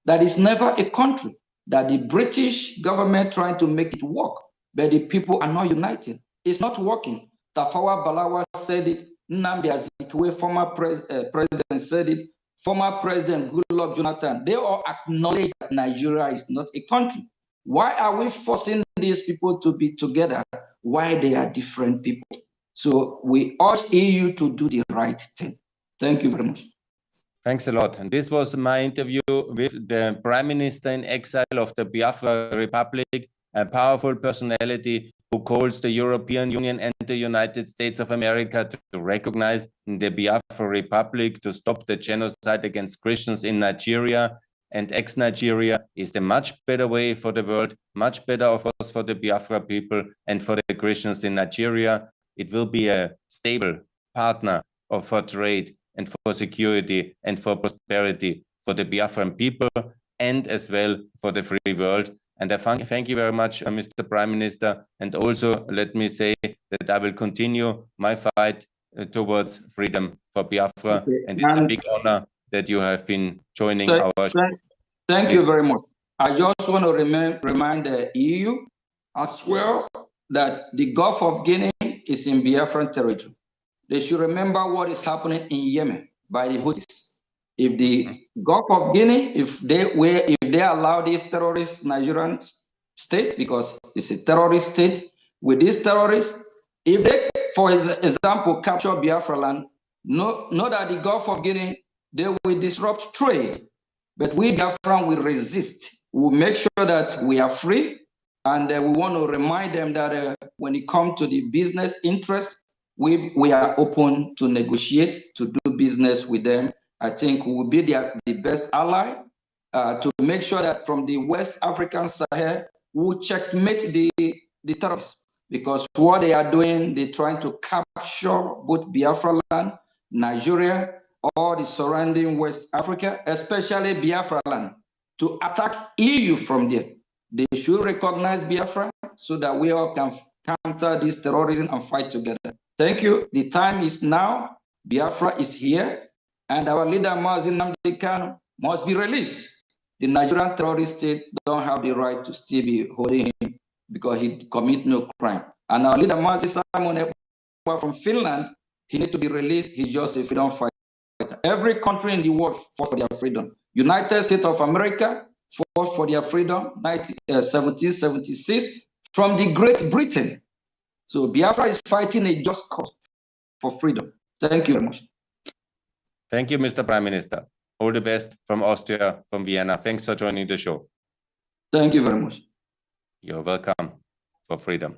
Speaker 2: that is never a country, that the British government trying to make it work, but the people are not united. It's not working. Tafawa Balewa said it, Nnamdi Azikiwe, former president, said it, former President Goodluck Jonathan. They all acknowledge that Nigeria is not a country. Why are we forcing these people to be together? Why they are different people? So we urge EU to do the right thing. Thank you very much.
Speaker 3: Thanks a lot. And this was my interview with the Prime Minister in exile of the Biafra Republic, a powerful personality who calls the European Union and the United States of America to recognize the Biafra Republic, to stop the genocide against Christians in Nigeria. And ex-Nigeria is the much better way for the world, much better, of course, for the Biafra people and for the Christians in Nigeria. It will be a stable partner for trade and for security and for prosperity for the Biafran people and as well for the free world. And I thank you very much, Mr. Prime Minister. And also let me say that I will continue my fight towards freedom for Biafra. Okay. And it's a big honor that you have been joining our show.
Speaker 2: Thank you very much. I just want to remind the EU as well that the Gulf of Guinea is in Biafran territory. They should remember what is happening in Yemen by the Houthis. If the Gulf of Guinea, if they allow this terrorist Nigerian state, because it's a terrorist state, with these terrorists, if they, for example, capture Biafra land, know that the Gulf of Guinea, they will disrupt trade. But we Biafran will resist. We'll make sure that we are free. And we want to remind them that when it comes to the business interest, we are open to negotiate, to do business with them. I think we will be the best ally to make sure that from the West African Sahel, we will checkmate the terrorists. Because what they are doing, they're trying to capture both Biafra land, Nigeria, or the surrounding West Africa, especially Biafra land, to attack EU from there. They should recognize Biafra so that we all can counter this terrorism and fight together. Thank you. The time is now. Biafra is here, and our leader, Mazi Nnamdi Kanu, must be released. The Nigerian terrorist state don't have the right to still be holding him because he commit no crime. And our leader, Mazi Simon from Finland, he need to be released. He's just a freedom fighter. Every country in the world fought for their freedom. United States of America fought for their freedom, 1776, from the Great Britain. So Biafra is fighting a just cause for freedom. Thank you very much.
Speaker 3: Thank you, Mr. Prime Minister. All the best from Austria, from Vienna. Thanks for joining the show.
Speaker 2: Thank you very much.
Speaker 3: You're welcome for freedom.